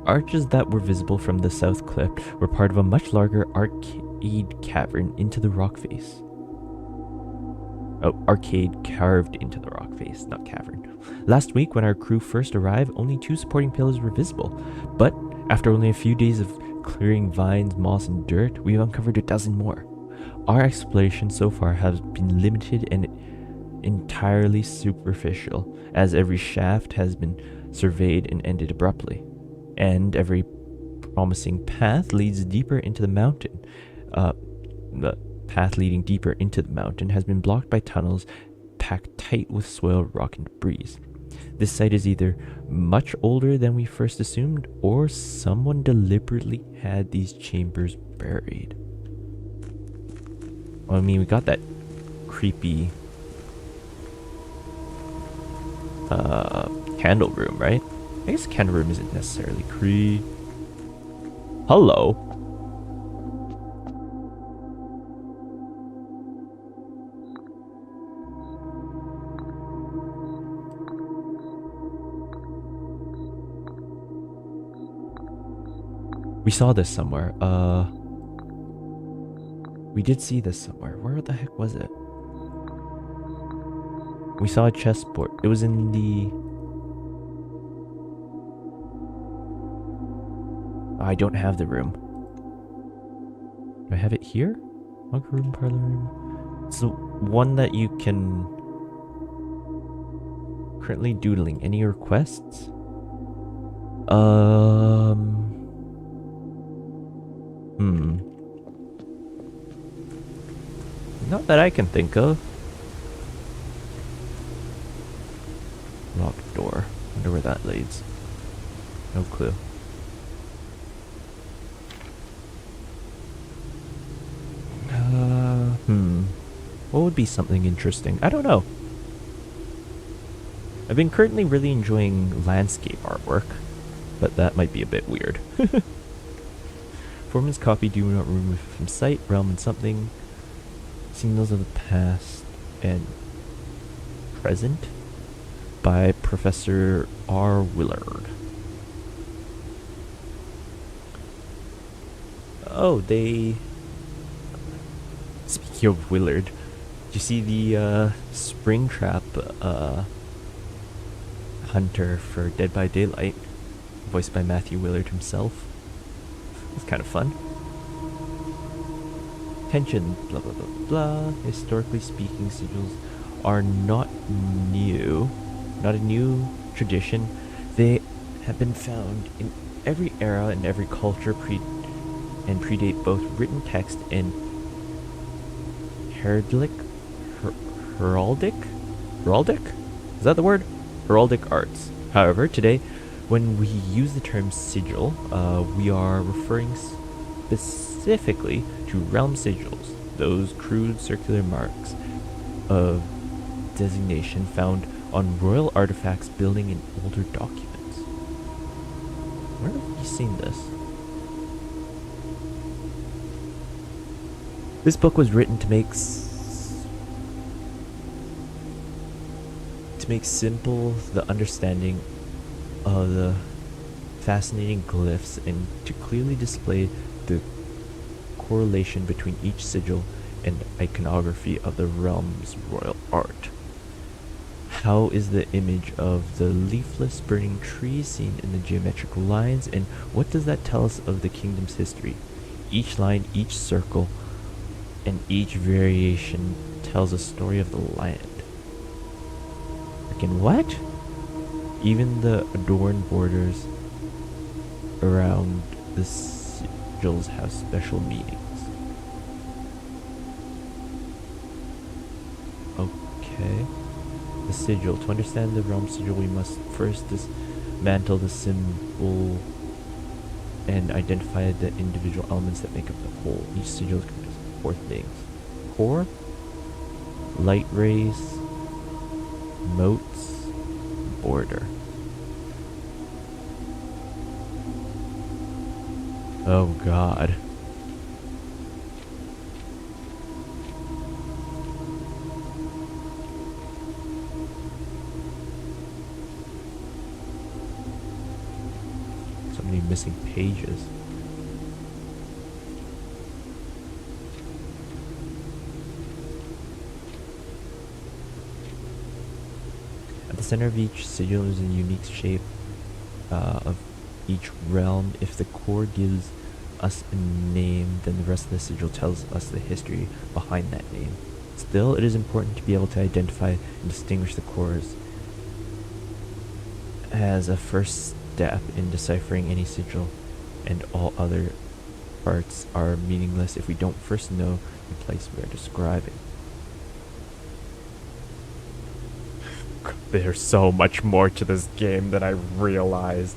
arches that were visible from the south cliff were part of a much larger arcade cavern into the rock face. Oh, arcade carved into the rock face, not cavern. Last week, when our crew first arrived, only 2 supporting pillars were visible, but after only a few days of clearing vines, moss, and dirt, we've uncovered a dozen more. Our exploration so far has been limited and entirely superficial, as every shaft has been surveyed and ended abruptly, and every promising path leads deeper into the mountain. The path leading deeper into the mountain has been blocked by tunnels packed tight with soil, rock, and debris. This site is either much older than we first assumed, or someone deliberately had these chambers buried. Well, I mean, we got that creepy candle room, right? I guess can room isn't necessarily Cree. Hello. We saw this somewhere. We did see this somewhere. Where the heck was it? We saw a chessboard. It was in the... I don't have the room. Do I have it here? Locker room, parlor room. It's the one that you can... Currently doodling. Any requests? Not that I can think of. Locked door. Wonder where that leads. No clue. What would be something interesting? I don't know. I've been currently really enjoying landscape artwork, but that might be a bit weird. Foreman's copy, do not remove from sight, realm and something. Signals of the past and present by Professor R. Willard. Oh, they... Speaking of Willard, did you see the Springtrap hunter for Dead by Daylight, voiced by Matthew Willard himself? It's kind of fun. Tension, blah blah blah blah. Historically speaking, sigils are not new, not a new tradition. They have been found in every era and every culture and predate both written text and heraldic? Heraldic? Is that the word? Heraldic arts. However, today, when we use the term sigil, we are referring specifically to realm sigils, those crude circular marks of designation found on royal artifacts, building, and older documents. Where have we seen this? This book was written to make simple the understanding of the fascinating glyphs and to clearly display the correlation between each sigil and iconography of the realm's royal art. How is the image of the leafless burning tree seen in the geometrical lines, and what does that tell us of the kingdom's history? Each line, each circle, and each variation tells a story of the land. Freaking what? Even the adorned borders around the sigils have special meanings. Okay. The sigil. To understand the realm sigil, we must first dismantle the symbol and identify the individual elements that make up the whole. Each sigil consists of 4 things: core, light rays, motes, border. Oh god. So many missing pages. At the center of each sigil is a unique shape of each realm. If the core gives us a name, then the rest of the sigil tells us the history behind that name. Still, it is important to be able to identify and distinguish the cores as a first step in deciphering any sigil, and all other parts are meaningless if we don't first know the place we are describing. There's so much more to this game than I realized.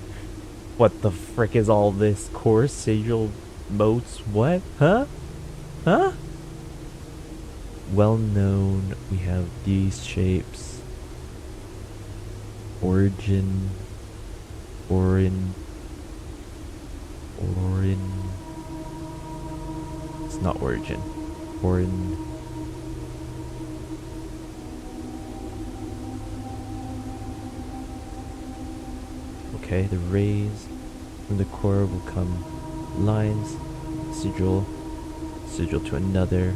What the frick is all this? Core, sigil, motes, what? Huh? Huh? Well known, we have these shapes. Origin, Orin. It's not origin. Orin. Okay, the rays from the core will come lines, sigil to another.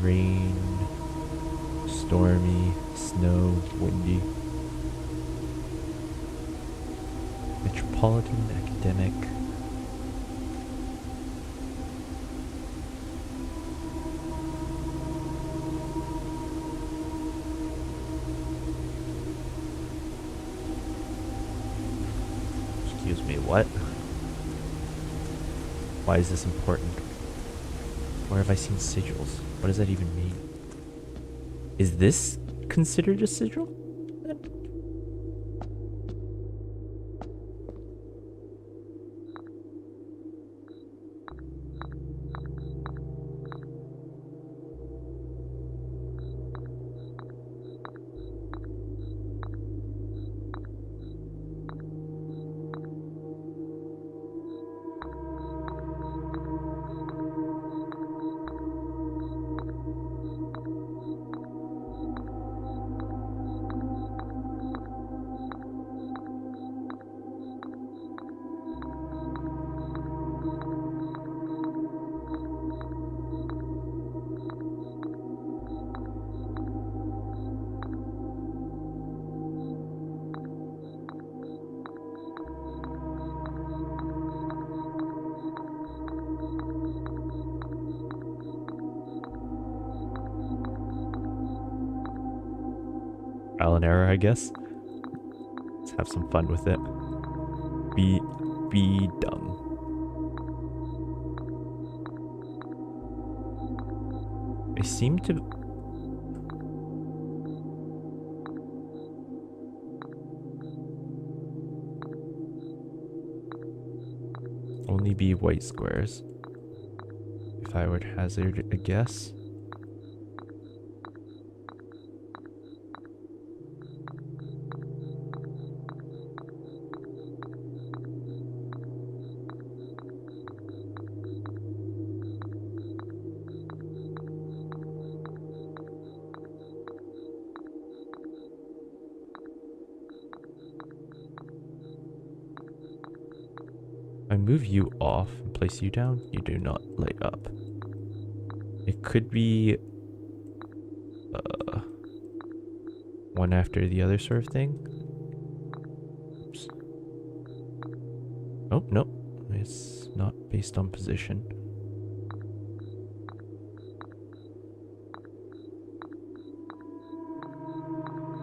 Rain, stormy, snow, windy. Metropolitan, academic. Excuse me, what? Why is this important? Where have I seen sigils? What does that even mean? Is this considered a sigil? Trial and error, I guess. Let's have some fun with it. Be dumb. I seem to... only be white squares. If I would hazard a guess. I move you off and place you down, you do not light up. It could be one after the other sort of thing. Oops. Oh, no. It's not based on position.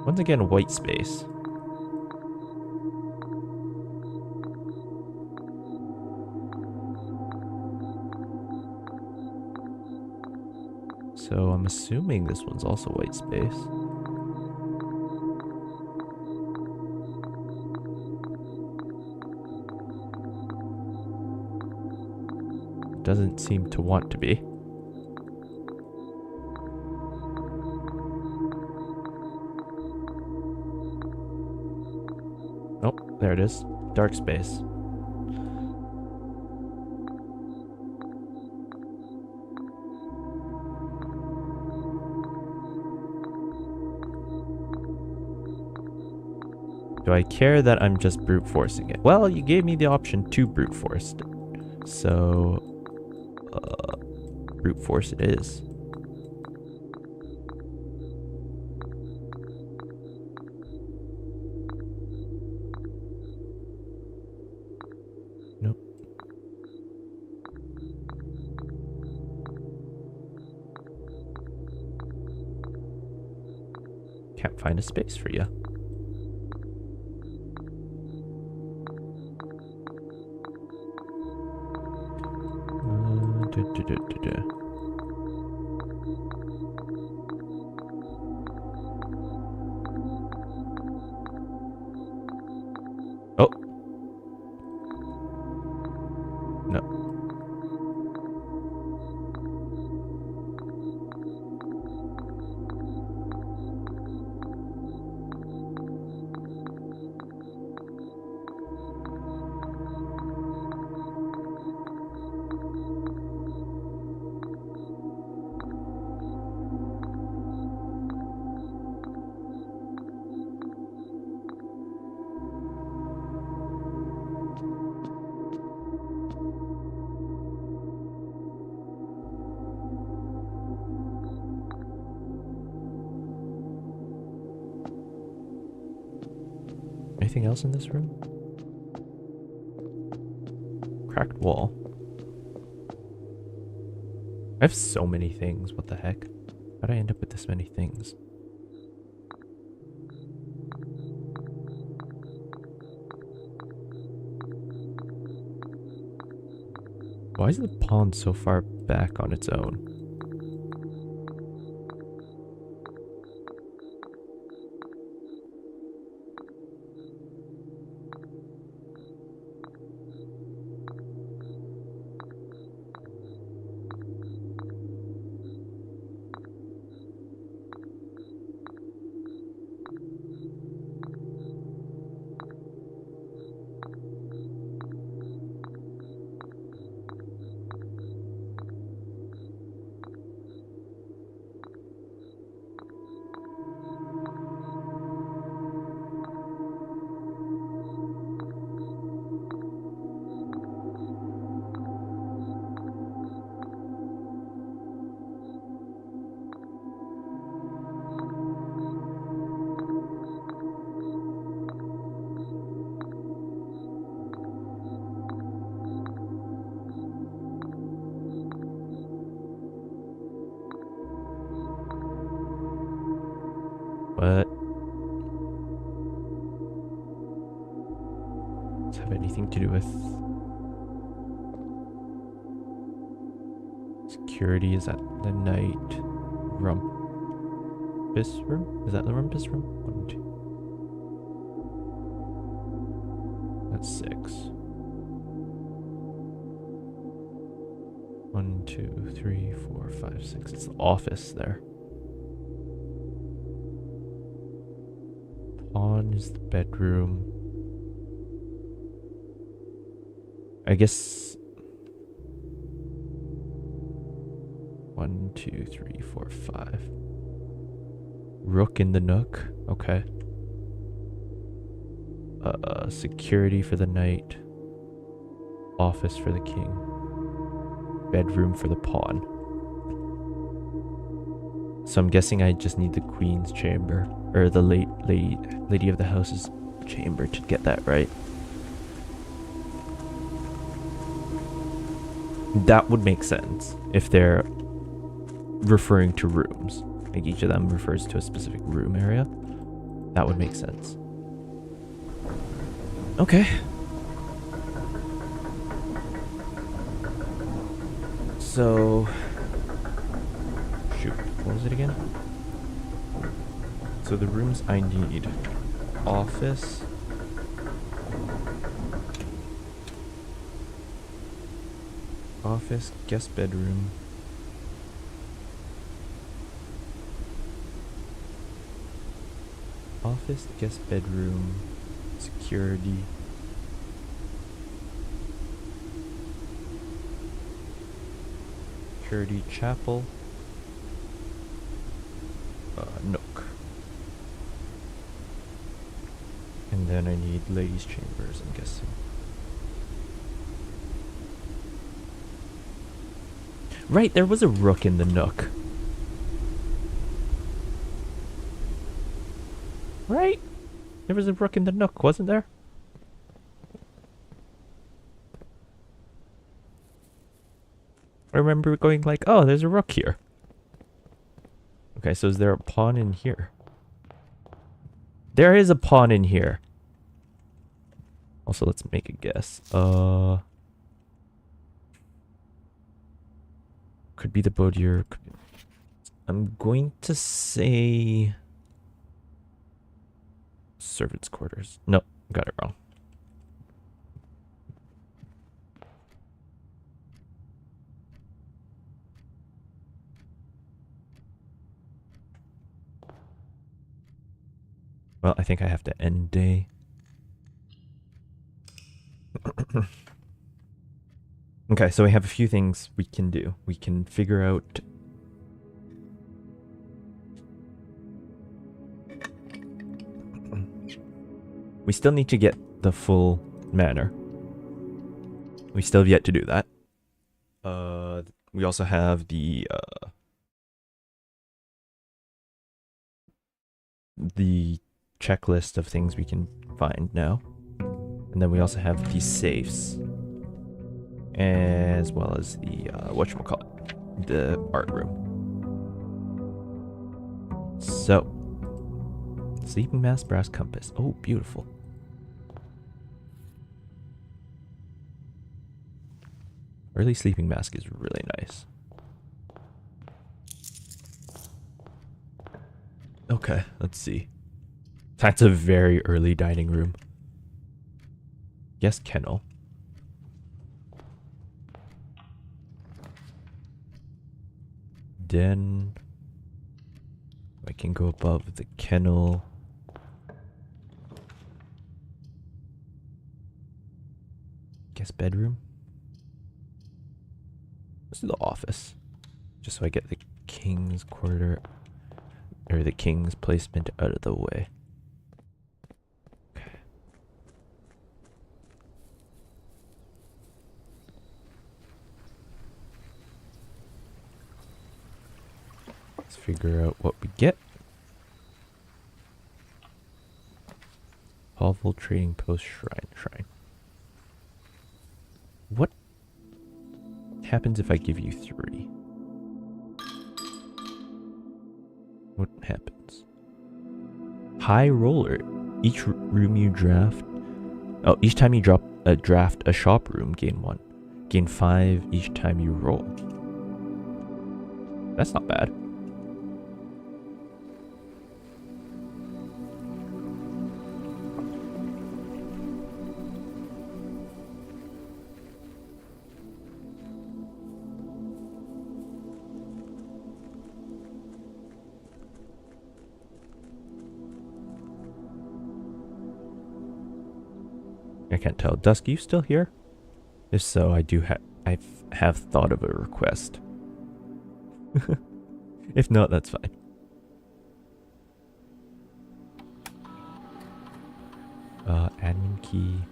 Once again, white space. So I'm assuming this one's also white space. Doesn't seem to want to be. Oh, there it is. Dark space. Do I care that I'm just brute forcing it? Well, you gave me the option to brute force it. So, brute force it is. Nope. Can't find a space for you. Oh. No. anything else in this room? Cracked wall. I have so many things. What the heck? How'd I end up with this many things? Why is the pond so far back on its own? What? Does it have anything to do with security? Is that the night rumpus room? Is that the rumpus room? 1, 2. That's 6. 1, 2, 3, 4, 5, 6. It's the office there. Pawn is the bedroom. I guess 1, 2, 3, 4, 5. Rook in the nook. Okay. Security for the night. Office for the king. Bedroom for the pawn. So I'm guessing I just need the queen's chamber, or the lady of the house's chamber to get that right. That would make sense if they're referring to rooms. Like each of them refers to a specific room area. That would make sense. Okay. So, shoot, what was it again? So the rooms I need: office, guest bedroom, office, guest bedroom, security, chapel, nook. And then I need ladies' chambers, I'm guessing. Right, there was a rook in the nook. Right? There was a rook in the nook, wasn't there? I remember going like, oh, there's a rook here. Okay, so is there a pawn in here? There is a pawn in here. Also, let's make a guess. Could be the boudoir. I'm going to say servants' quarters. No, got it wrong. Well, I think I have to end day. Okay, so we have a few things we can do. We can figure out... We still need to get the full manor. We still have yet to do that. We also have the checklist of things we can find now. And then we also have these safes. As well as the, whatchamacallit, the art room. So, sleeping mask, brass compass. Oh, beautiful. Early sleeping mask is really nice. Okay, let's see. That's a very early dining room. Yes, kennel. Then I can go above the kennel. Guess bedroom. Let's do the office. Just so I get the king's quarter, or the king's placement out of the way. Okay. Let's figure out what we get. Hovel trading post shrine. What happens if I give you 3? What happens? High roller. Each room you draft. Oh, each time you draft a shop room, gain 1. Gain 5 each time you roll. That's not bad. I can't tell. Dusk, you still here? If so, I have thought of a request. If not, that's fine. Admin key.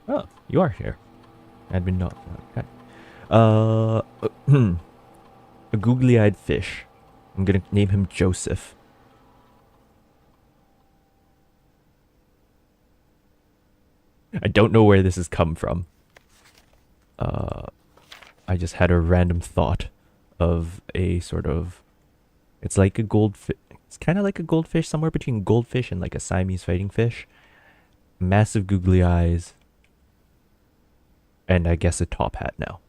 Oh, you are here. Admin not. Okay. A googly-eyed fish. I'm gonna name him Joseph. I don't know where this has come from. I just had a random thought of a sort of... It's like a goldfish. It's kind of like a goldfish, somewhere between goldfish and like a Siamese fighting fish. Massive googly eyes. And I guess a top hat now.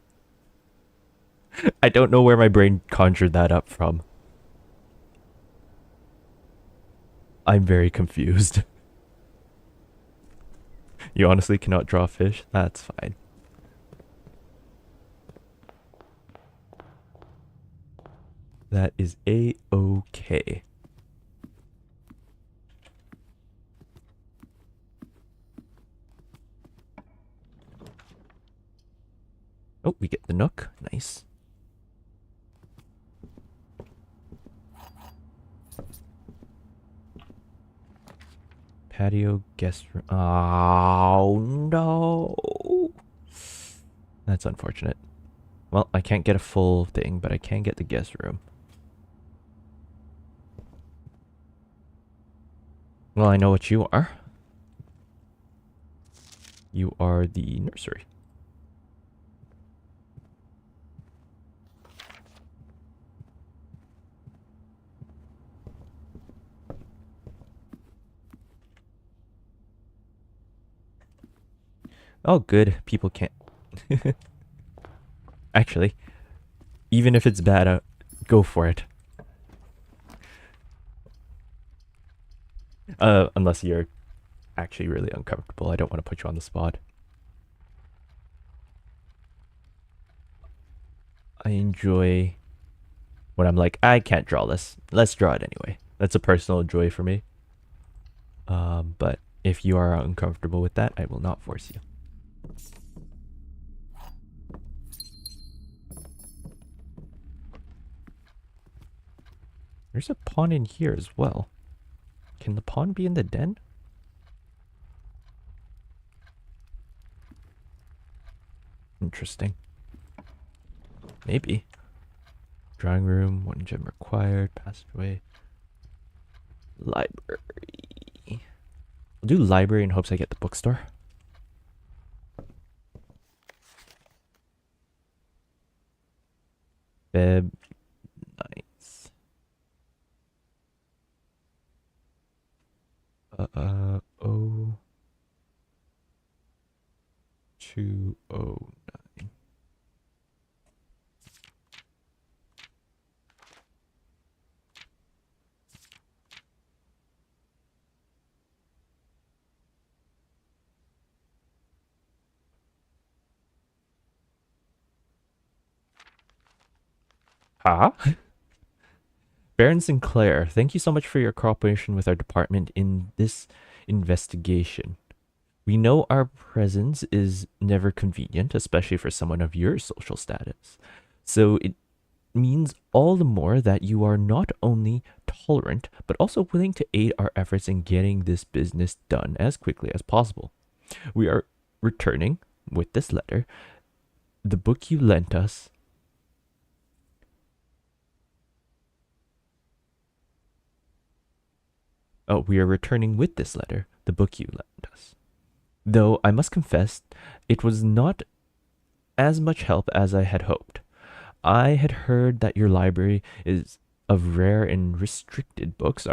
I don't know where my brain conjured that up from. I'm very confused. You honestly cannot draw fish? That's fine. That is a-okay. Oh, we get the nook. Nice. Patio guest room. Oh, no. That's unfortunate. Well, I can't get a full thing, but I can get the guest room. Well, I know what you are. You are the nursery. Oh, good. People can't. Actually, even if it's bad, go for it. Unless you're actually really uncomfortable. I don't want to put you on the spot. I enjoy when I'm like, I can't draw this. Let's draw it anyway. That's a personal joy for me. But if you are uncomfortable with that, I will not force you. There's a pawn in here as well. Can the pawn be in the den? Interesting. Maybe. Drawing room, 1 gem required, passageway. Library. I'll do library in hopes I get the bookstore. Feb. Nice. O. 209. Huh? Baron Sinclair, thank you so much for your cooperation with our department in this investigation. We know our presence is never convenient, especially for someone of your social status. So it means all the more that you are not only tolerant, but also willing to aid our efforts in getting this business done as quickly as possible. We are returning with this letter the book you lent us. Oh, we are returning with this letter the book you lent us. Though I must confess, it was not as much help as I had hoped. I had heard that your library is of rare and restricted books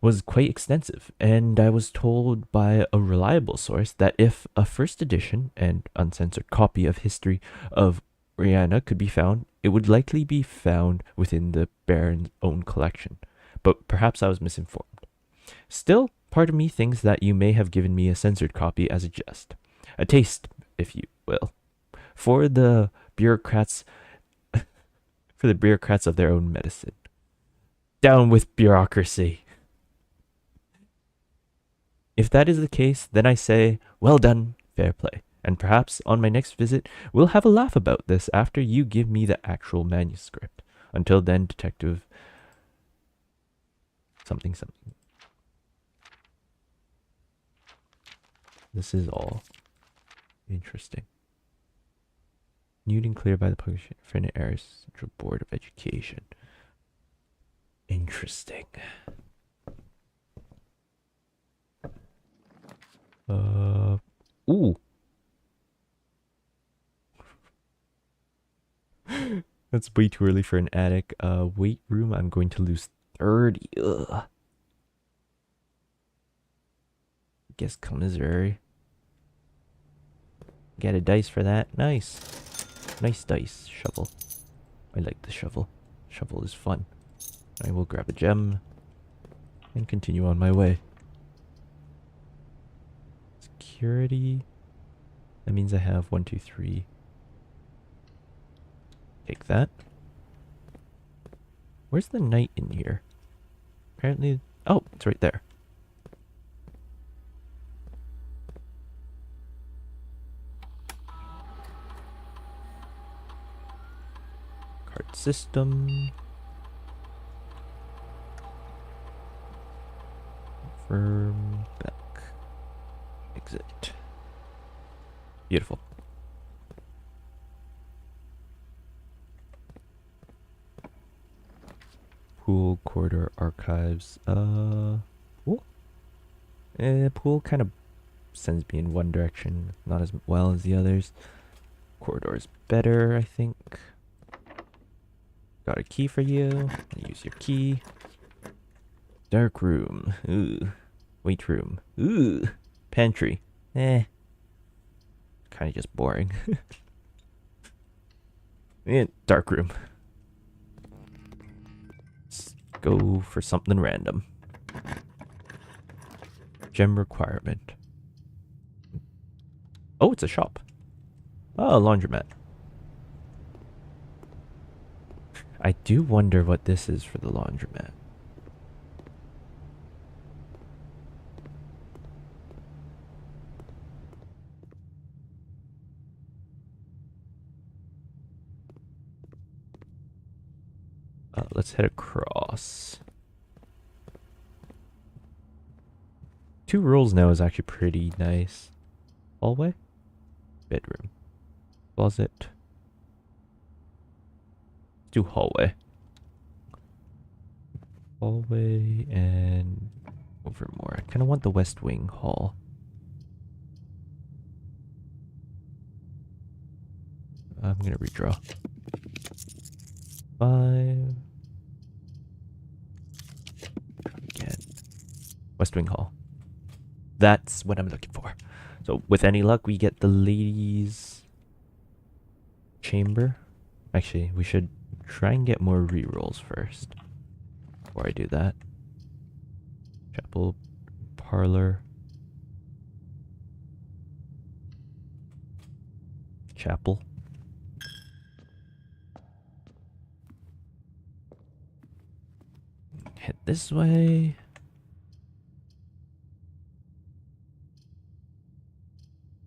was quite extensive, and I was told by a reliable source that if a first edition and uncensored copy of History of Rihanna could be found, it would likely be found within the Baron's own collection. But perhaps I was misinformed. Still, part of me thinks that you may have given me a censored copy as a jest. A taste, if you will, for the bureaucrats of their own medicine. Down with bureaucracy. If that is the case, then I say, well done, fair play. And perhaps on my next visit, we'll have a laugh about this after you give me the actual manuscript. Until then, Detective something something. This is all interesting. Newton cleared by the publication for an errors Central Board of Education. Interesting. Ooh. That's way too early for an attic. Weight room, I'm going to lose 30. Ugh. Guess commissary. Get a dice for that. Nice. Nice dice. Shovel. I like the shovel. Shovel is fun. I will grab a gem and continue on my way. Security. That means I have 1, 2, 3. Take that. Where's the knight in here? Apparently, oh, it's right there. Card system. Confirm back. Exit. Beautiful. Pool, corridor, archives. Pool? Pool kind of sends me in one direction, not as well as the others. Corridor is better, I think. Got a key for you. Use your key. Dark room. Ooh. Weight room. Ooh. Pantry. Kind of just boring. Dark room. Let's go for something random. Gem requirement. Oh, it's a shop. Oh, a laundromat. I do wonder what this is for the laundromat. Let's head across. 2 rolls now is actually pretty nice. Hallway? Bedroom. Closet. Let's do hallway. hallway and over more. I kind of want the West Wing hall. I'm gonna redraw. 5. Again. West Wing hall. That's what I'm looking for. So with any luck, we get the ladies' chamber. Actually, we should try and get more rerolls first. Before I do that. Chapel, parlor. Chapel. Head this way.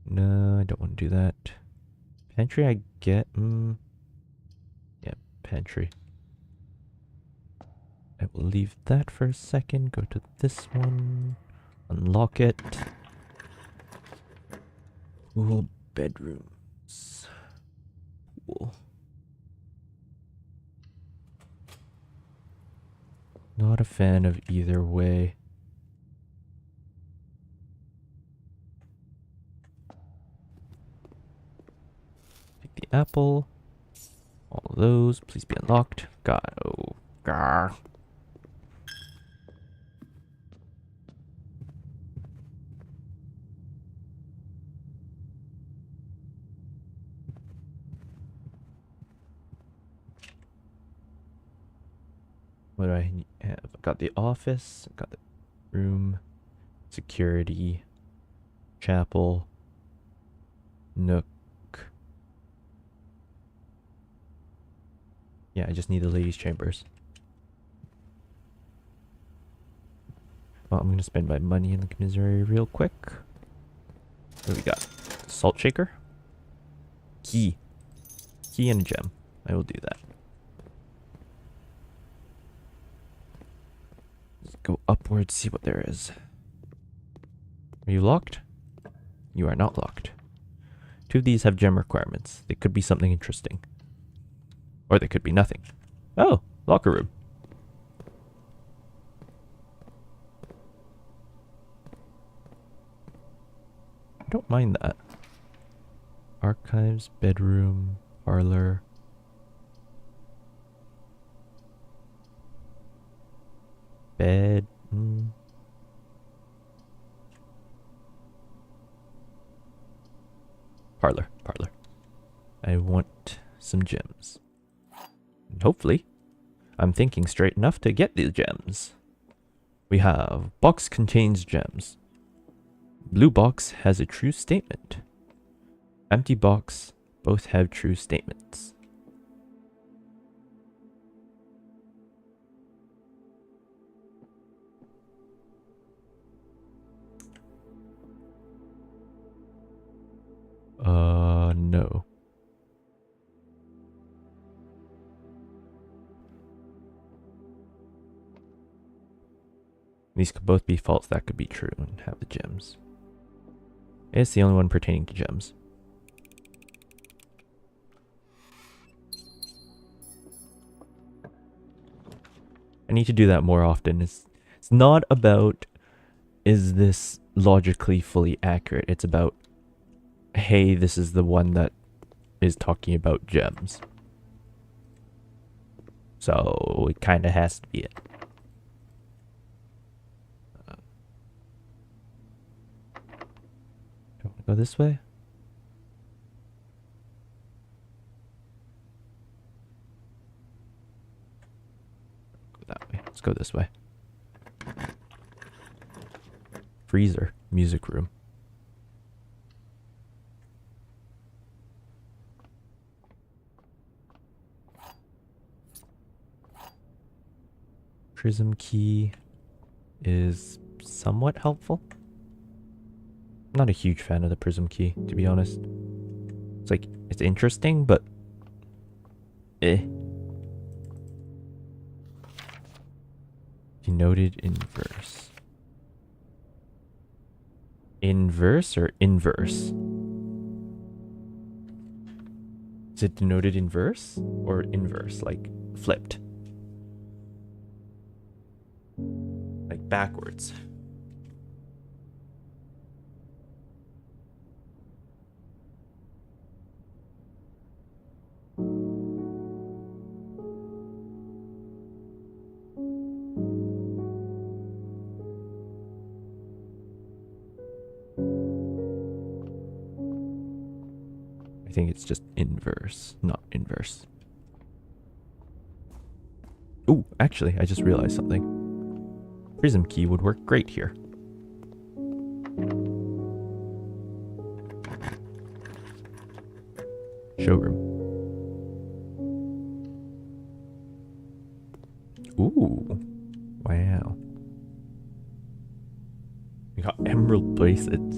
No, I don't want to do that. Pantry, I get. Yeah, pantry. I will leave that for a second. Go to this one. Unlock it. Cool bedrooms. Cool. Not a fan of either way. Take the apple. All of those, please be unlocked. God, oh, gar. What do I have? I got the office, I got the room, security, chapel, nook. Yeah, I just need the ladies' chambers. Well, I'm gonna spend my money in the commissary real quick. What do we got? Salt shaker? Key. Key and a gem. I will do that. Let's go upwards, see what there is. Are you locked? You are not locked. 2 of these have gem requirements. They could be something interesting. Or they could be nothing. Oh, locker room. I don't mind that. Archives, bedroom, parlor. Bed. Parlor. I want some gems. And hopefully, I'm thinking straight enough to get these gems. We have box contains gems. Blue box has a true statement. Empty box both have true statements. No. These could both be false, that could be true, and have the gems. It's the only one pertaining to gems. I need to do that more often. It's not about, is this logically fully accurate? It's about, hey, this is the one that is talking about gems. So it kind of has to be it. Do I want to go this way? Go that way. Let's go this way. Freezer. Music room. Prism key is somewhat helpful. I'm not a huge fan of the prism key, to be honest. It's like, it's interesting, but Denoted inverse. Inverse or inverse? Is it denoted inverse or inverse, like flipped? backwards. I think it's just inverse, not inverse. Ooh, actually, I just realized something. Prism key would work great here. Showroom. Ooh, wow. We got emerald bracelets.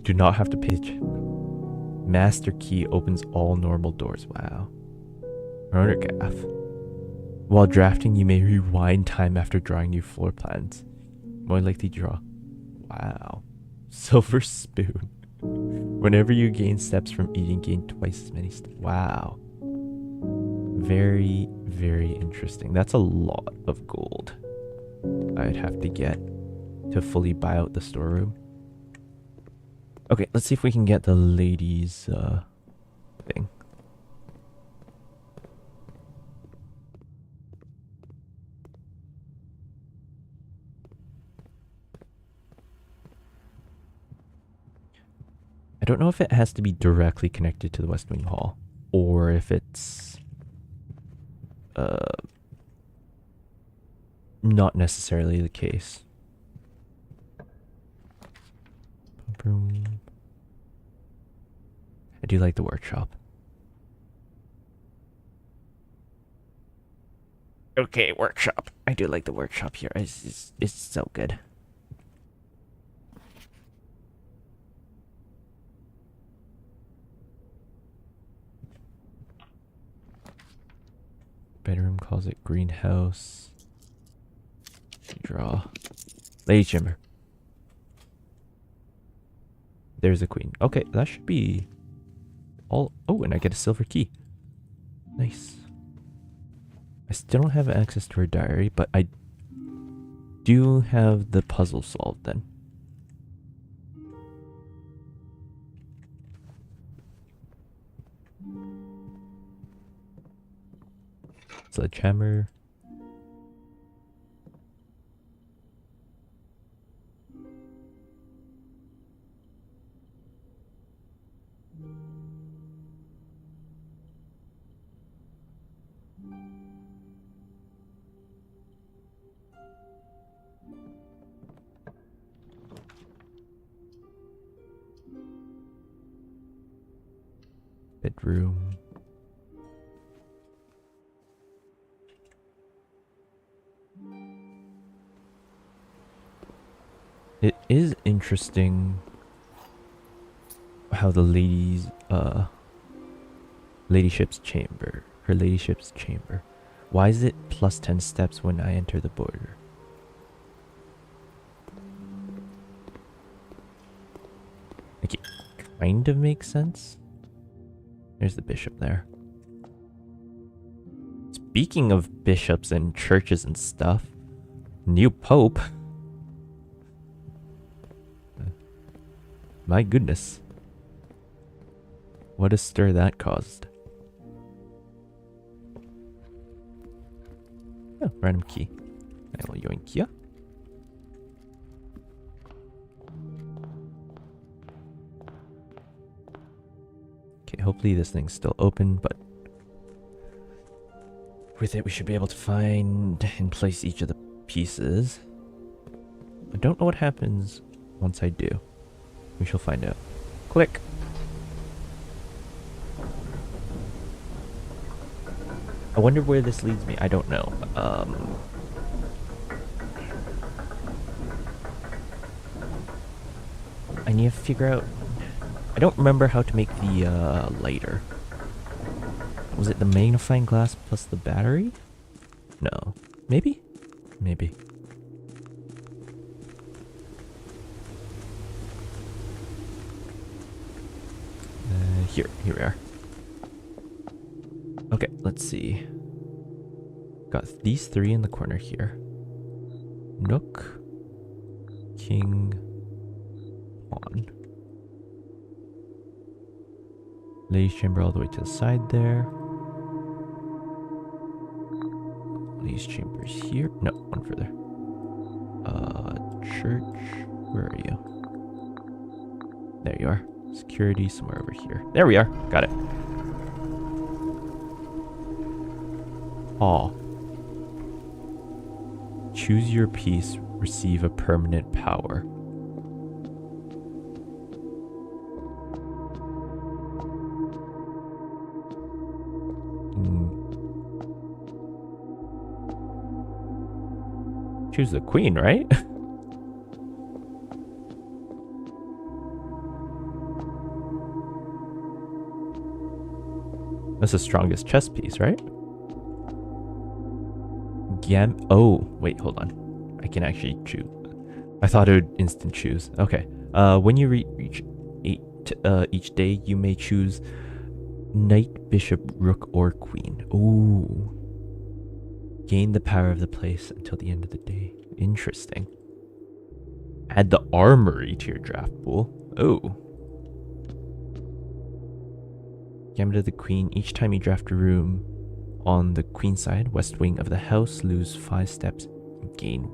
Do not have to pitch. Master key opens all normal doors. Wow. Chronograph. While drafting, you may rewind time after drawing new floor plans. More likely draw. Wow. Silver spoon. Whenever you gain steps from eating, gain twice as many steps. Wow. Very, very interesting. That's a lot of gold I'd have to get to fully buy out the storeroom. Okay, let's see if we can get the ladies' thing. I don't know if it has to be directly connected to the West Wing Hall, or if it's not necessarily the case. I do like the workshop. Okay, workshop. I do like the workshop here. It's so good. Bedroom calls it greenhouse. Draw. Lady chamber. There's a queen. Okay, that should be all. Oh, and I get a silver key. Nice. I still don't have access to her diary, but I do have the puzzle solved then. Sledgehammer. Bedroom. It is interesting how the ladyship's chamber, her ladyship's chamber. Why is it plus 10 steps when I enter the border? Like, it kind of makes sense. There's the bishop there. Speaking of bishops and churches and stuff, new pope. My goodness. What a stir that caused. Oh, random key. I will yoink ya. Okay, hopefully this thing's still open, but with it we should be able to find and place each of the pieces. I don't know what happens once I do. We shall find out. Click. I wonder where this leads me. I don't know. I need to figure out... I don't remember how to make the lighter. Was it the magnifying glass plus the battery? No. Maybe? Maybe. Here we are. Okay, let's see. Got these three in the corner here. Nook, king, pawn. Ladies' chamber all the way to the side there. Ladies' chambers here. No, one further. Church. Where are you? There you are. Security somewhere over here. There we are. Got it. Hall. Choose your piece. Receive a permanent power. Choose the queen, right? That's the strongest chess piece, right? Oh, wait, hold on. I can actually choose. I thought it would instant choose. Okay. When you reach 8 each day, you may choose knight, bishop, rook, or queen. Ooh. Gain the power of the place until the end of the day. Interesting. Add the armory to your draft pool. Oh. Gambit of the Queen. Each time you draft a room on the queen side, west wing of the house, lose 5 steps and gain.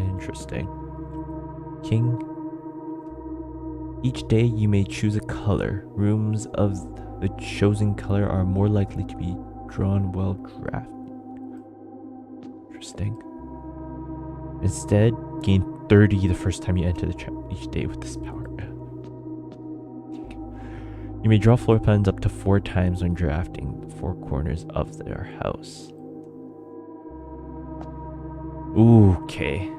Interesting. King. Each day you may choose a color. Rooms of the chosen color are more likely to be drawn while drafted. Interesting. Instead, gain 30 the first time you enter the chat each day with this power. You may draw floor plans up to 4 times when drafting the 4 corners of their house. Ooh, okay.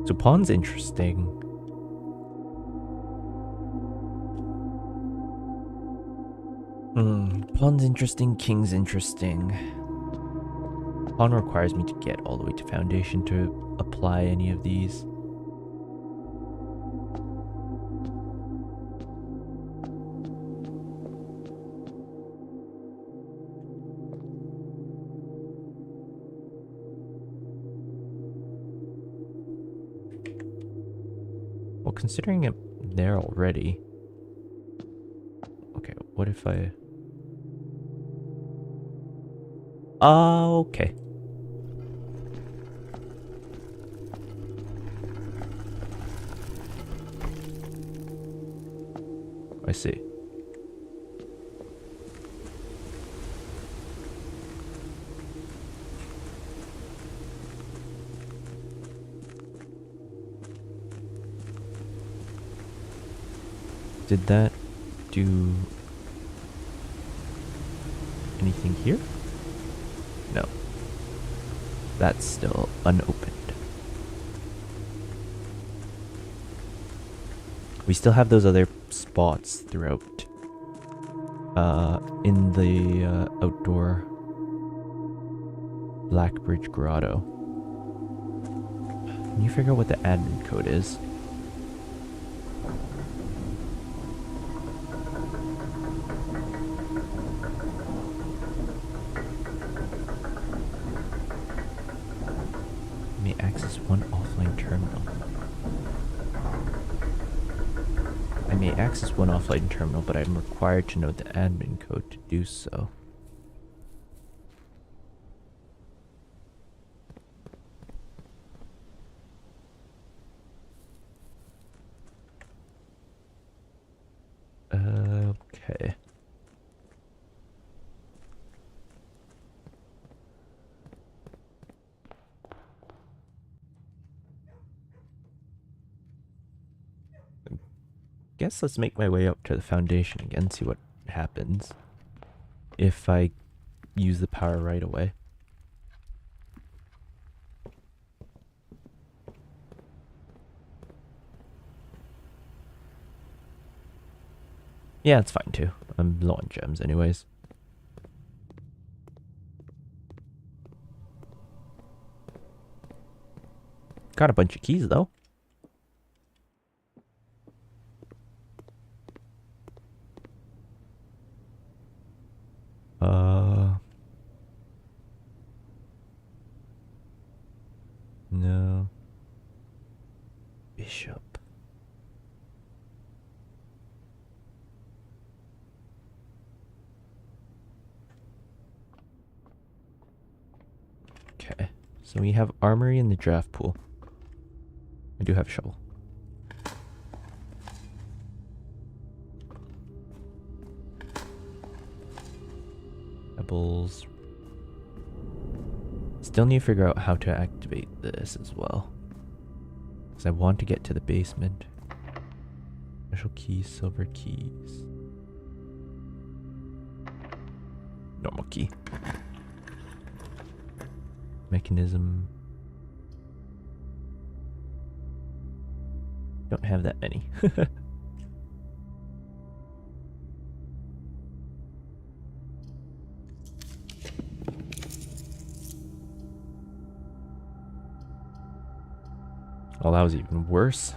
So pawn's interesting. Pawn's interesting, king's interesting. Pawn requires me to get all the way to foundation to apply any of these. Well, considering it there already. Okay, what if I... Okay. I see. Did that do anything here? No. That's still unopened. We still have those other spots throughout in the outdoor Blackbridge Grotto. Can you figure out what the admin code is? May access one offline terminal. I may access one offline terminal, but I'm required to know the admin code to do so. Okay. Guess let's make my way up to the foundation again, see what happens if I use the power right away. Yeah, it's fine too. I'm low on gems anyways. Got a bunch of keys though. So we have armory in the draft pool. I do have a shovel. Pebbles. Still need to figure out how to activate this as well. Because I want to get to the basement. Special keys, silver keys. Normal key. Mechanism. Don't have that many. Well, that was even worse.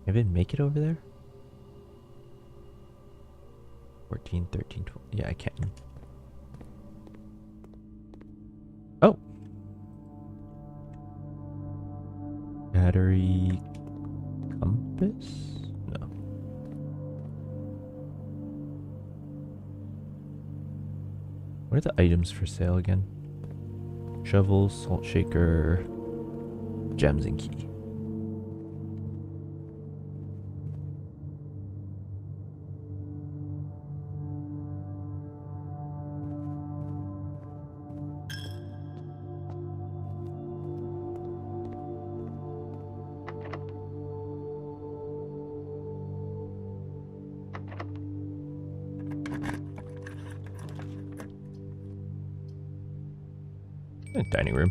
I didn't make it over there? 14, 13, 12. Yeah, I can. Oh! Battery compass? No. What are the items for sale again? Shovel, salt shaker, gems, and key. Dining room.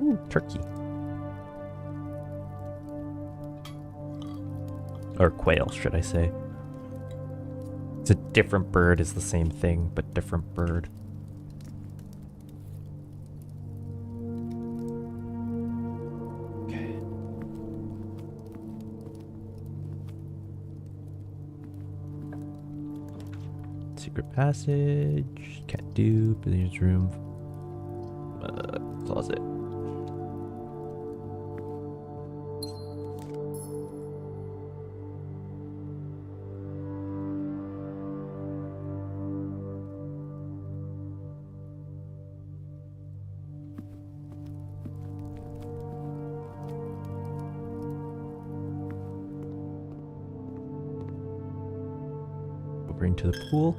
Ooh, turkey. Or quail, should I say. It's a different bird, is the same thing, but different bird. Okay. Secret passage. Can't do. Billiards room. Closet. Over into the pool.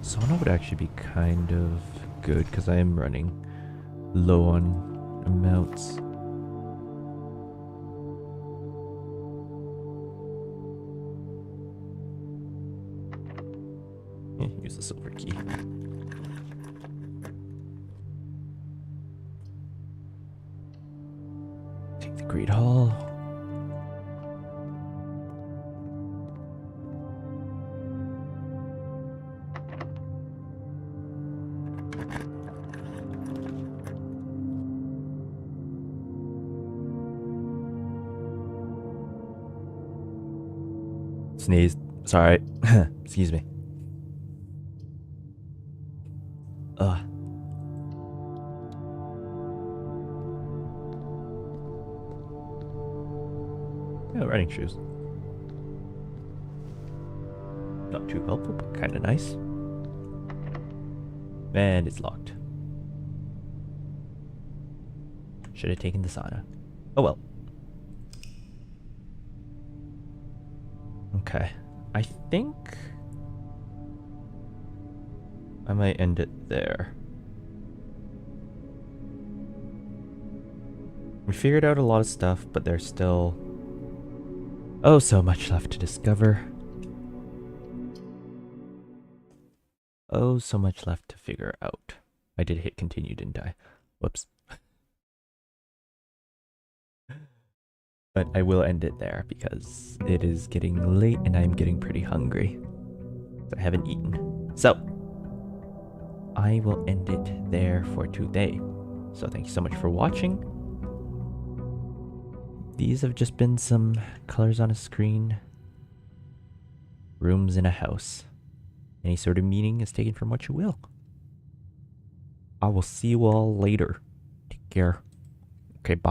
Sauna would actually be kind of good because I am running low on amounts. Yeah, use the silver key. Take the Great Hall. Sneezed. Sorry. Excuse me. Ugh. Yeah, running shoes. Not too helpful, but kind of nice. And it's locked. Should have taken the sauna. Oh well. Okay. I think I might end it there. We figured out a lot of stuff, but there's still oh so much left to discover. Oh, so much left to figure out. I did hit continue, didn't I? Whoops. But I will end it there because it is getting late and I'm getting pretty hungry. I haven't eaten. So, I will end it there for today. So thank you so much for watching. These have just been some colors on a screen, rooms in a house. Any sort of meaning is taken from what you will. I will see you all later. Take care. Okay, bye.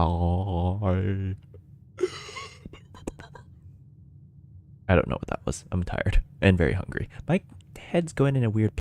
I don't know what that was. I'm tired and very hungry. My head's going in a weird